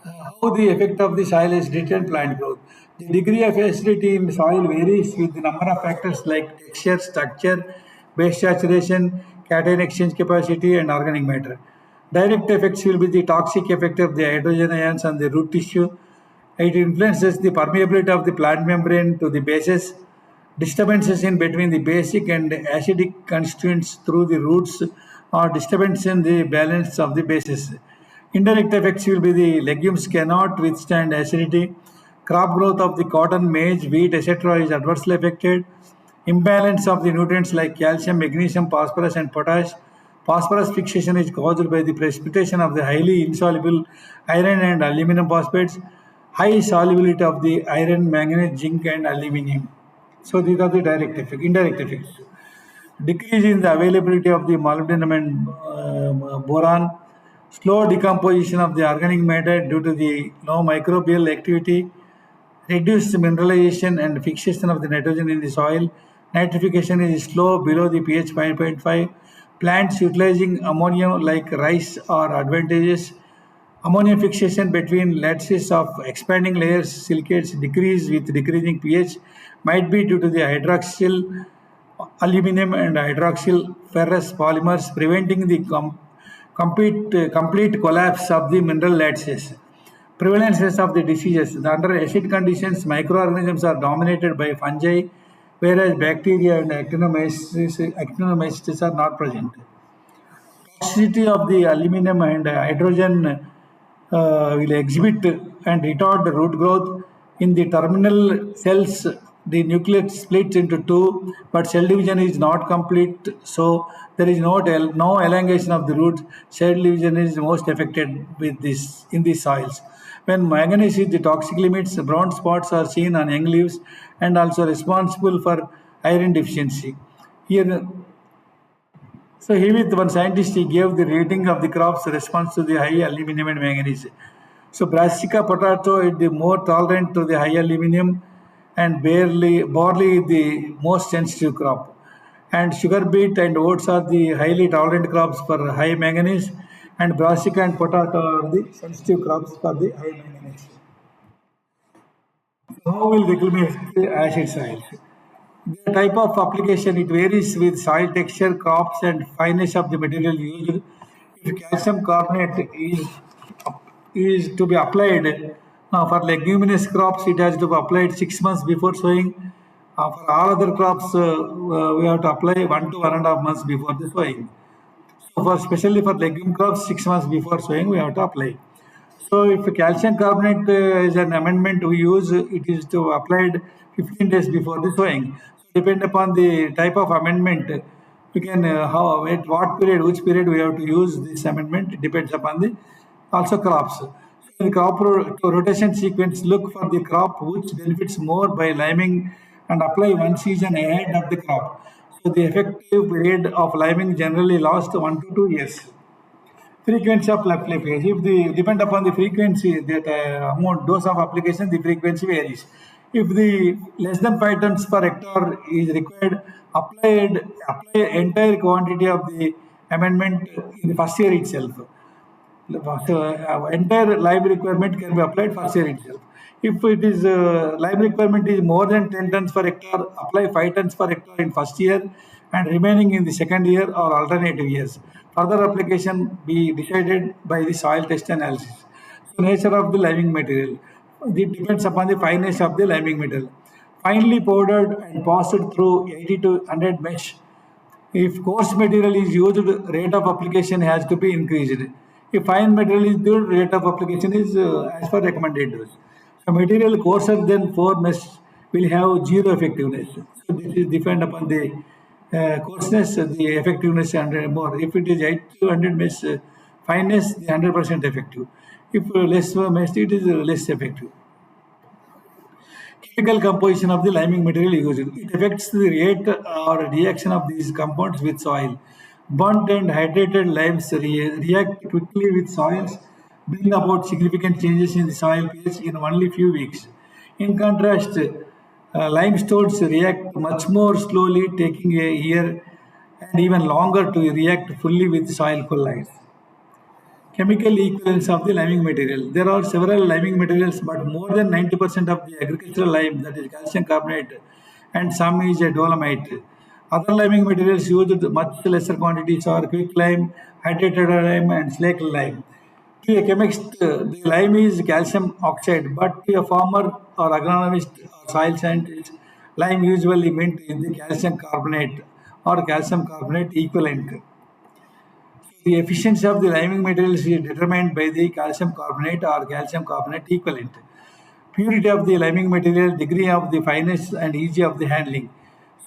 How the effect of the soil acidity and plant growth. The degree of acidity in soil varies with the number of factors like texture, structure, base saturation, cation exchange capacity, and organic matter. Direct effects will be the toxic effect of the hydrogen ions on the root tissue. It influences the permeability of the plant membrane to the bases, disturbances in between the basic and acidic constituents through the roots, or disturbance in the balance of the bases. Indirect effects will be the legumes cannot withstand acidity. Crop growth of the cotton, maize, wheat, etc. is adversely affected. Imbalance of the nutrients like calcium, magnesium, phosphorus, and potash. Phosphorus fixation is caused by the precipitation of the highly insoluble iron and aluminum phosphates. high solubility of the iron, manganese, zinc, and aluminum. So these are the direct effects. Indirect effects: decrease in the availability of the molybdenum and boron, slow decomposition of the organic matter due to the low microbial activity, reduced mineralization and fixation of the nitrogen in the soil. Nitrification is slow below the pH 5.5. Plants utilizing ammonia like rice are advantageous. Ammonia fixation between lattices of expanding layers silicates decrease with decreasing pH might be due to the hydroxyl aluminum and hydroxyl ferrous polymers preventing the complete collapse of the mineral lattices. Prevalences of the diseases. Under acid conditions, microorganisms are dominated by fungi, whereas bacteria and actinomycetes are not present. Toxicity of the aluminum and hydrogen will exhibit and retard the root growth. In the terminal cells, the nucleus splits into two, but cell division is not complete, so there is no elongation of the root. Cell division is most affected with this in these soils. When manganese is the toxic limits, brown spots are seen on young leaves and also responsible for iron deficiency. Here, so here with one scientist, he gave the rating of the crops response to the high aluminum and manganese. So brassica potato is the more tolerant to the high aluminum, and barley is the most sensitive crop. And sugar beet and oats are the highly tolerant crops for high manganese, and brassica and potato are the sensitive crops for the high manganese. How will reclaim the acid soils? The type of application, it varies with soil texture, crops, and fineness of the material used. If calcium carbonate is to be applied for leguminous crops, it has to be applied 6 months before sowing. For all other crops, we have to apply 1 to 1.5 months before the sowing. So for especially for legume crops, 6 months before sowing, we have to apply. So if calcium carbonate is an amendment we use, it is to applied 15 days before the sowing. So depend upon the type of amendment, we can how at what period, which period we have to use this amendment. It depends upon the also crops. So in the crop rotation sequence, look for the crop which benefits more by liming and apply one season ahead of the crop. So the effective period of liming generally lasts 1 to 2 years. Frequency of application. If the depend upon the frequency that amount dose of application, the frequency varies. If the less than 5 tons per hectare is required, apply entire quantity of the amendment in the first year itself. So, entire lime requirement can be applied first year itself. If it is lime requirement is more than 10 tons per hectare, apply 5 tons per hectare in first year and remaining in the second year or alternative years. Further application be decided by the soil test analysis. So nature of the liming material. It depends upon the fineness of the liming material. Finely powdered and passed through 80 to 100 mesh. If coarse material is used, rate of application has to be increased. If fine material is used, rate of application is as per recommended dose. So material coarser than 4 mesh will have zero effectiveness. So this is depend upon the coarseness, the effectiveness and more. If it is 8 to 100 mesh fineness, the 100% effective. If less mesh, it is less effective. Chemical composition of the liming material used. It affects the rate or reaction of these compounds with soil. Burnt and hydrated limes react quickly with soils, bring about significant changes in the soil pH in only few weeks. In contrast, limestones react much more slowly, taking a year and even longer to react fully with soil colloids. Chemical equivalence of the liming material. There are several liming materials, but more than 90% of the agricultural lime, that is calcium carbonate, and some is a dolomite. Other liming materials used much lesser quantities are quick lime, hydrated lime, and slake lime. To a chemist, the lime is calcium oxide, but to a farmer or agronomist or soil scientist, lime usually meant is the calcium carbonate or calcium carbonate equivalent. The efficiency of the liming materials is determined by the calcium carbonate or calcium carbonate equivalent. Purity of the liming material, degree of the fineness and ease of the handling.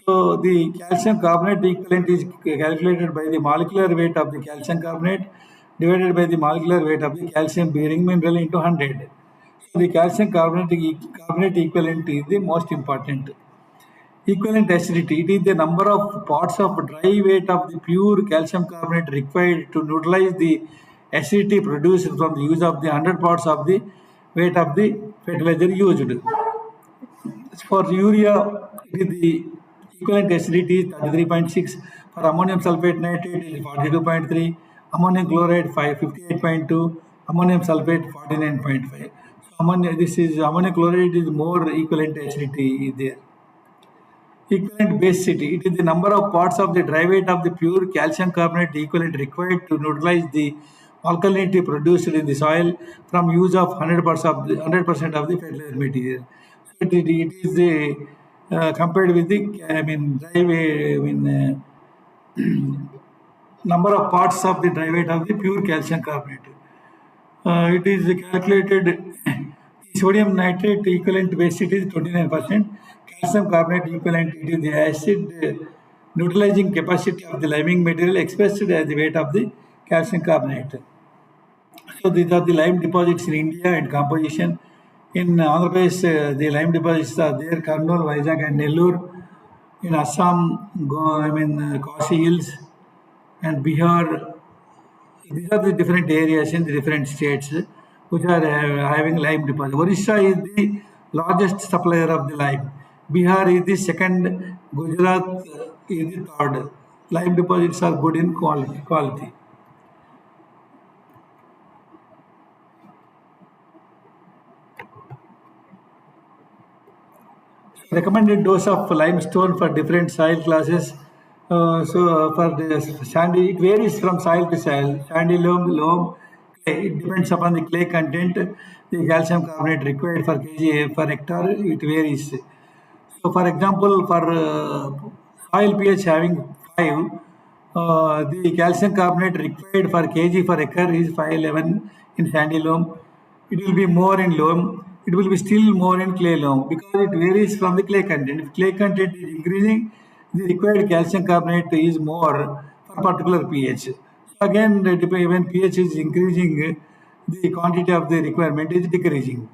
So the calcium carbonate equivalent is calculated by the molecular weight of the calcium carbonate divided by the molecular weight of the calcium bearing mineral into 100. So the calcium carbonate equivalent is the most important. Equivalent acidity, it is the number of parts of dry weight of the pure calcium carbonate required to neutralize the acidity produced from the use of the 100 parts of the weight of the fertilizer used. For urea, it is the equivalent acidity is 33.6. For ammonium sulfate nitrate, it is 42.3. Ammonium chloride, 58.2. Ammonium sulfate, 49.5. So ammonium chloride is more equivalent acidity is there. Equivalent basicity, it is the number of parts of the dry weight of the pure calcium carbonate equivalent required to neutralize the alkalinity produced in the soil from use of 100% of the fertilizer material. So it is the compared with the dry weight, number of parts of the dry weight of the pure calcium carbonate. It is calculated, the sodium nitrate equivalent basicity is 29%, calcium carbonate equivalent, it is the acid neutralizing capacity of the liming material expressed as the weight of the calcium carbonate. So these are the lime deposits in India and composition. In Andhra Pradesh, the lime deposits are there, Kurnool, Vizag and Nellore. In Assam, Khasi Hills and Bihar. These are the different areas in the different states which are having lime deposit. Orissa is the largest supplier of the lime. Bihar is the second. Gujarat is the third. Lime deposits are good in quality. Recommended dose of limestone for different soil classes. For the sandy, it varies from soil to soil. Sandy loam, clay. It depends upon the clay content. The calcium carbonate required for kg per hectare, it varies. So, for example, for soil pH having 5, the calcium carbonate required for kg per acre is 511 in sandy loam. It will be more in loam. It will be still more in clay loam because it varies from the clay content. If clay content is increasing, the required calcium carbonate is more for particular pH. So again, when pH is increasing, the quantity of the requirement is decreasing.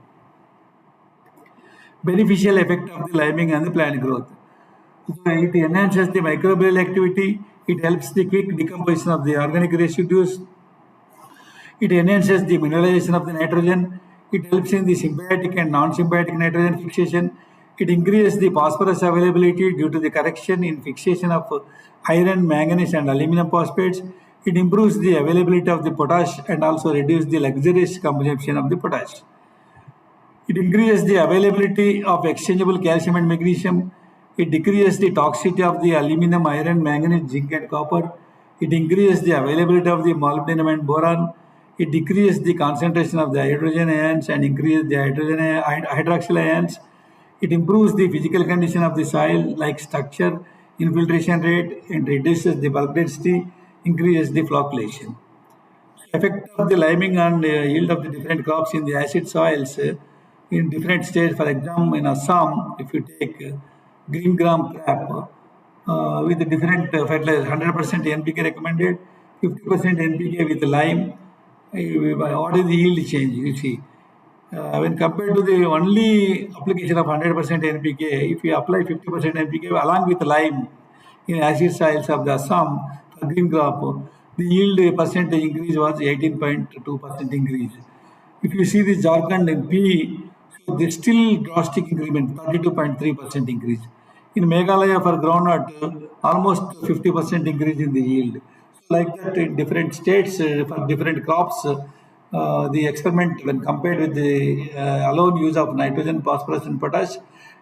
Beneficial effect of the liming on the plant growth. So it enhances the microbial activity. It helps the quick decomposition of the organic residues. It enhances the mineralization of the nitrogen. It helps in the symbiotic and non-symbiotic nitrogen fixation. It increases the phosphorus availability due to the correction in fixation of iron, manganese, and aluminum phosphates. It improves the availability of the potash and also reduces the luxurious consumption of the potash. It increases the availability of exchangeable calcium and magnesium. It decreases the toxicity of the aluminum, iron, manganese, zinc, and copper. It increases the availability of the molybdenum and boron. It decreases the concentration of the hydrogen ions and increases the hydroxyl ions. It improves the physical condition of the soil like structure, infiltration rate, and reduces the bulk density, increases the flocculation. Effect of the liming on yield of the different crops in the acid soils in different states. For example, in Assam, if you take green gram crop with the different fertilizers, 100% NPK recommended, 50% NPK with lime. What is the yield change? You see, when compared to the only application of 100% NPK, if you apply 50% NPK along with lime in acid soils of the Assam for green crop, the yield percentage increase was 18.2% increase. If you see the Jharkhand in P, so there's still drastic increment, 32.3% increase. In Meghalaya for groundnut, almost 50% increase in the yield. So like that in different states for different crops, the experiment when compared with the alone use of nitrogen, phosphorus and potash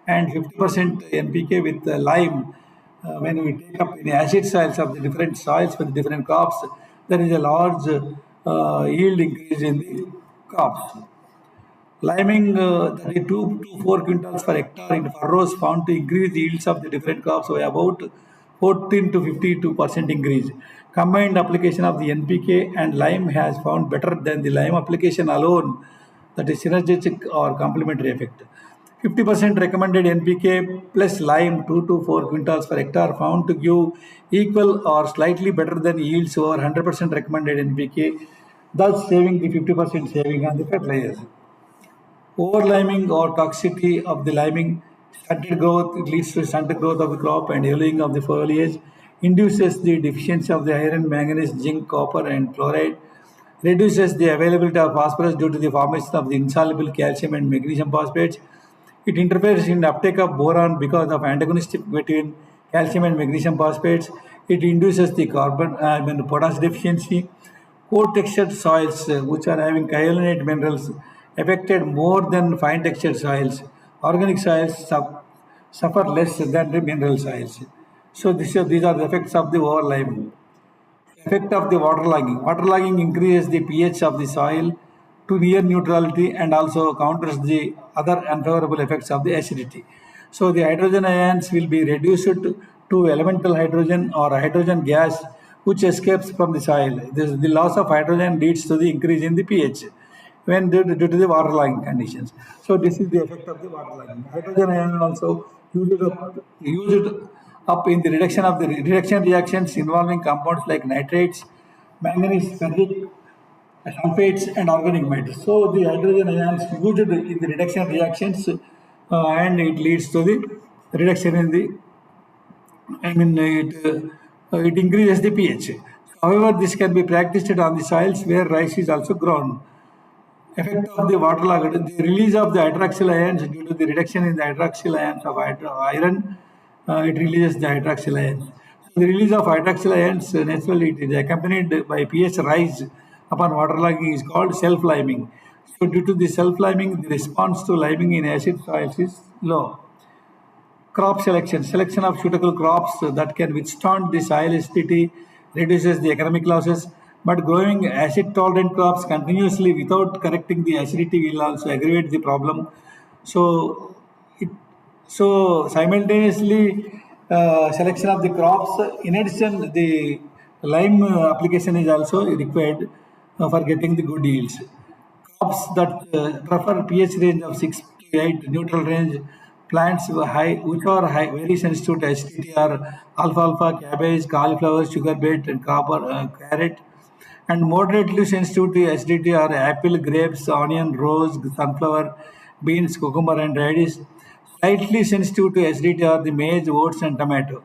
and 50% NPK with lime, when we take up in acid soils of the different soils for the different crops, there is a large yield increase in the crops. Liming 32 to 4 quintals per hectare in furrows found to increase the yields of the different crops by about 14 to 52% increase. Combined application of the NPK and lime has found better than the lime application alone, that is synergistic or complementary effect. 50% recommended NPK plus lime 2 to 4 quintals per hectare found to give equal or slightly better than yields over 100% recommended NPK, thus saving the 50% saving on the fertilizers. Over-liming or toxicity of the liming, stunted growth, it leads to stunted growth of the crop and yellowing of the foliage, induces the deficiency of the iron, manganese, zinc, copper, and chloride, reduces the availability of phosphorus due to the formation of the insoluble calcium and magnesium phosphates. It interferes in uptake of boron because of antagonistic between calcium and magnesium phosphates. It induces the potash deficiency. Coarse textured soils, which are having kyanate minerals, affected more than fine textured soils. Organic soils suffer less than the mineral soils. So these are the effects of the overliming. Effect of the waterlogging. Waterlogging increases the pH of the soil to near neutrality and also counters the other unfavorable effects of the acidity. So the hydrogen ions will be reduced to elemental hydrogen or hydrogen gas which escapes from the soil. The loss of hydrogen leads to the increase in the pH when due to the waterlogging conditions. So this is the effect of the waterlogging. Hydrogen ion also used up in the reduction of the reduction reactions involving compounds like nitrates, manganese, ferric, sulfates, and organic matters. So the hydrogen ions used in the reduction reactions, and it leads to the reduction in the. It increases the pH. However, this can be practiced on the soils where rice is also grown. Effect of the waterlogged, the release of the hydroxyl ions due to the reduction in the hydroxyl ions of iron, it releases the hydroxyl ions. So the release of hydroxyl ions naturally it is accompanied by pH rise upon waterlogging is called self-liming. So due to the self-liming, the response to liming in acid soils is low. Crop selection. Selection of suitable crops that can withstand the soil acidity reduces the economic losses. But growing acid tolerant crops continuously without correcting the acidity will also aggravate the problem. So, it, so simultaneously selection of the crops. In addition, the lime application is also required for getting the good yields. Crops that prefer pH range of 6 to 8, neutral range plants which are very sensitive to acidity are alfalfa, cabbage, cauliflower, sugar beet, and carrot. And moderately sensitive to acidity are apple, grapes, onion, rose, sunflower, beans, cucumber, and radish. Slightly sensitive to acidity are the maize, oats, and tomato.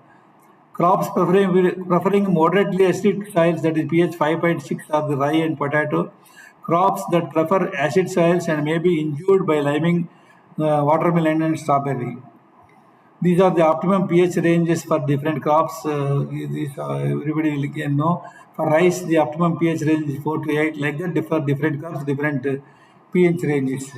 Crops preferring moderately acidic soils, that is pH 5.6, are the rye and potato. Crops that prefer acid soils and may be injured by liming, watermelon and strawberry. These are the optimum pH ranges for different crops. Everybody can know. For rice, the optimum pH range is 4 to 8. Like that, for different crops, different pH ranges.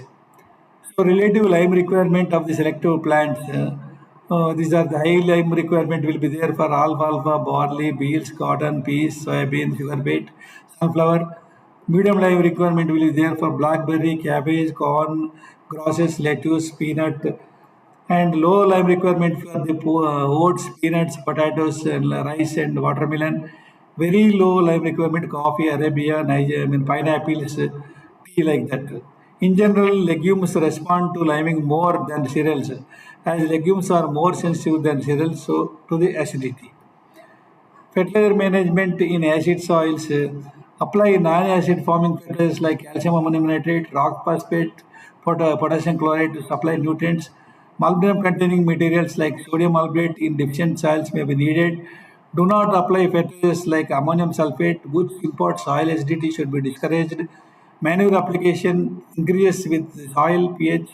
So relative lime requirement of the selective plants. These are the high lime requirement will be there for alfalfa, barley, beans, cotton, peas, soybean, sugar beet, sunflower. Medium lime requirement will be there for blackberry, cabbage, corn, grasses, lettuce, peanut, and low lime requirement for the oats, peanuts, potatoes, and rice and watermelon. Very low lime requirement coffee, arabia, pineapples, tea like that. In general, legumes respond to liming more than cereals, as legumes are more sensitive than cereals so to the acidity. Fertilizer management in acid soils. Apply non-acid forming fertilizers like calcium ammonium nitrate, rock phosphate, potassium chloride to supply nutrients. Molybdenum containing materials like sodium albate in deficient soils may be needed. Do not apply fertilizers like ammonium sulfate, which import soil acidity should be discouraged. Manure application increases with soil pH.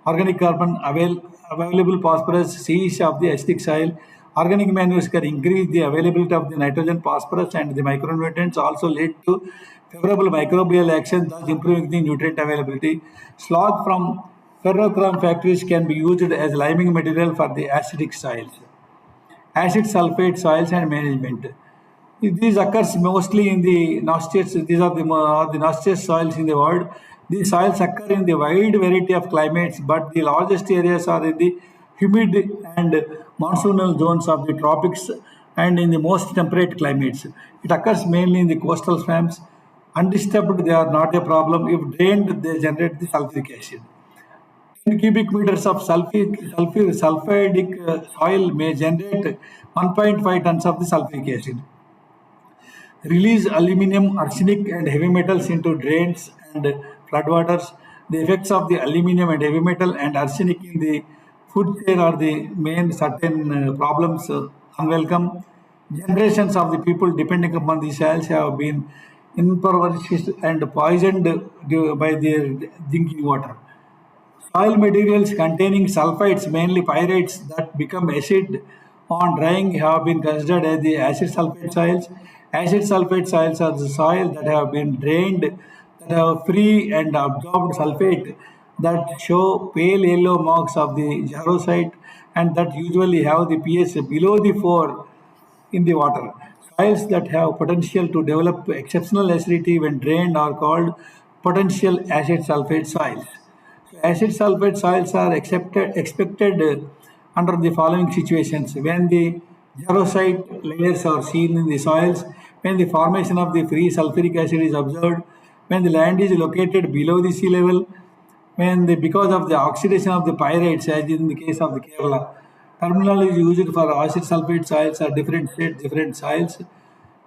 Organic carbon available phosphorus sees of the acidic soil. Organic manures can increase the availability of the nitrogen, phosphorus, and the micronutrients. Also lead to favorable microbial action, thus improving the nutrient availability. Slag from ferrochrome factories can be used as liming material for the acidic soils. Acid sulfate soils and management. These occurs mostly in the noxious. These are the noxious soils in the world. These soils occur in the wide variety of climates, but the largest areas are in the humid and monsoonal zones of the tropics and in the most temperate climates. It occurs mainly in the coastal swamps. Undisturbed, they are not a problem. If drained, they generate the sulfuric acid. 10 cubic meters of sulfidic soil may generate 1.5 tons of the sulfuric acid. Release aluminum, arsenic, and heavy metals into drains and floodwaters. The effects of the aluminum and heavy metal and arsenic in the food chain are the main certain problems unwelcome. Generations of the people depending upon these soils have been impoverished and poisoned by their drinking water. Soil materials containing sulfides, mainly pyrites, that become acid on drying have been considered as the acid sulfate soils. Acid sulfate soils are the soil that have been drained, that have free and absorbed sulfate, that show pale yellow marks of the jarosite, and that usually have the pH below the 4 in the water. Soils that have potential to develop exceptional acidity when drained are called potential acid sulfate soils. So acid sulfate soils are expected under the following situations: when the jarosite layers are seen in the soils, when the formation of the free sulfuric acid is observed, when the land is located below the sea level, because of the oxidation of the pyrites, as in the case of the Kerala. Terminology used for acid sulfate soils are different states, different soils.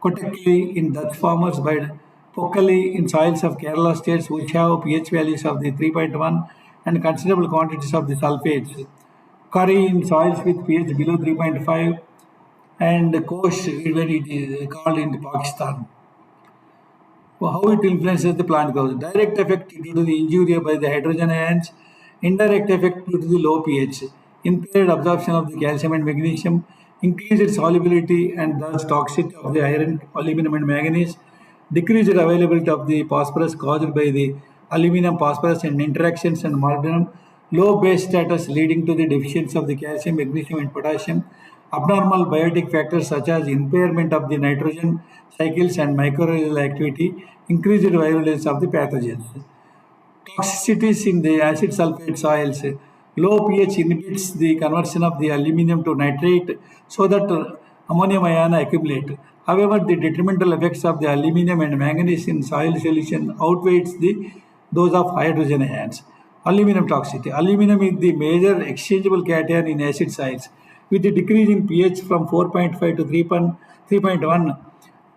Kotakli in Dutch farmers by Pokali in soils of Kerala states which have pH values of the 3.1 and considerable quantities of the sulfates. Curry in soils with pH below 3.5 and Kosh when it is called in Pakistan. How it influences the plant growth. Direct effect due to the injury by the hydrogen ions, indirect effect due to the low pH, impaired absorption of the calcium and magnesium, increased solubility and thus toxicity of the iron, aluminum and manganese, decreased availability of the phosphorus caused by the aluminum, phosphorus and interactions and molybdenum, low base status leading to the deficiency of the calcium, magnesium and potassium, abnormal biotic factors such as impairment of the nitrogen cycles and microbial activity, increased virulence of the pathogens. Toxicities in the acid sulfate soils. Low pH inhibits the conversion of the aluminum to nitrate so that ammonium ion accumulate. However, the detrimental effects of the aluminum and manganese in soil solution outweighs those of hydrogen ions. Aluminum toxicity. Aluminum is the major exchangeable cation in acid soils. With the decrease in pH from 4.5 to 3.1,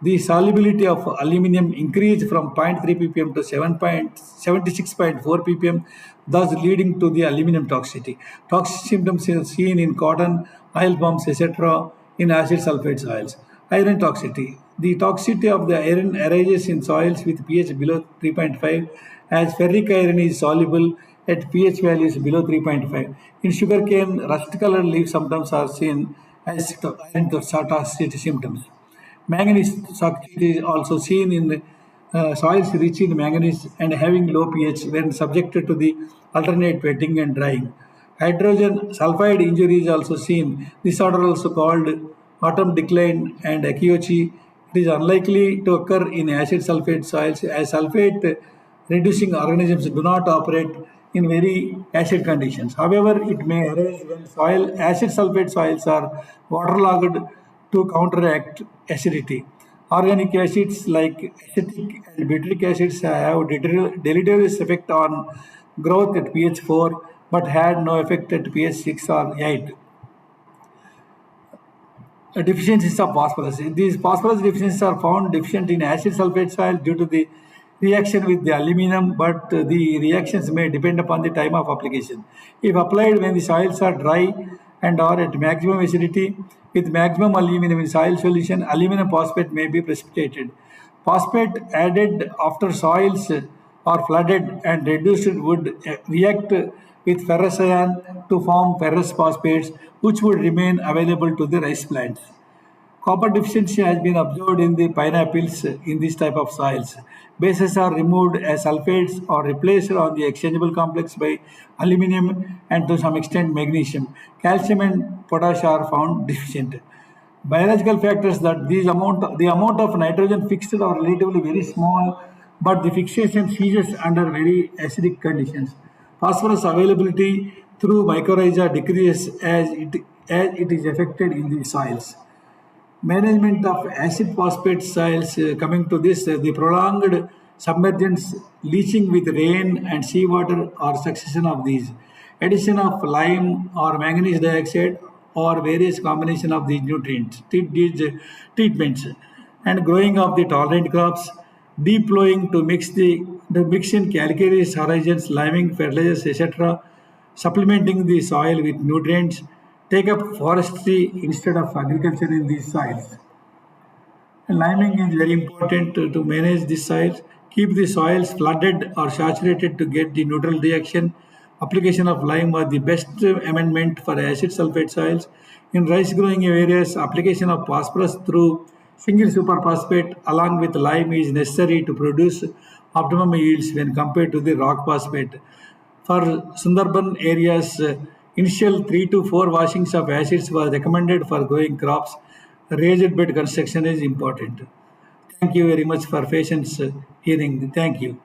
the solubility of aluminum increased from 0.3 ppm to 7.76.4 ppm, thus leading to the aluminum toxicity. Toxic symptoms are seen in cotton, oil palms, etc. in acid sulfate soils. Iron toxicity. The toxicity of the iron arises in soils with pH below 3.5 as ferric iron is soluble at pH values below 3.5. In sugarcane, rust-colored leaf symptoms are seen as iron toxicity symptoms. Manganese toxicity is also seen in soils rich in manganese and having low pH when subjected to the alternate wetting and drying. Hydrogen sulfide injury is also seen. This order also called autumn decline and aciochi. It is unlikely to occur in acid sulfate soils as sulfate reducing organisms do not operate in very acid conditions. However, it may arise when acid sulfate soils are waterlogged to counteract acidity. Organic acids like acetic and butyric acids have deleterious effect on growth at pH 4 but had no effect at pH 6 or 8. Deficiencies of phosphorus. These phosphorus deficiencies are found deficient in acid sulfate soil due to the reaction with the aluminum, but the reactions may depend upon the time of application. If applied when the soils are dry and are at maximum acidity with maximum aluminum in soil solution, aluminum phosphate may be precipitated. Phosphate added after soils are flooded and reduced would react with ferrous ion to form ferrous phosphates, which would remain available to the rice plants. Copper deficiency has been observed in the pineapples in this type of soils. Bases are removed as sulfates or replaced on the exchangeable complex by aluminum and to some extent magnesium. Calcium and potash are found deficient. Biological factors that the amount of nitrogen fixed are relatively very small, but the fixation ceases under very acidic conditions. Phosphorus availability through mycorrhiza decreases as it is affected in the soils. Management of acid phosphate soils. Coming to this, the prolonged submergence, leaching with rain and seawater or succession of these, addition of lime or manganese dioxide or various combination of these nutrients, these treatments, and growing of the tolerant crops, deep plowing to mix the The mix in calcareous horizons, liming, fertilizers, etc., supplementing the soil with nutrients, take up forestry instead of agriculture in these soils. Liming is very important to manage the soils. Keep the soils flooded or saturated to get the neutral reaction. Application of lime are the best amendment for acid sulfate soils. In rice growing areas, application of phosphorus through single superphosphate along with lime is necessary to produce optimum yields when compared to the rock phosphate. For Sundarban areas, initial 3 to 4 washings of acids were recommended for growing crops. Raised bed construction is important. Thank you very much for patience hearing. Thank you.